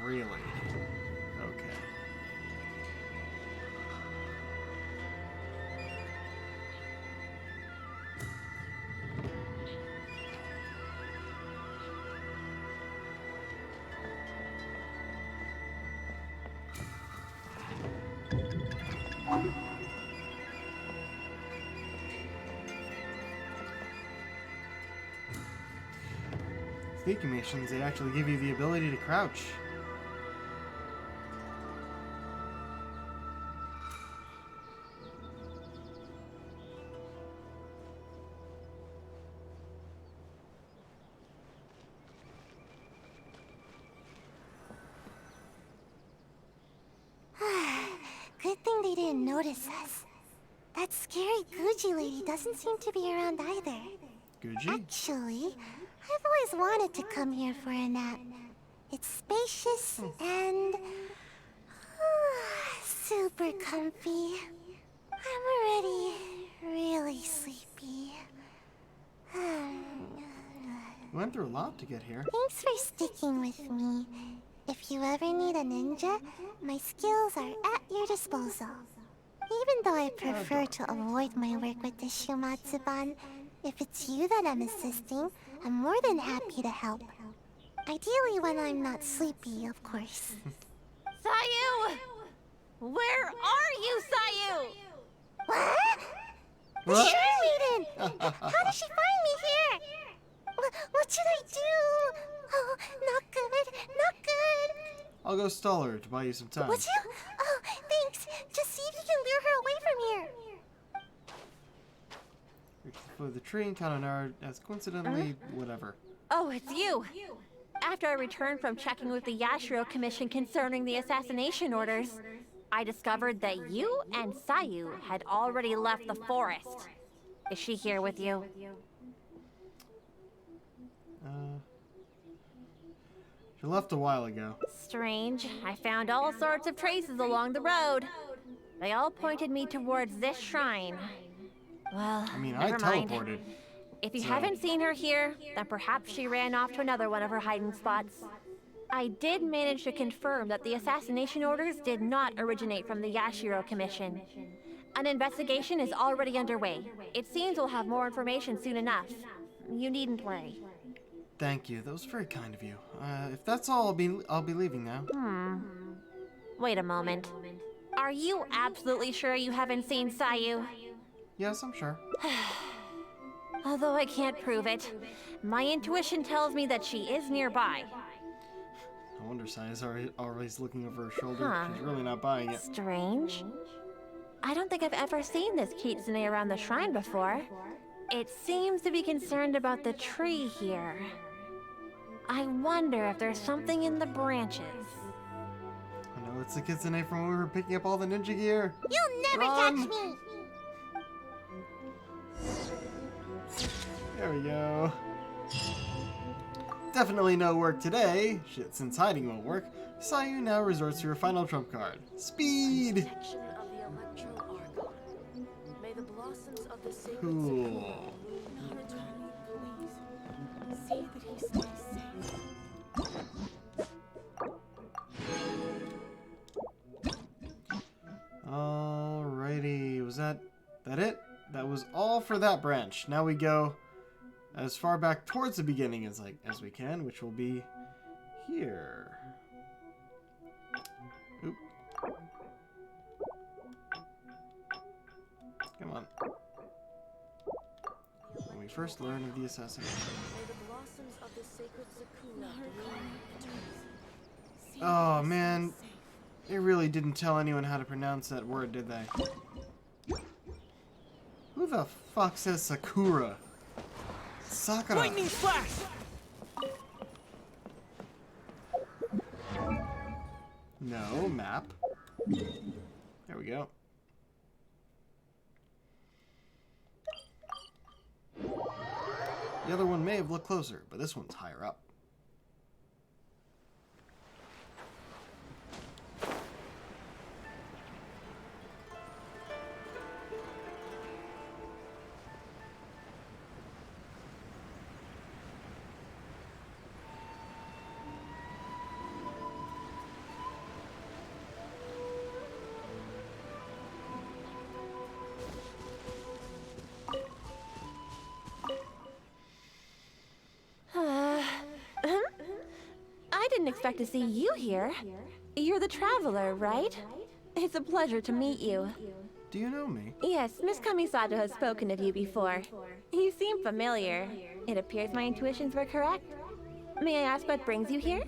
Really? Okay. Sneaking missions, they actually give you the ability to crouch. Good thing they didn't notice us. That scary Gucci lady doesn't seem to be around either. Gucci? Actually, I've always wanted to come here for a nap. It's spacious and super comfy. I'm already really sleepy. We went through a lot to get here. Thanks for sticking with me. If you ever need a ninja, my skills are at your disposal. Even though I prefer to avoid my work with the Shumatsuban, if it's you that I'm assisting, I'm more than happy to help. Ideally when I'm not sleepy, of course. Sayu! Where are you, Sayu? What? The What? Shrine Maiden! How did she find me here? What should I do? Oh, not good, not good. I'll go stall her to buy you some time. Would you? Oh, thanks. Just see if you can lure her away from here. Reach the foot of the tree and count an hour as coincidentally, whatever. Oh, it's you. After I returned from checking with the Yashiro Commission concerning the assassination orders, I discovered that you and Sayu had already left the forest. Is she here with you? She left a while ago. Strange. I found all sorts of traces along the road. They all pointed me towards this shrine. Well, I mean, I never mind. teleported. If you so- haven't seen her here, then perhaps she ran off to another one of her hiding spots. I did manage to confirm that the assassination orders did not originate from the Yashiro Commission. An investigation is already underway. It seems we'll have more information soon enough. You needn't worry. Thank you. That was very kind of you. If that's all, I'll be leaving now. Wait a moment. Are you absolutely sure you haven't seen Sayu? Yes, I'm sure. Although I can't prove it, my intuition tells me that she is nearby. No wonder Saya's always looking over her shoulder. Huh. She's really not buying it. Strange. I don't think I've ever seen this kitsune around the shrine before. It seems to be concerned about the tree here. I wonder if there's something in the branches. I know it's the kitsune from when we were picking up all the ninja gear. You'll never Run. catch me! There we go. Definitely no work today. Shit, since hiding won't work, Sayu now resorts to her final trump card. Speed! Cool. Alrighty, was that it? That was all for that branch. Now we go as far back towards the beginning as we can, which will be here. Oop. Come on. When we first learn of the assassination. Oh man, they really didn't tell anyone how to pronounce that word, did they? Who the fuck says Sakura? Sakura. Lightning flash! No, map. There we go. The other one may have looked closer, but this one's higher up. I didn't expect to see you here. You're the traveler, right? It's a pleasure to meet you. Do you know me? Yes, Miss Kamisato has spoken of you before. You seem familiar. It appears my intuitions were correct. May I ask what brings you here?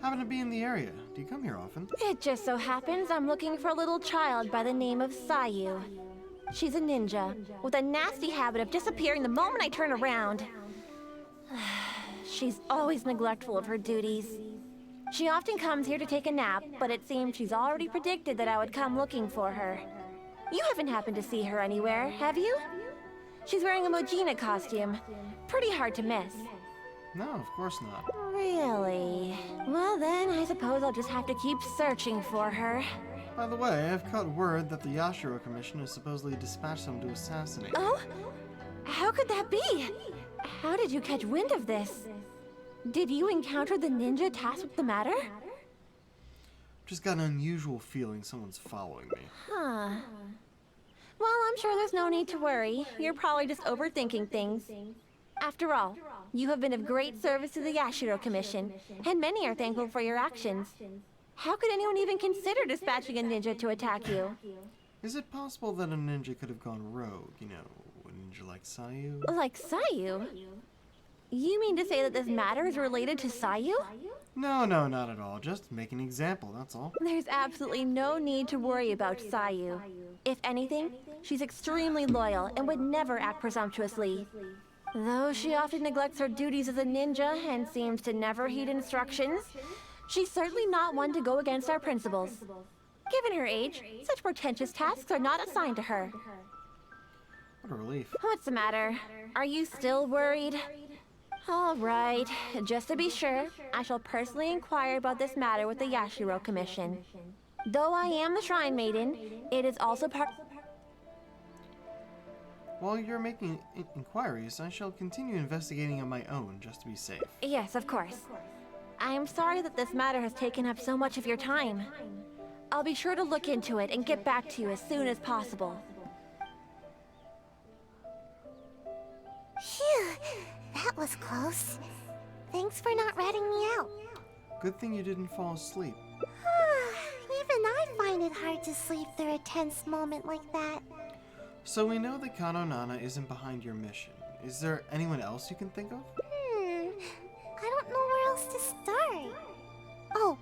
Happen to be in the area. Do you come here often? It just so happens I'm looking for a little child by the name of Sayu. She's a ninja, with a nasty habit of disappearing the moment I turn around. She's always neglectful of her duties. She often comes here to take a nap, but it seems she's already predicted that I would come looking for her. You haven't happened to see her anywhere, have you? She's wearing a Mojina costume. Pretty hard to miss. No, of course not. Really? Well then, I suppose I'll just have to keep searching for her. By the way, I've caught word that the Yashiro Commission has supposedly dispatched someone to assassinate. Oh? How could that be? How did you catch wind of this? Did you encounter the ninja tasked with the matter? Just got an unusual feeling someone's following me. Huh. Well, I'm sure there's no need to worry. You're probably just overthinking things. After all, you have been of great service to the Yashiro Commission, and many are thankful for your actions. How could anyone even consider dispatching a ninja to attack you? Is it possible that a ninja could have gone rogue? You know, a ninja like Sayu? Like Sayu? You mean to say that this matter is related to Sayu? No, not at all. Just make an example, that's all. There's absolutely no need to worry about Sayu. If anything, she's extremely loyal and would never act presumptuously. Though she often neglects her duties as a ninja and seems to never heed instructions, she's certainly not one to go against our principles. Given her age, such portentous tasks are not assigned to her. What a relief. What's the matter? Are you still worried? All right, just to be sure, I shall personally inquire about this matter with the Yashiro Commission. Though I am the Shrine Maiden, it is also part... While you're making inquiries, I shall continue investigating on my own, just to be safe. Yes, of course. I am sorry that this matter has taken up so much of your time. I'll be sure to look into it and get back to you as soon as possible. Phew, that was close. Thanks for not ratting me out. Good thing you didn't fall asleep. Even I find it hard to sleep through a tense moment like that. So we know that Kano Nana isn't behind your mission. Is there anyone else you can think of? I don't know where else to start. Oh,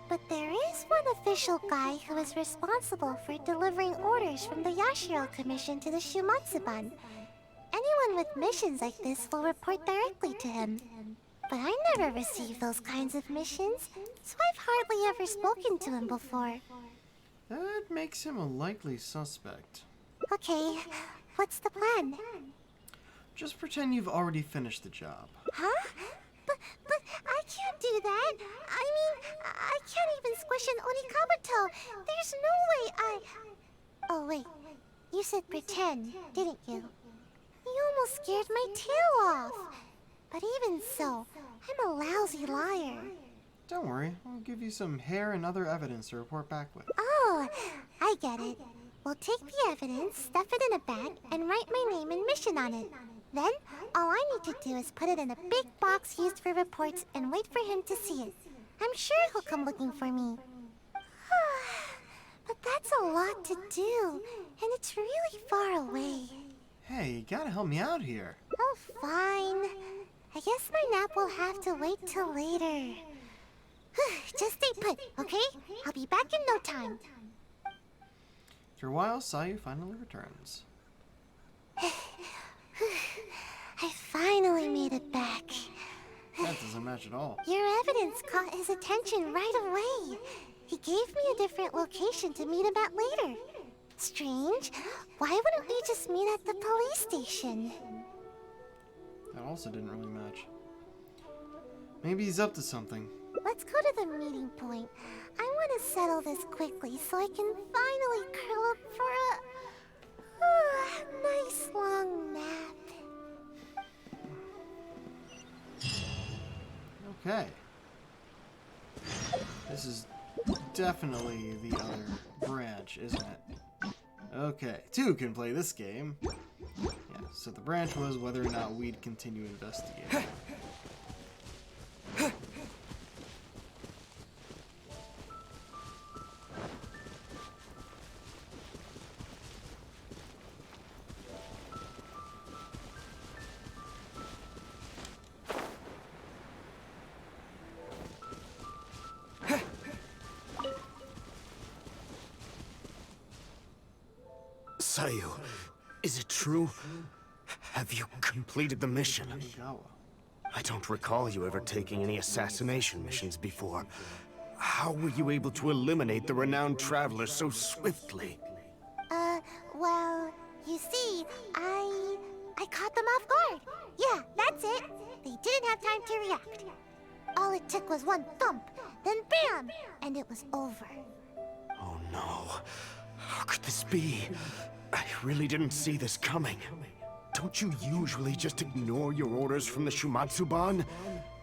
but there is one official guy who is responsible for delivering orders from the Yashiro Commission to the Shumatsuban. Anyone with missions like this will report directly to him. But I never received those kinds of missions, so I've hardly ever spoken to him before. That makes him a likely suspect. Okay, what's the plan? Just pretend you've already finished the job. Huh? But I can't do that. I mean, I can't even squish an Onikabuto. There's no way I... Oh, wait. You said pretend, didn't you? You almost scared my tail off. But even so, I'm a lousy liar. Don't worry, I'll give you some hair and other evidence to report back with. Oh, I get it. We'll take the evidence, stuff it in a bag, and write my name and mission on it. Then, all I need to do is put it in a big box used for reports and wait for him to see it. I'm sure he'll come looking for me. But that's a lot to do, and it's really far away. Hey, you gotta help me out here. Oh, fine. I guess my nap will have to wait till later. Just stay put, okay? I'll be back in no time. After a while, Sayu finally returns. I finally made it back. That doesn't match at all. Your evidence caught his attention right away. He gave me a different location to meet him at later. Strange. Why wouldn't we just meet at the police station? That also didn't really match. Maybe he's up to something. Let's go to the meeting point. I want to settle this quickly so I can finally curl up for a nice long nap. Okay. This is definitely the other branch, isn't it? Okay, two can play this game. Yeah, so the branch was whether or not we'd continue investigating. Sayu, is it true? Have you completed the mission? I don't recall you ever taking any assassination missions before. How were you able to eliminate the renowned traveler so swiftly? Well, you see, I caught them off guard. Yeah, that's it. They didn't didn't have time to react. All it took was one thump, then bam, and it was over. Oh no. How could this be? I really didn't see this coming. Don't you usually just ignore your orders from the Shumatsuban?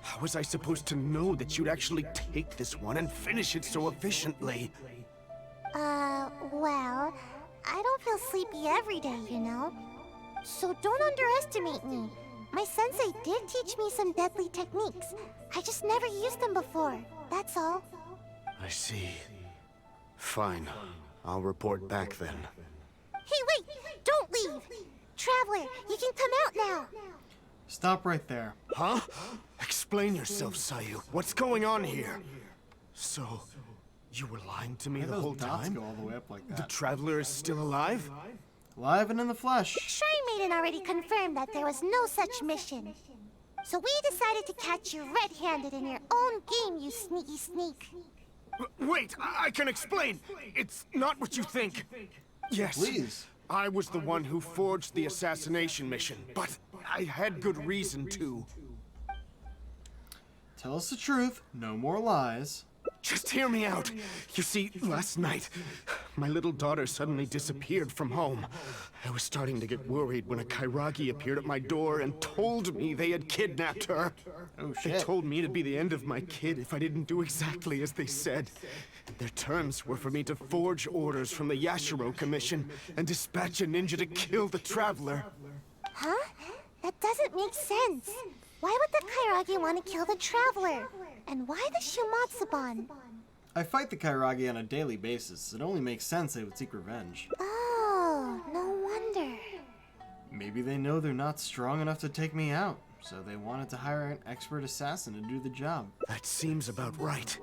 How was I supposed to know that you'd actually take this one and finish it so efficiently? Well, I don't feel sleepy every day, you know? So don't underestimate me. My sensei did teach me some deadly techniques. I just never used them before, that's all. I see. Fine. I'll report back then. Hey, wait! Don't leave! Traveler, you can come out now! Stop right there. Huh? Explain yourself, Sayu. What's going on here? So, you were lying to me Why the those whole dots time? go all the way up like The that? Traveler is still alive? Live and in the flesh. Shrine Maiden already confirmed that there was no such mission. So we decided to catch you red-handed in your own game, you sneaky sneak. Wait, I can explain! It's not what you think. Yes, Please. I was the one who forged the assassination mission, but I had good reason to. Tell us the truth. No more lies. Just hear me out. You see, last night, my little daughter suddenly disappeared from home. I was starting to get worried when a Kairagi appeared at my door and told me they had kidnapped her. Oh, They shit. told me it'd be the end of my kid if I didn't do exactly as they said. Their terms were for me to forge orders from the Yashiro Commission and dispatch a ninja to kill the Traveler. Huh? That doesn't make sense. Why would the Kairagi want to kill the Traveler? And why the Shumatsuban? I fight the Kairagi on a daily basis. It only makes sense they would seek revenge. Oh, no wonder. Maybe they know they're not strong enough to take me out, so they wanted to hire an expert assassin to do the job. That seems about right.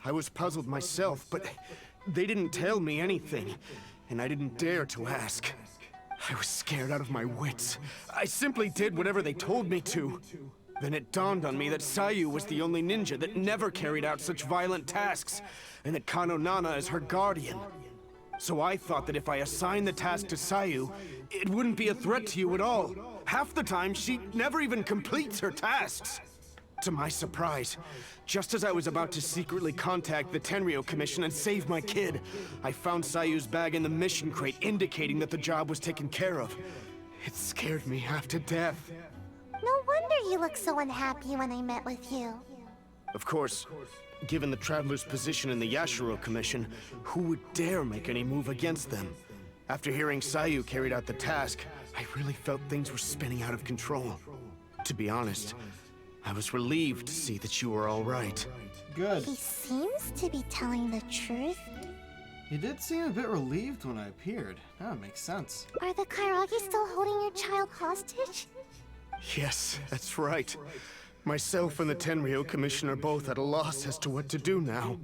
I was puzzled myself, but they didn't tell me anything, and I didn't dare to ask. I was scared out of my wits. I simply did whatever they told me to. Then it dawned on me that Sayu was the only ninja that never carried out such violent tasks, and that Kano Nana is her guardian. So I thought that if I assigned the task to Sayu, it wouldn't be a threat to you at all. Half the time, she never even completes her tasks. To my surprise, just as I was about to secretly contact the Tenryo Commission and save my kid, I found Sayu's bag in the mission crate indicating that the job was taken care of. It scared me half to death. No wonder you looked so unhappy when I met with you. Of course, given the Traveler's position in the Yashiro Commission, who would dare make any move against them? After hearing Sayu carried out the task, I really felt things were spinning out of control. To be honest, I was relieved to see that you were all right. Good. He seems to be telling the truth. He did seem a bit relieved when I appeared. That makes sense. Are the Kairagi still holding your child hostage? Yes, that's right. Myself and the Tenryo Commission are both at a loss as to what to do now.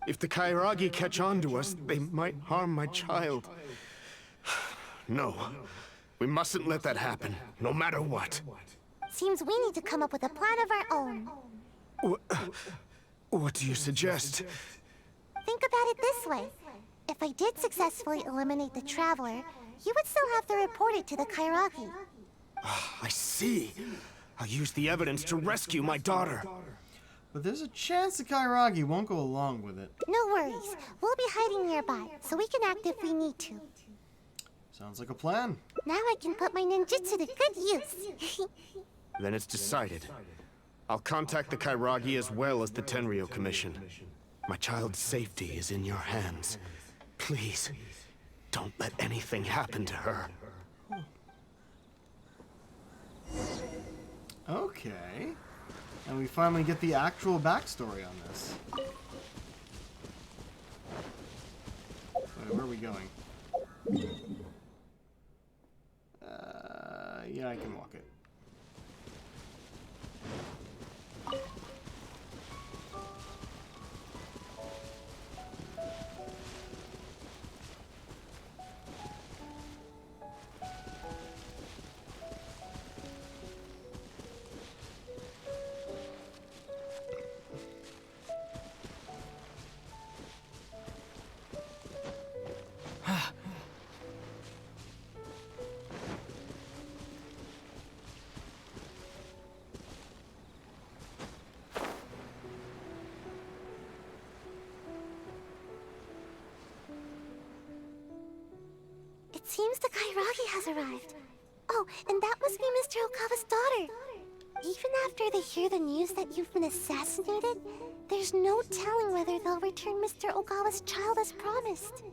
If the Kairagi catch on to us, they might harm my child. No, we mustn't let that happen, no matter what. Seems we need to come up with a plan of our own. What do you suggest? Think about it this way. If I did successfully eliminate the Traveler, you would still have to report it to the Kairagi. I see. I'll use the evidence to rescue my daughter. But there's a chance the Kairagi won't go along with it. No worries. We'll be hiding nearby, so we can act if we need to. Sounds like a plan. Now I can put my ninjutsu to good use. Then it's decided. I'll contact the Kairagi as well as the Tenryo Commission. My child's safety is in your hands. Please, don't let anything happen to her. Okay. And we finally get the actual backstory on this. Wait, where are we going? Yeah, I can walk it. seems the Kairagi has arrived. Oh, and that must be Mr. Okawa's daughter. Even after they hear the news that you've been assassinated, there's no telling whether they'll return Mr. Okawa's child as promised.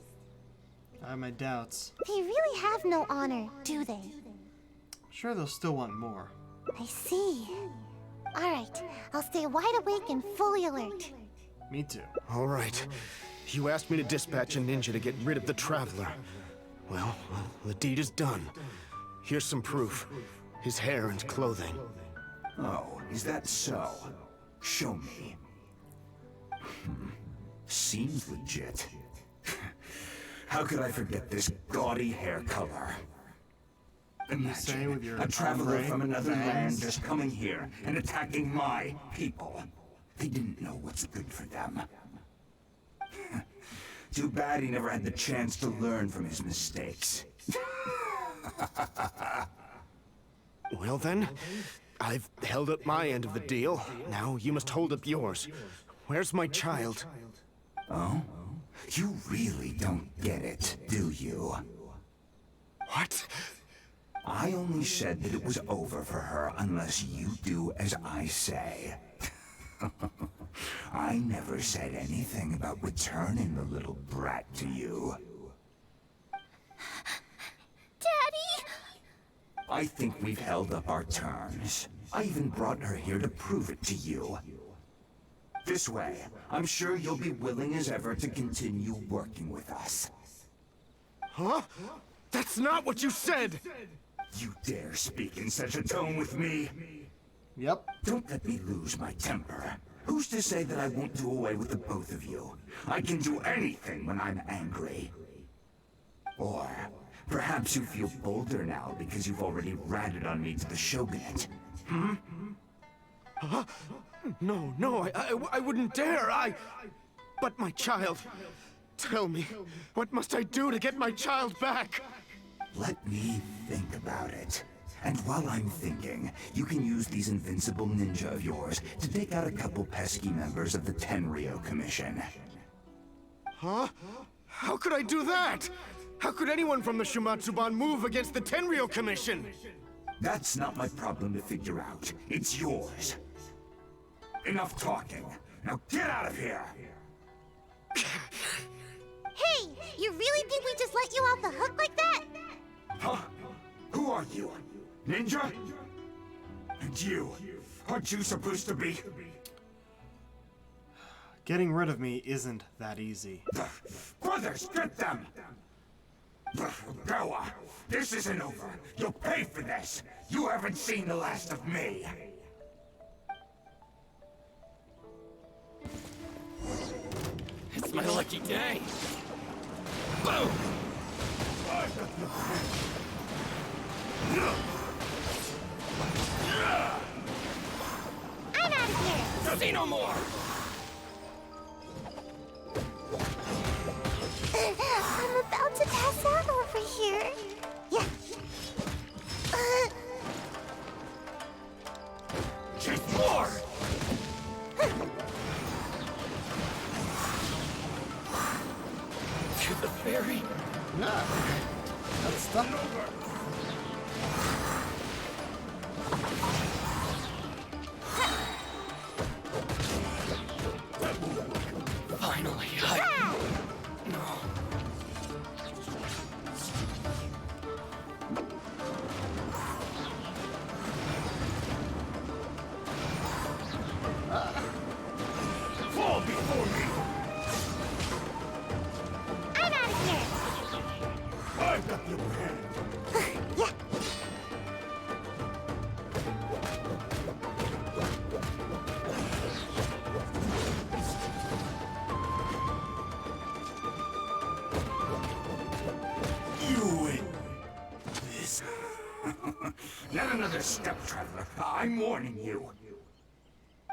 I have my doubts. They really have no honor, do they? I'm sure they'll still want more. I see. Alright, I'll stay wide awake and fully alert. Me too. All right. You asked me to dispatch a ninja to get rid of the Traveler. Well, the deed is done. Here's some proof. His hair and clothing. Oh, is that so? Show me. Seems legit. How could I forget this gaudy hair color? Say with your Imagine a traveler ombre from another land bangs. just coming here and attacking my people. They didn't know what's good for them. Too bad he never had the chance to learn from his mistakes. Well then, I've held up my end of the deal. Now you must hold up yours. Where's my child? Oh? You really don't get it, do you? What? I only said that it was over for her unless you do as I say. I never said anything about returning the little brat to you. Daddy! I think we've held up our terms. I even brought her here to prove it to you. This way, I'm sure you'll be willing as ever to continue working with us. Huh? That's not what you said! You dare speak in such a tone with me? Yep. Don't let me lose my temper. Who's to say that I won't do away with the both of you? I can do anything when I'm angry. Or perhaps you feel bolder now because you've already ratted on me to the Shogunate. Huh? No, I wouldn't dare, But my child... Tell me, what must I do to get my child back? Let me think about it. And while I'm thinking, you can use these invincible ninja of yours to take out a couple pesky members of the Tenryo Commission. Huh? How could I do that? How could anyone from the Shumatsuban move against the Tenryo Commission? That's not my problem to figure out. It's yours. Enough talking. Now get out of here! Hey! You really think we just let you off the hook like that? Huh? Who are you? Ninja? And you? Aren't you supposed to be? Getting rid of me isn't that easy. Brothers, get them! Gawa, this isn't over. You'll pay for this. You haven't seen the last of me. It's my lucky day. Boom! I'm out of here! See no more! I'm about to pass out over here. Yeah. Just more! To the ferry. Yeah. That's stuff. Finally, No. Fall before me! I'm out of here! I've got the upper hand. Yeah. You win. This. Not another step, Traveler. I'm warning you.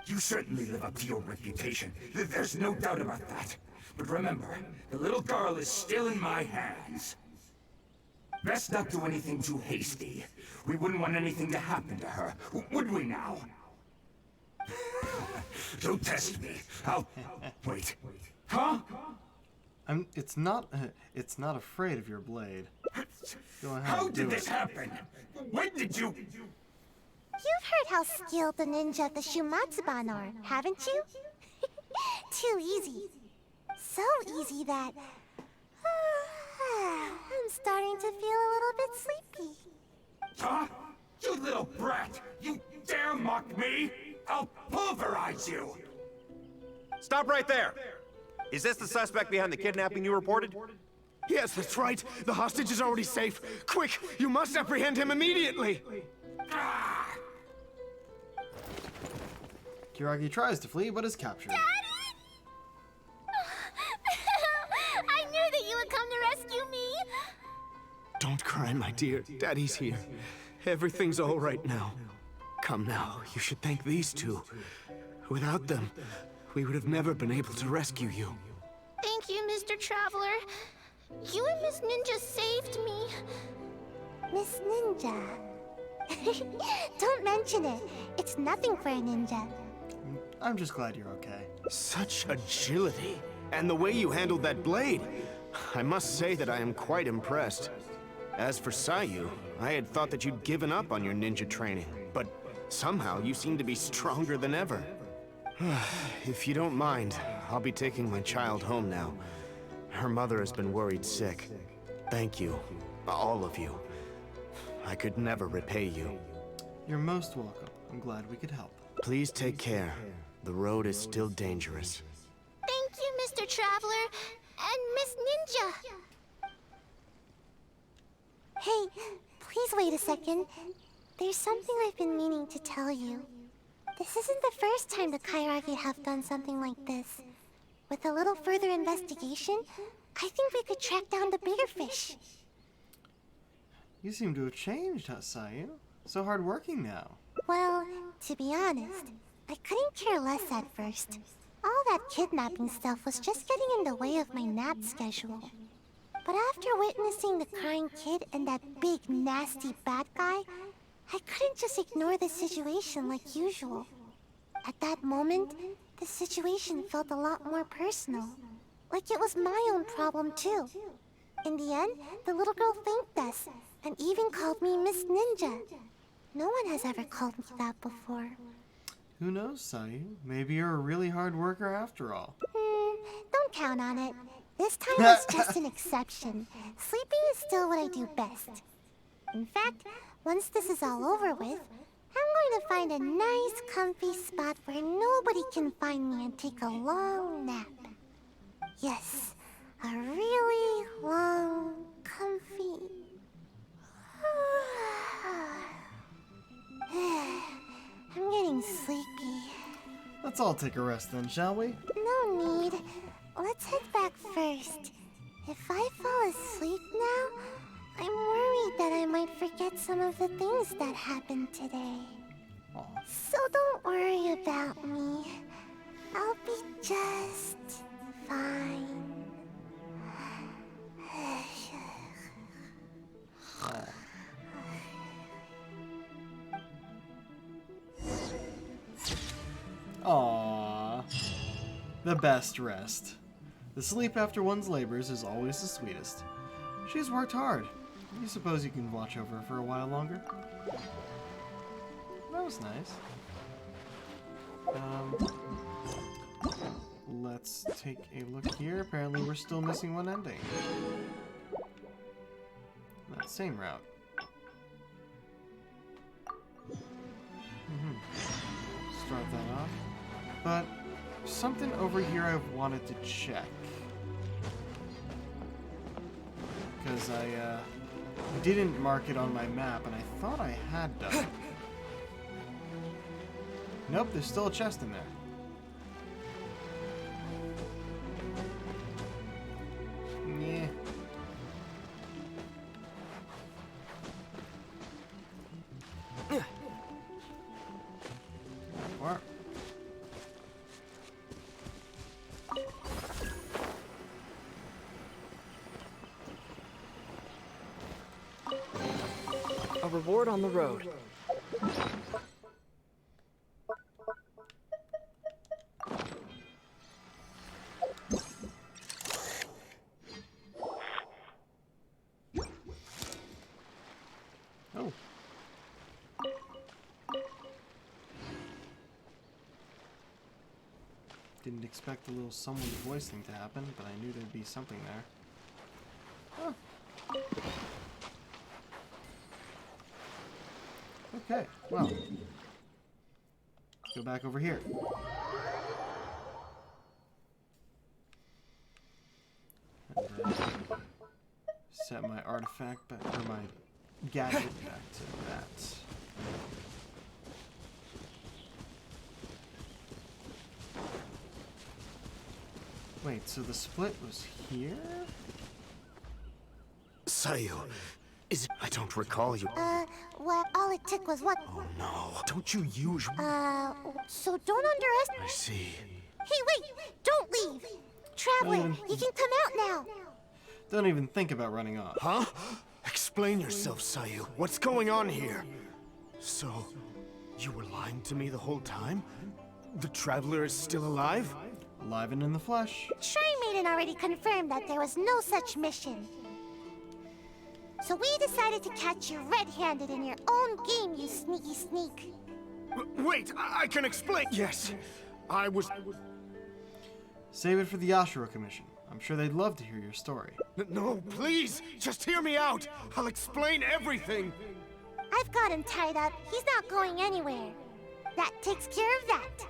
You certainly live up to your reputation. There's no doubt about that. But remember, the little girl is still in my hands. Best not do anything too hasty. We wouldn't want anything to happen to her, would we now? Don't test me. I'll... Wait. Huh? It's not afraid of your blade. Go ahead, How do did this it. happen? When did you... You've heard how skilled the ninja of the Shumatsuban are, haven't you? Too easy. So easy that... I'm starting to feel a little bit sleepy. Huh? You little brat! You dare mock me? I'll pulverize you! Stop right there! Is this the suspect behind the kidnapping you reported? Yes, that's right. The hostage is already safe. Quick, you must apprehend him immediately. Kiragi tries to flee, but is captured. I knew that you would come to rescue me! Don't cry, my dear. Daddy's here. Everything's all right now. Come now, you should thank these two. Without them, we would have never been able to rescue you. Thank you, Mr. Traveler. You and Miss Ninja saved me. Miss Ninja? Don't mention it. It's nothing for a ninja. I'm just glad you're okay. Such agility. And the way you handled that blade. I must say that I am quite impressed. As for Sayu, I had thought that you'd given up on your ninja training, but somehow you seem to be stronger than ever. If you don't mind, I'll be taking my child home now. Her mother has been worried sick. Thank you, all of you. I could never repay you. You're most welcome. I'm glad we could help. Please take care. The road is still dangerous. Thank you, Mr. Traveler, and Miss Ninja. Hey, please wait a second. There's something I've been meaning to tell you. This isn't the first time the Kairagi have done something like this. With a little further investigation, I think we could track down the bigger fish. You seem to have changed, huh, Sayu? So hardworking now. Well, to be honest, I couldn't care less at first. All that kidnapping stuff was just getting in the way of my nap schedule. But after witnessing the crying kid and that big, nasty bad guy, I couldn't just ignore the situation like usual. At that moment, the situation felt a lot more personal. Like it was my own problem too. In the end, the little girl thanked us, and even called me Miss Ninja. No one has ever called me that before. Who knows, Sayu? Maybe you're a really hard worker after all. Don't count on it. This time was just an exception. Sleeping is still what I do best. In fact, once this is all over with, I'm going to find a nice, comfy spot where nobody can find me and take a long nap. Yes, a really long, comfy... I'm getting sleepy. Let's all take a rest then, shall we? No need. Let's head back first. If I fall asleep now, I'm worried that I might forget some of the things that happened today. Aw. So don't worry about me. I'll be just fine. Aww. The best rest. The sleep after one's labors is always the sweetest. She's worked hard. You suppose you can watch over her for a while longer? That was nice. Let's take a look here. Apparently we're still missing one ending. That same route. Start that off. But something over here I wanted to check. Because I didn't mark it on my map, and I thought I had done it. Nope, there's still a chest in there. Yeah. What? A reward on the road. Didn't expect a little someone's voice thing to happen, but I knew there'd be something there. Huh. Okay, well. Let's go back over here. And, set my artifact back, or my gadget back to that. Wait, so the split was here? Sayu, is it? I don't recall you. Well, all it took was one. Oh no, don't you usually? So don't underestimate. I see. Hey, wait! Don't leave! Traveler, you can come out now! Don't even think about running off. Huh? Explain yourself, Sayu. What's going on here? So, you were lying to me the whole time? The Traveler is still alive? Alive and in the flesh. Shrine Maiden already confirmed that there was no such mission. So we decided to catch you red-handed in your own game, you sneaky sneak. Wait, I can explain. Yes, I was... Save it for the Yashiro Commission. I'm sure they'd love to hear your story. No, please, just hear me out. I'll explain everything. I've got him tied up. He's not going anywhere. That takes care of that.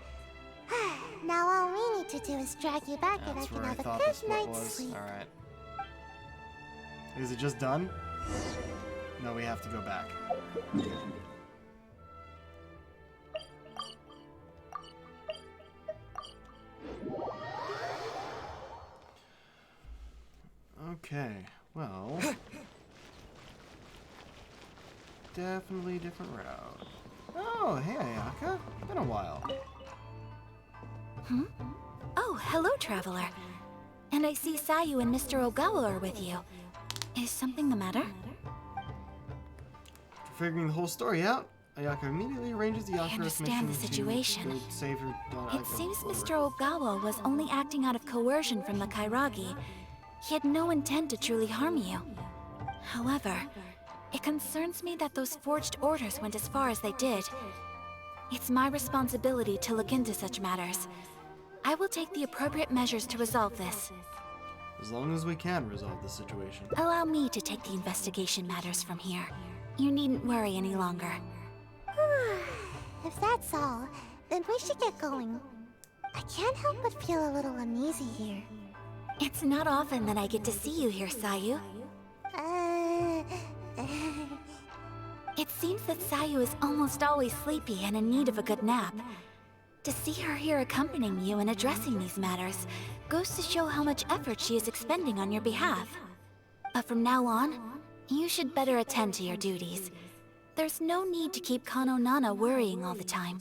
Now all we need to do is drag you back and I can have a good night's sleep. Alright. Is it just done? No, we have to go back. Okay, well... definitely different route. Oh, hey Ayaka. Been a while. Hmm? Oh, hello, Traveler. And I see Sayu and Mr. Ogawa are with you. Is something the matter? For figuring the whole story out, Ayaka immediately arranges the Yashiro understand the situation. to save her daughter. It seems Mr. Ogawa was only acting out of coercion from the Kairagi. He had no intent to truly harm you. However, it concerns me that those forged orders went as far as they did. It's my responsibility to look into such matters. I will take the appropriate measures to resolve this. As long as we can resolve the situation. Allow me to take the investigation matters from here. You needn't worry any longer. If that's all, then we should get going. I can't help but feel a little uneasy here. It's not often that I get to see you here, Sayu. It seems that Sayu is almost always sleepy and in need of a good nap. To see her here accompanying you and addressing these matters goes to show how much effort she is expending on your behalf. But from now on, you should better attend to your duties. There's no need to keep Kano Nana worrying all the time.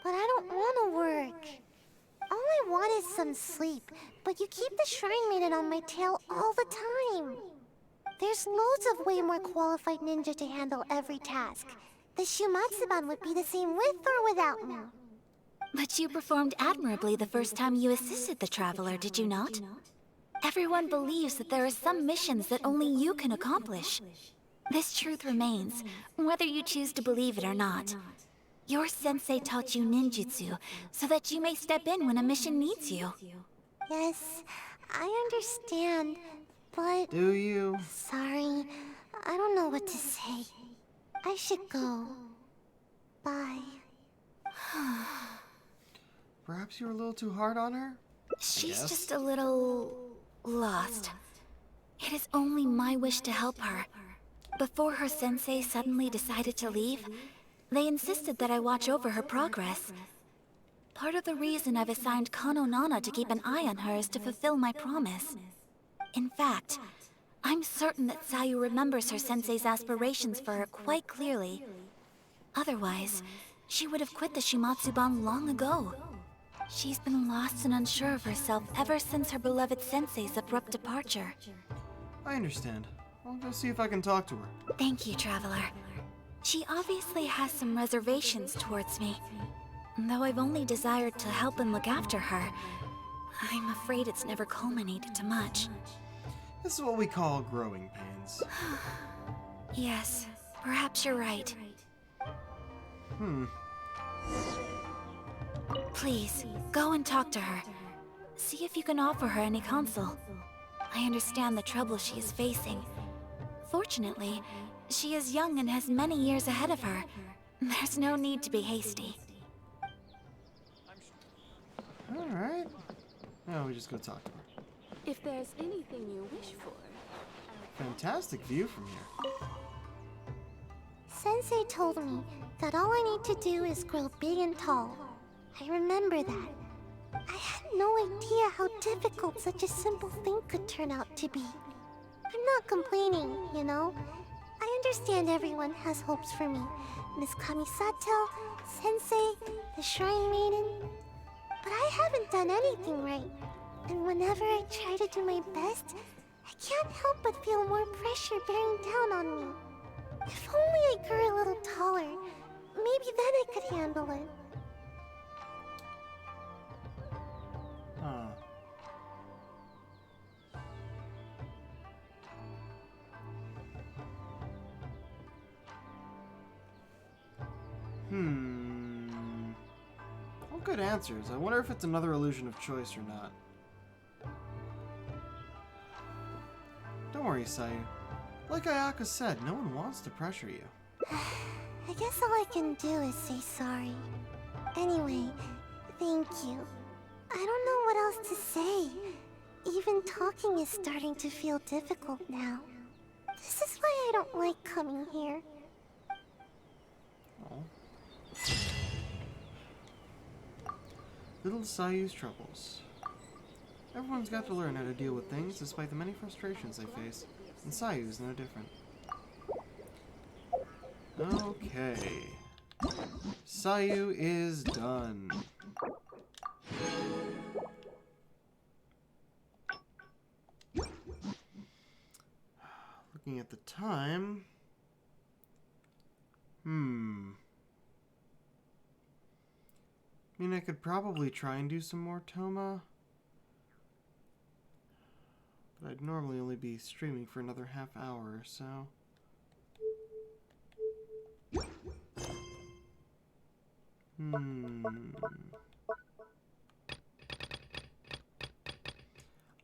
But I don't want to work. All I want is some sleep, but you keep the Shrine Maiden on my tail all the time. There's loads of way more qualified ninja to handle every task. The Shumatsuban would be the same with or without me. But you performed admirably the first time you assisted the Traveler, did you not? Everyone believes that there are some missions that only you can accomplish. This truth remains, whether you choose to believe it or not. Your sensei taught you ninjutsu, so that you may step in when a mission needs you. Yes, I understand, but... Do you? Sorry, I don't know what to say. I should go. Bye. Perhaps you were a little too hard on her? She's just a little... lost. It is only my wish to help her. Before her sensei suddenly decided to leave, they insisted that I watch over her progress. Part of the reason I've assigned Kano Nana to keep an eye on her is to fulfill my promise. In fact, I'm certain that Sayu remembers her sensei's aspirations for her quite clearly. Otherwise, she would have quit the Shimatsuban long ago. She's been lost and unsure of herself ever since her beloved sensei's abrupt departure. I understand. I'll go see if I can talk to her. Thank you, Traveler. She obviously has some reservations towards me. Though I've only desired to help and look after her, I'm afraid it's never culminated to much. This is what we call growing pains. Yes, perhaps you're right. Please, go and talk to her. See if you can offer her any counsel. I understand the trouble she is facing. Fortunately, she is young and has many years ahead of her. There's no need to be hasty. Alright. Now we just go talk to her. If there's anything you wish for. Fantastic view from here. Sensei told me that all I need to do is grow big and tall. I remember that. I had no idea how difficult such a simple thing could turn out to be. I'm not complaining, you know? I understand everyone has hopes for me. Miss Kamisato, Sensei, the Shrine Maiden. But I haven't done anything right. And whenever I try to do my best, I can't help but feel more pressure bearing down on me. If only I grew a little taller, maybe then I could handle it. Huh. All good answers. I wonder if it's another illusion of choice or not. Don't worry, Sayu. Like Ayaka said, no one wants to pressure you. I guess all I can do is say sorry. Anyway, thank you. I don't know what else to say. Even talking is starting to feel difficult now. This is why I don't like coming here. Oh. Little Sayu's troubles. Everyone's got to learn how to deal with things despite the many frustrations they face, and Sayu's no different. Okay. Sayu is done. Looking at the time... I mean, I could probably try and do some more Toma. But I'd normally only be streaming for another half hour or so.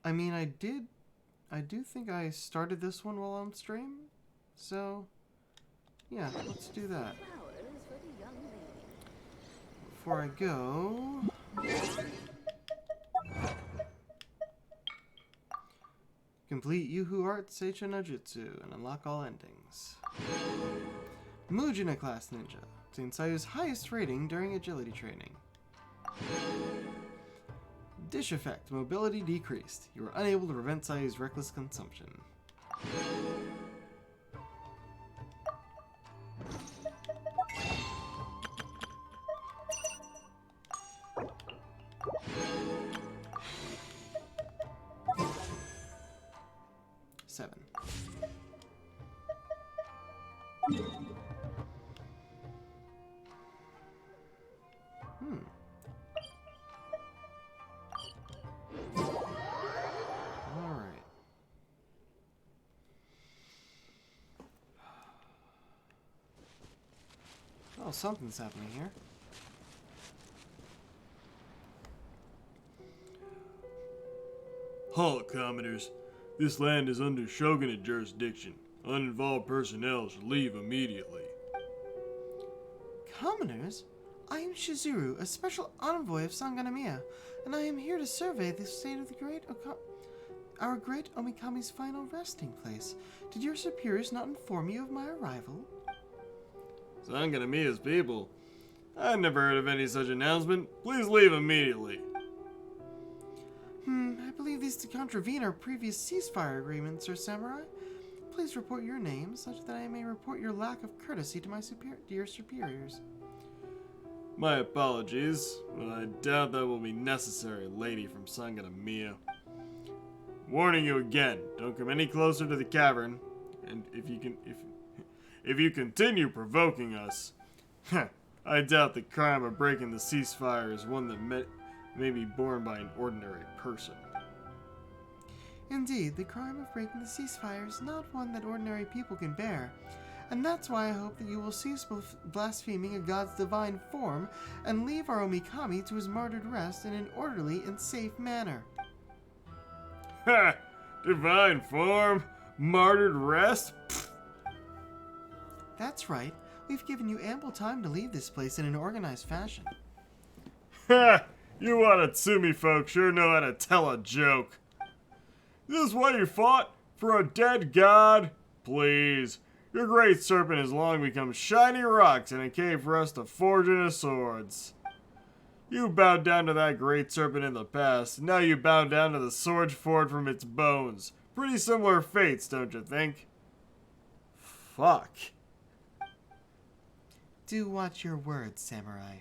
I mean, I do think I started this one while on stream, so yeah, let's do that. Before I go, complete Yuhu Art Seicho no Jutsu and unlock all endings. Mujina Class Ninja. Obtain Sayu's highest rating during agility training. Dish effect. Mobility decreased. You are unable to prevent Sayu's reckless consumption. Seven. Alright. Oh, something's happening here. Halt, commoners. This land is under shogunate jurisdiction. Uninvolved personnel should leave immediately. Commoners? I am Shizuru, a special envoy of Sanganamiya, and I am here to survey the state of our great Omikami's final resting place. Did your superiors not inform you of my arrival? Sanganamiya's people? I never heard of any such announcement. Please leave immediately. I believe these to contravene our previous ceasefire agreement, Sir Samurai. Please report your name, such that I may report your lack of courtesy to my your superiors. My apologies, but I doubt that will be necessary, lady from Sanganamiya. Warning you again, don't come any closer to the cavern, and if you continue provoking us, I doubt the crime of breaking the ceasefire is one that may be borne by an ordinary person. Indeed, the crime of breaking the ceasefire is not one that ordinary people can bear. And that's why I hope that you will cease blaspheming a god's divine form and leave our Omikami to his martyred rest in an orderly and safe manner. Ha! Divine form? Martyred rest? Pfft. That's right. We've given you ample time to leave this place in an organized fashion. Ha! You Watatsumi folk sure know how to tell a joke. Is this why you fought? For a dead god? Please. Your great serpent has long become shiny rocks in a cave for us to forge into swords. You bowed down to that great serpent in the past, now you bow down to the swords forged from its bones. Pretty similar fates, don't you think? Fuck. Do watch your words, samurai.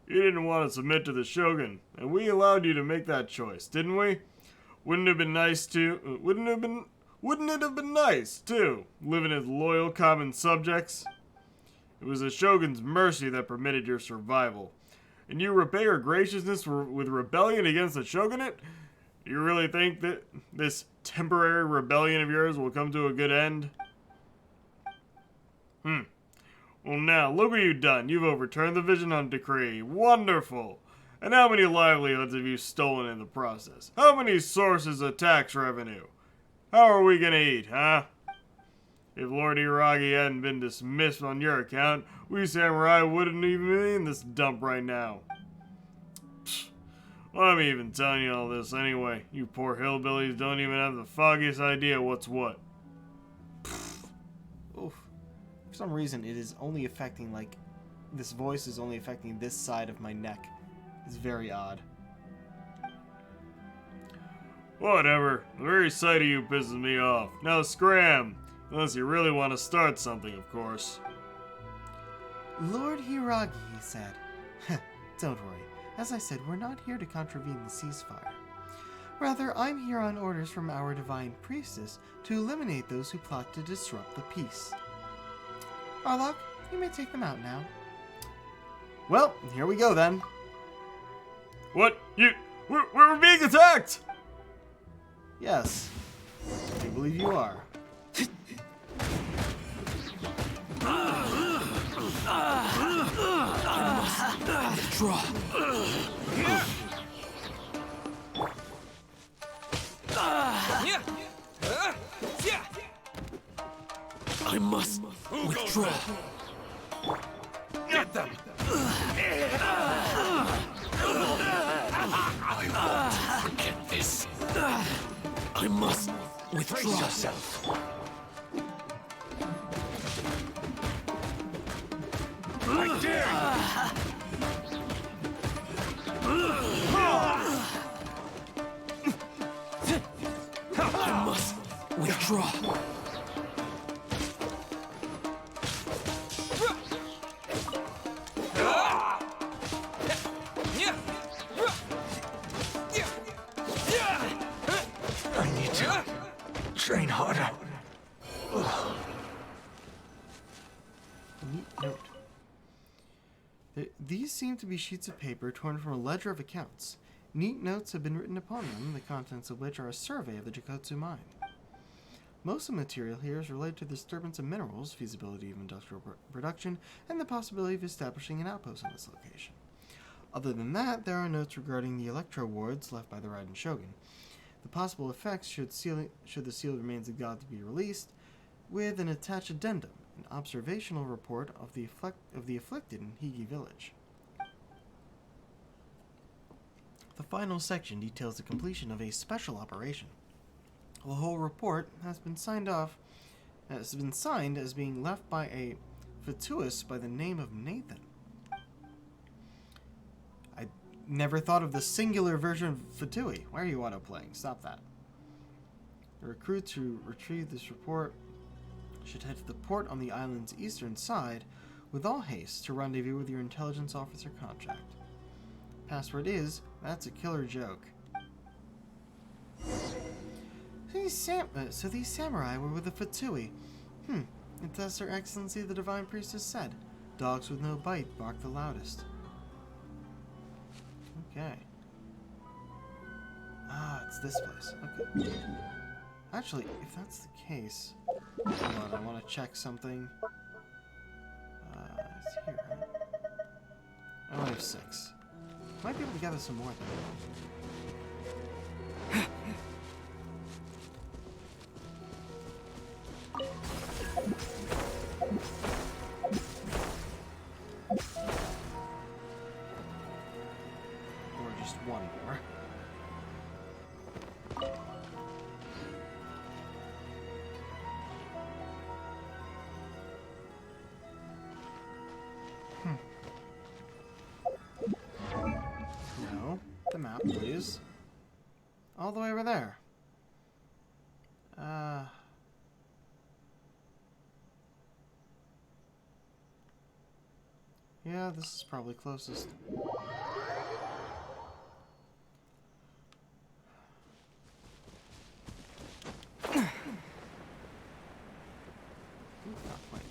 You didn't want to submit to the Shogun, and we allowed you to make that choice, didn't we? Wouldn't it have been nice to... Wouldn't it have been nice, too, living as loyal common subjects? It was the Shogun's mercy that permitted your survival. And you repay your graciousness with rebellion against the Shogunate? You really think that this temporary rebellion of yours will come to a good end? Well now, look what you've done. You've overturned the Vision Hunt decree. Wonderful! And how many livelihoods have you stolen in the process? How many sources of tax revenue? How are we gonna eat, huh? If Lord Iragi hadn't been dismissed on your account, we samurai wouldn't even be in this dump right now. Psst. Why am I even telling you all this anyway? You poor hillbillies don't even have the foggiest idea what's what. Oof. For some reason, it is only affecting, like, this voice is only affecting this side of my neck. It's very odd. Whatever. The very sight of you pisses me off. Now scram! Unless you really want to start something, of course. Lord Hiragi, he said. Don't worry. As I said, we're not here to contravene the ceasefire. Rather, I'm here on orders from our divine priestess to eliminate those who plot to disrupt the peace. Arlok, you may take them out now. Well, here we go then. What? We're being attacked! Yes. I do believe you are. Draw. I must withdraw. Get them! I won't forget this. I must withdraw. Brace yourself. I dare I must withdraw. I need to train harder. Neat note. These seem to be sheets of paper torn from a ledger of accounts. Neat notes have been written upon them, the contents of which are a survey of the Jikotsu mine. Most of the material here is related to the disturbance of minerals, feasibility of industrial production, and the possibility of establishing an outpost on this location. Other than that, there are notes regarding the electro wards left by the Raiden Shogun, the possible effects should the sealed remains of God to be released, with an attached addendum, an observational report of the afflicted in Higi village. The final section details the completion of a special operation. The whole report has been signed as being left by a fatuous by the name of Nathan. I never thought of the singular version of Fatui. Why are you auto-playing? Stop that. The recruits who retrieve this report should head to the port on the island's eastern side with all haste to rendezvous with your intelligence officer contact. Password is, that's a killer joke. So these samurai were with the Fatui. It's as Her Excellency the Divine Priestess said. Dogs with no bite bark the loudest. Okay. Ah, it's this place. Okay. Actually, if that's the case, hold on, I want to check something. It's here, right? I only have 6. Might be able to gather some more though. Or just one more. No. The map, please. All the way over there. Yeah, this is probably closest. Ooh, not quite.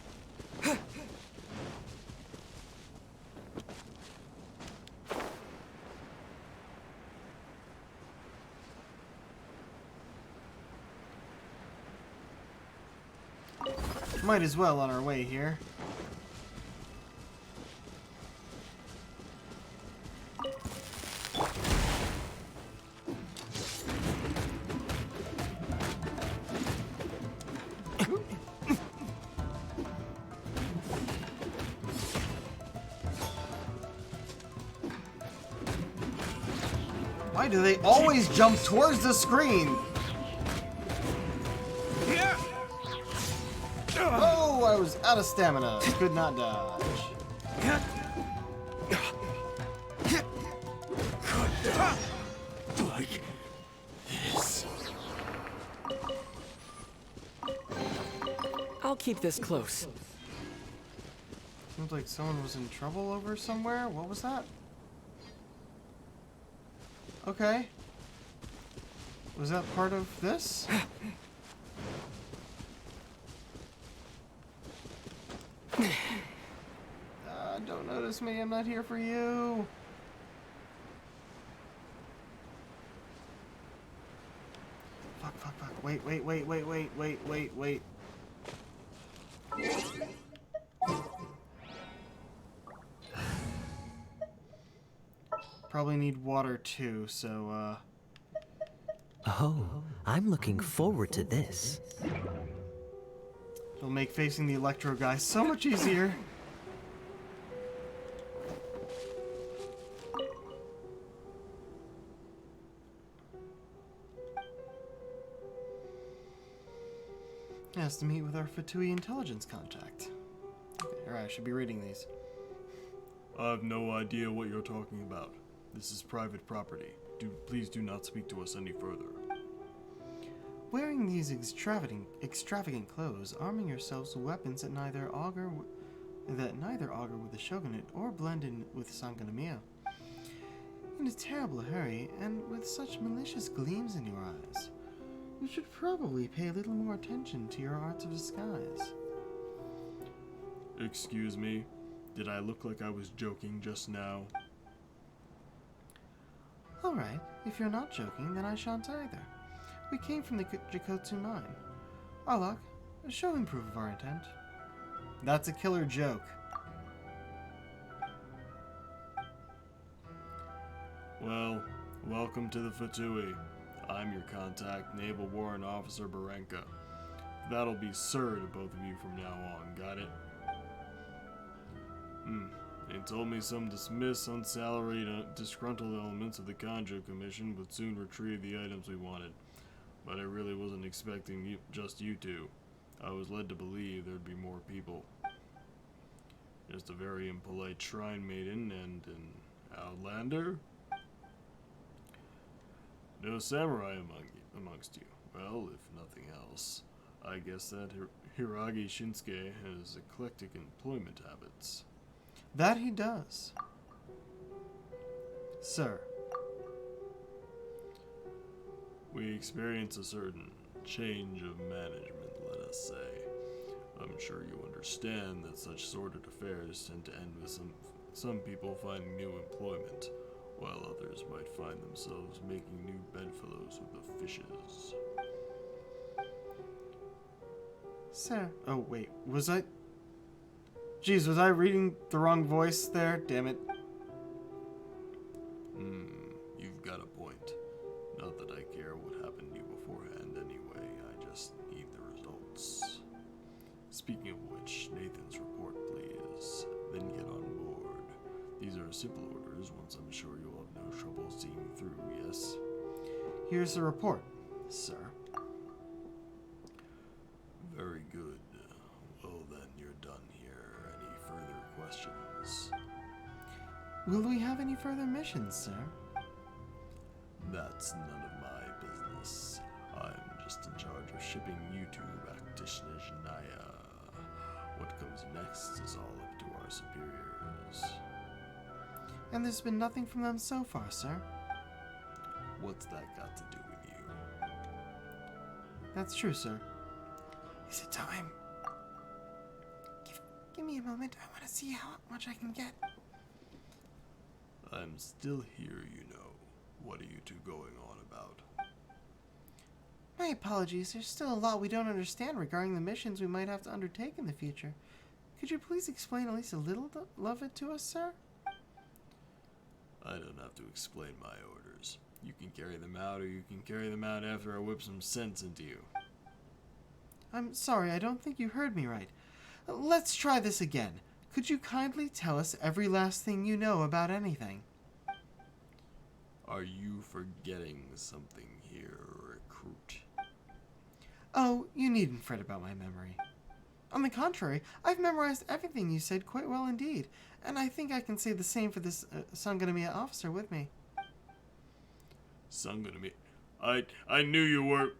Might as well on our way here. Why do they always jump towards the screen? Oh, I was out of stamina. Could not dodge. Like this. I'll keep this close. Seems like someone was in trouble over somewhere. What was that? Okay. Was that part of this? Don't notice me. I'm not here for you. Fuck, fuck, fuck. Wait. Probably need water too, so, Oh, I'm looking forward to this. it'll make facing the Electro guy so much easier. Has to meet with our Fatui intelligence contact. Okay, alright, I should be reading these. I have no idea what you're talking about. This is private property. Please do not speak to us any further. Wearing these extravagant clothes, arming yourselves with weapons that neither augur with the shogunate or blend in with Sanganamiya. In a terrible hurry, and with such malicious gleams in your eyes, you should probably pay a little more attention to your arts of disguise. Excuse me, did I look like I was joking just now? Alright, if you're not joking, then I shan't either. We came from the Jikotsu mine. Arlok, show him proof of our intent. That's a killer joke. Well, welcome to the Fatui. I'm your contact, Naval Warrant Officer Barenka. That'll be sir to both of you from now on, got it? They told me some dismissed, unsalaried, disgruntled elements of the Kanjo Commission would soon retrieve the items we wanted. But I really wasn't expecting just you two. I was led to believe there'd be more people. Just a very impolite shrine maiden and an outlander? No samurai amongst you. Well, if nothing else, I guess that Hiragi Shinsuke has eclectic employment habits. That he does. Sir. We experience a certain change of management, let us say. I'm sure you understand that such sordid affairs tend to end with some people finding new employment, while others might find themselves making new bedfellows with the fishes. Sir. Oh, wait. Was I... Jeez, was I reading the wrong voice there? Damn it. You've got a point. Not that I care what happened to you beforehand anyway, I just need the results. Speaking of which, Nathan's report, please. Then get on board. These are simple orders, ones I'm sure you'll have no trouble seeing through, yes? Here's the report, sir. Very good. Well then, you're done here. Any further questions? Will we have any further missions, sir? That's none of my business. I'm just in charge of shipping you two back to Snezhnaya. What comes next is all up to our superiors. And there's been nothing from them so far, sir. What's that got to do with you? That's true, sir. Is it time? Give me a moment. I want to see how much I can get. I'm still here, you know. What are you two going on about? My apologies. There's still a lot we don't understand regarding the missions we might have to undertake in the future. Could you please explain at least a little of it to us, sir? I don't have to explain my orders. You can carry them out, or you can carry them out after I whip some sense into you. I'm sorry, I don't think you heard me right. Let's try this again. Could you kindly tell us every last thing you know about anything? Are you forgetting something here, recruit? Oh, you needn't fret about my memory. On the contrary, I've memorized everything you said quite well indeed, and I think I can say the same for this Sangonomiya officer with me. Sangonomiya? I knew you were...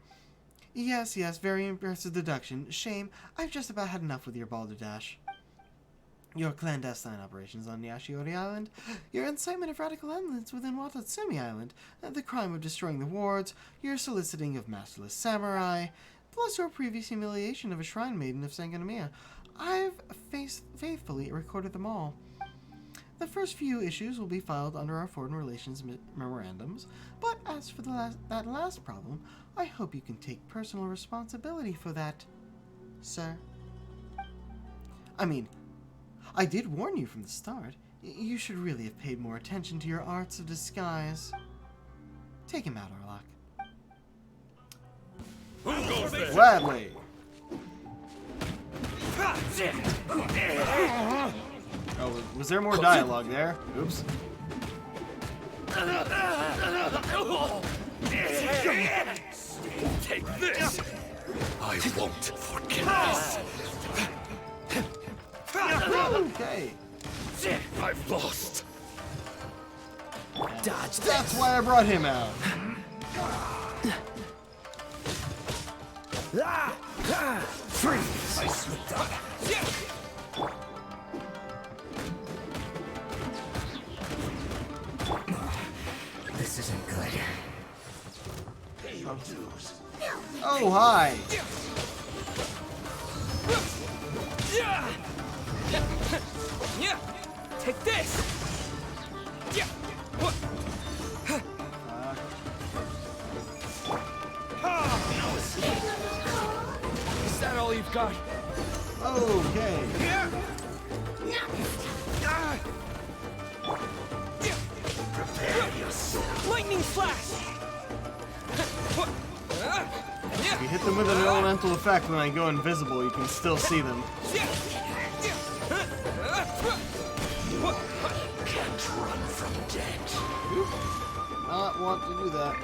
Yes, very impressive deduction. Shame, I've just about had enough with your balderdash. Your clandestine operations on Yashiori Island, your incitement of radical elements within Watatsumi Island, the crime of destroying the wards, your soliciting of masterless samurai, plus your previous humiliation of a shrine maiden of Sangonomiya. I've faithfully recorded them all. The first few issues will be filed under our foreign relations memorandums, but as for that last problem, I hope you can take personal responsibility for that, sir. I mean, I did warn you from the start. You should really have paid more attention to your arts of disguise. Take him out, Arlok. Gladly. Oh, was there more dialogue there? Oops. Take this! I won't forget this! Okay. I've lost. Dodge. That's why I brought him out. Freeze! I slipped up. This isn't good. Oh, hi. Take this! Is that all you've got? Okay. Prepare yourself. Lightning flash! If you hit them with an elemental effect when I go invisible, you can still see them. Can't run from death. Not want to do that.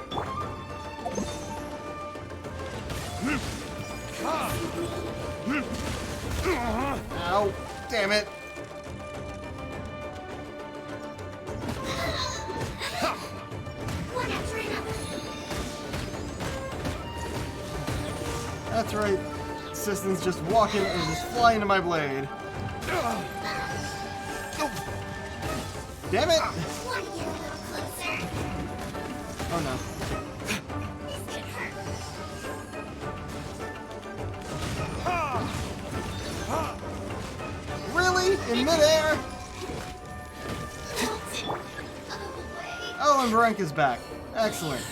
Ow! Damn it! That's right. Assistant's just walking and just fly into my blade. Oh. Damn it! Oh no. Really? In midair? Oh, and Varenka's back. Excellent.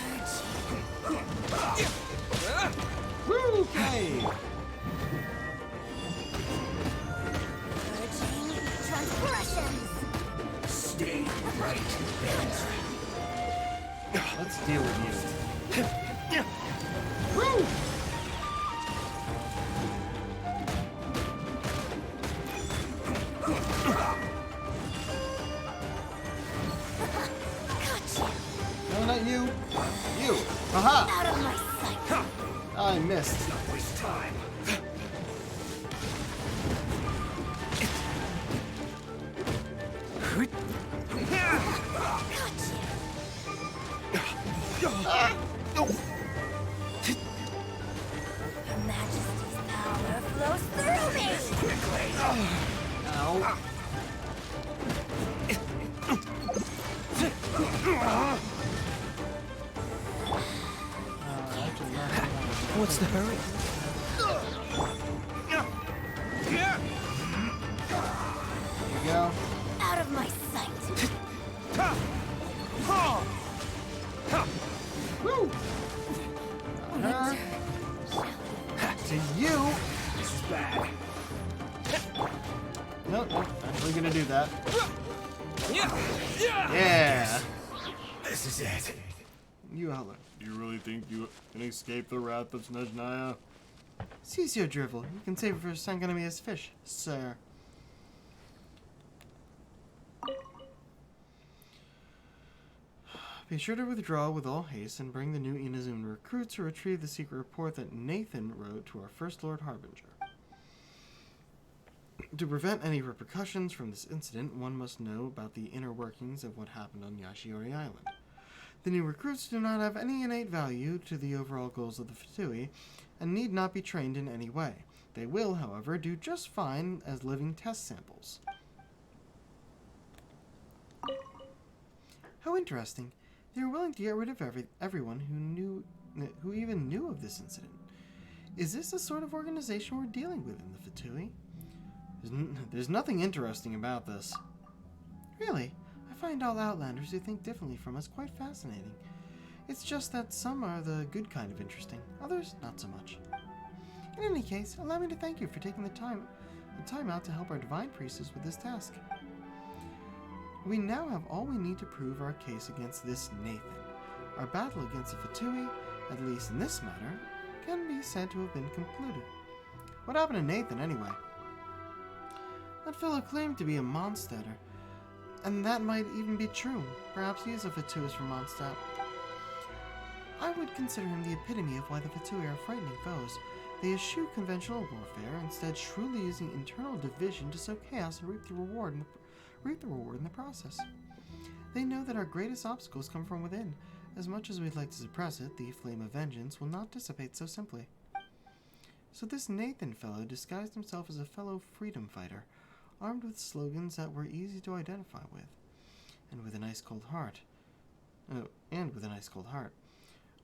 Woo, okay. emotions. Stay right there. Let's deal with you. Woo! No, not you. You. Aha! Out of my sight. I missed. Not waste time. Her Majesty's power flows through me. Ow. What's the hurry? There you go. Out of my sight. Woo! Her. To you. This is bad. Nope, nope. Actually gonna do that. Yeah. This is it. You outlet. You really think you can escape the wrath of Snezh Naya? Cease your drivel. You can save it for Sanganamia's fish, sir. Be sure to withdraw with all haste and bring the new Inazuma recruits to retrieve the secret report that Nathan wrote to our First Lord Harbinger. To prevent any repercussions from this incident, one must know about the inner workings of what happened on Yashiori Island. The new recruits do not have any innate value to the overall goals of the Fatui and need not be trained in any way. They will, however, do just fine as living test samples. How interesting. They were willing to get rid of everyone who even knew of this incident. Is this the sort of organization we're dealing with in the Fatui? There's nothing interesting about this. Really? I find all Outlanders who think differently from us quite fascinating. It's just that some are the good kind of interesting, others not so much. In any case, allow me to thank you for taking the time out to help our Divine Priestess with this task. We now have all we need to prove our case against this Nathan. Our battle against the Fatui, at least in this matter, can be said to have been concluded. What happened to Nathan, anyway? That fellow claimed to be a Mondstadter, and that might even be true. Perhaps he is a Fatuist from Mondstadt. I would consider him the epitome of why the Fatui are frightening foes. They eschew conventional warfare, instead shrewdly using internal division to sow chaos and reap the reward in the process. They know that our greatest obstacles come from within. As much as we'd like to suppress it, the flame of vengeance will not dissipate so simply. So this Nathan fellow disguised himself as a fellow freedom fighter, armed with slogans that were easy to identify with, and with an ice cold heart,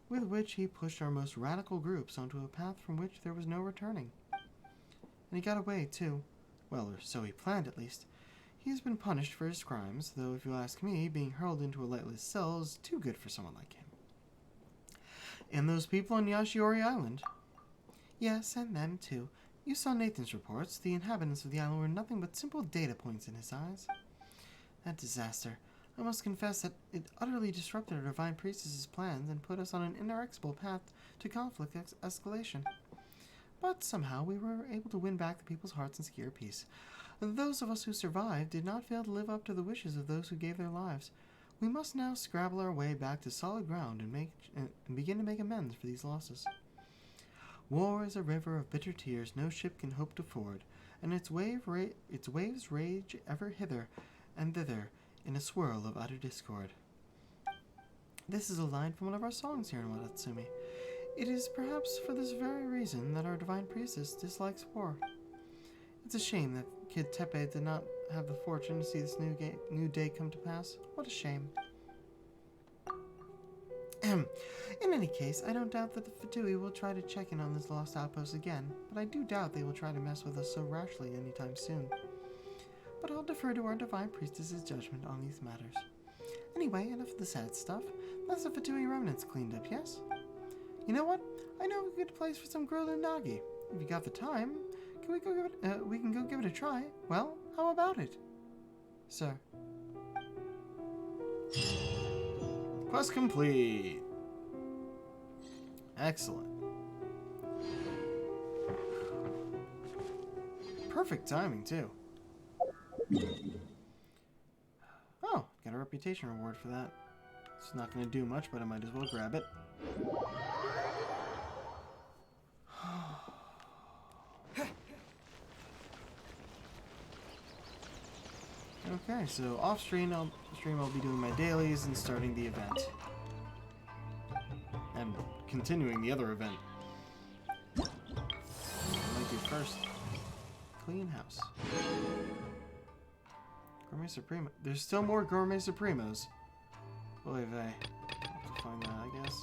with which he pushed our most radical groups onto a path from which there was no returning. And he got away, too. Well, or so he planned, at least. He has been punished for his crimes, though if you ask me, being hurled into a lightless cell is too good for someone like him. And those people on Yashiori Island. Yes, and them, too. You saw Nathan's reports. The inhabitants of the island were nothing but simple data points in his eyes. That disaster. I must confess that it utterly disrupted our Divine Priestess's plans and put us on an inexorable path to conflict escalation. But somehow we were able to win back the people's hearts and secure peace. Those of us who survived did not fail to live up to the wishes of those who gave their lives. We must now scrabble our way back to solid ground and begin to make amends for these losses. War is a river of bitter tears no ship can hope to ford, and its waves rage ever hither and thither in a swirl of utter discord. This is a line from one of our songs here in Watatsumi. It is perhaps for this very reason that our Divine Priestess dislikes war. It's a shame that Kid Tepe did not have the fortune to see this new day come to pass. What a shame. In any case, I don't doubt that the Fatui will try to check in on this lost outpost again, but I do doubt they will try to mess with us so rashly anytime soon. But I'll defer to our Divine Priestess's judgment on these matters. Anyway, enough of the sad stuff. Let's the Fatui remnants cleaned up, yes? You know what? I know a good place for some grilled unagi. If you got the time, we can go give it a try. Well, how about it? sir. Quest complete. Excellent. Perfect timing, too. Oh, got a reputation reward for that. It's not going to do much, but I might as well grab it. Okay, so off stream I'll be doing my dailies and starting the event. And continuing the other event. I might do first. Clean house. Gourmet Supremo. There's still more Gourmet Supremos. Boy, I have to find that, I guess.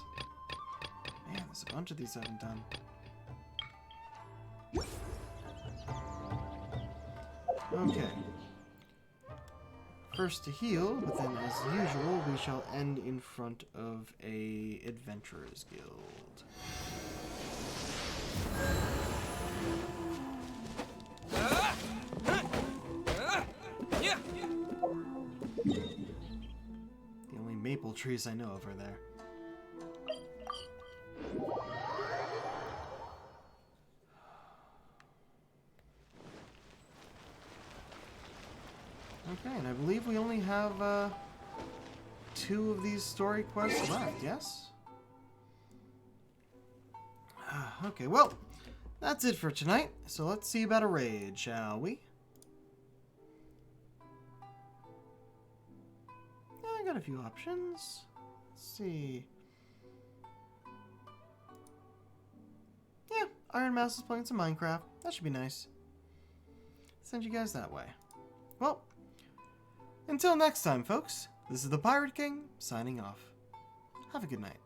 Man, there's a bunch of these I haven't done. Okay. First to heal, but then as usual, we shall end in front of a Adventurers Guild. The only maple trees I know of are there. Okay, and I believe we only have 2 of these story quests left, yes? Okay, well, that's it for tonight. So let's see about a raid, shall we? I got a few options. Let's see. Yeah, Iron Mouse is playing some Minecraft. That should be nice. Send you guys that way. Well, until next time, folks, this is the Pirate King, signing off. Have a good night.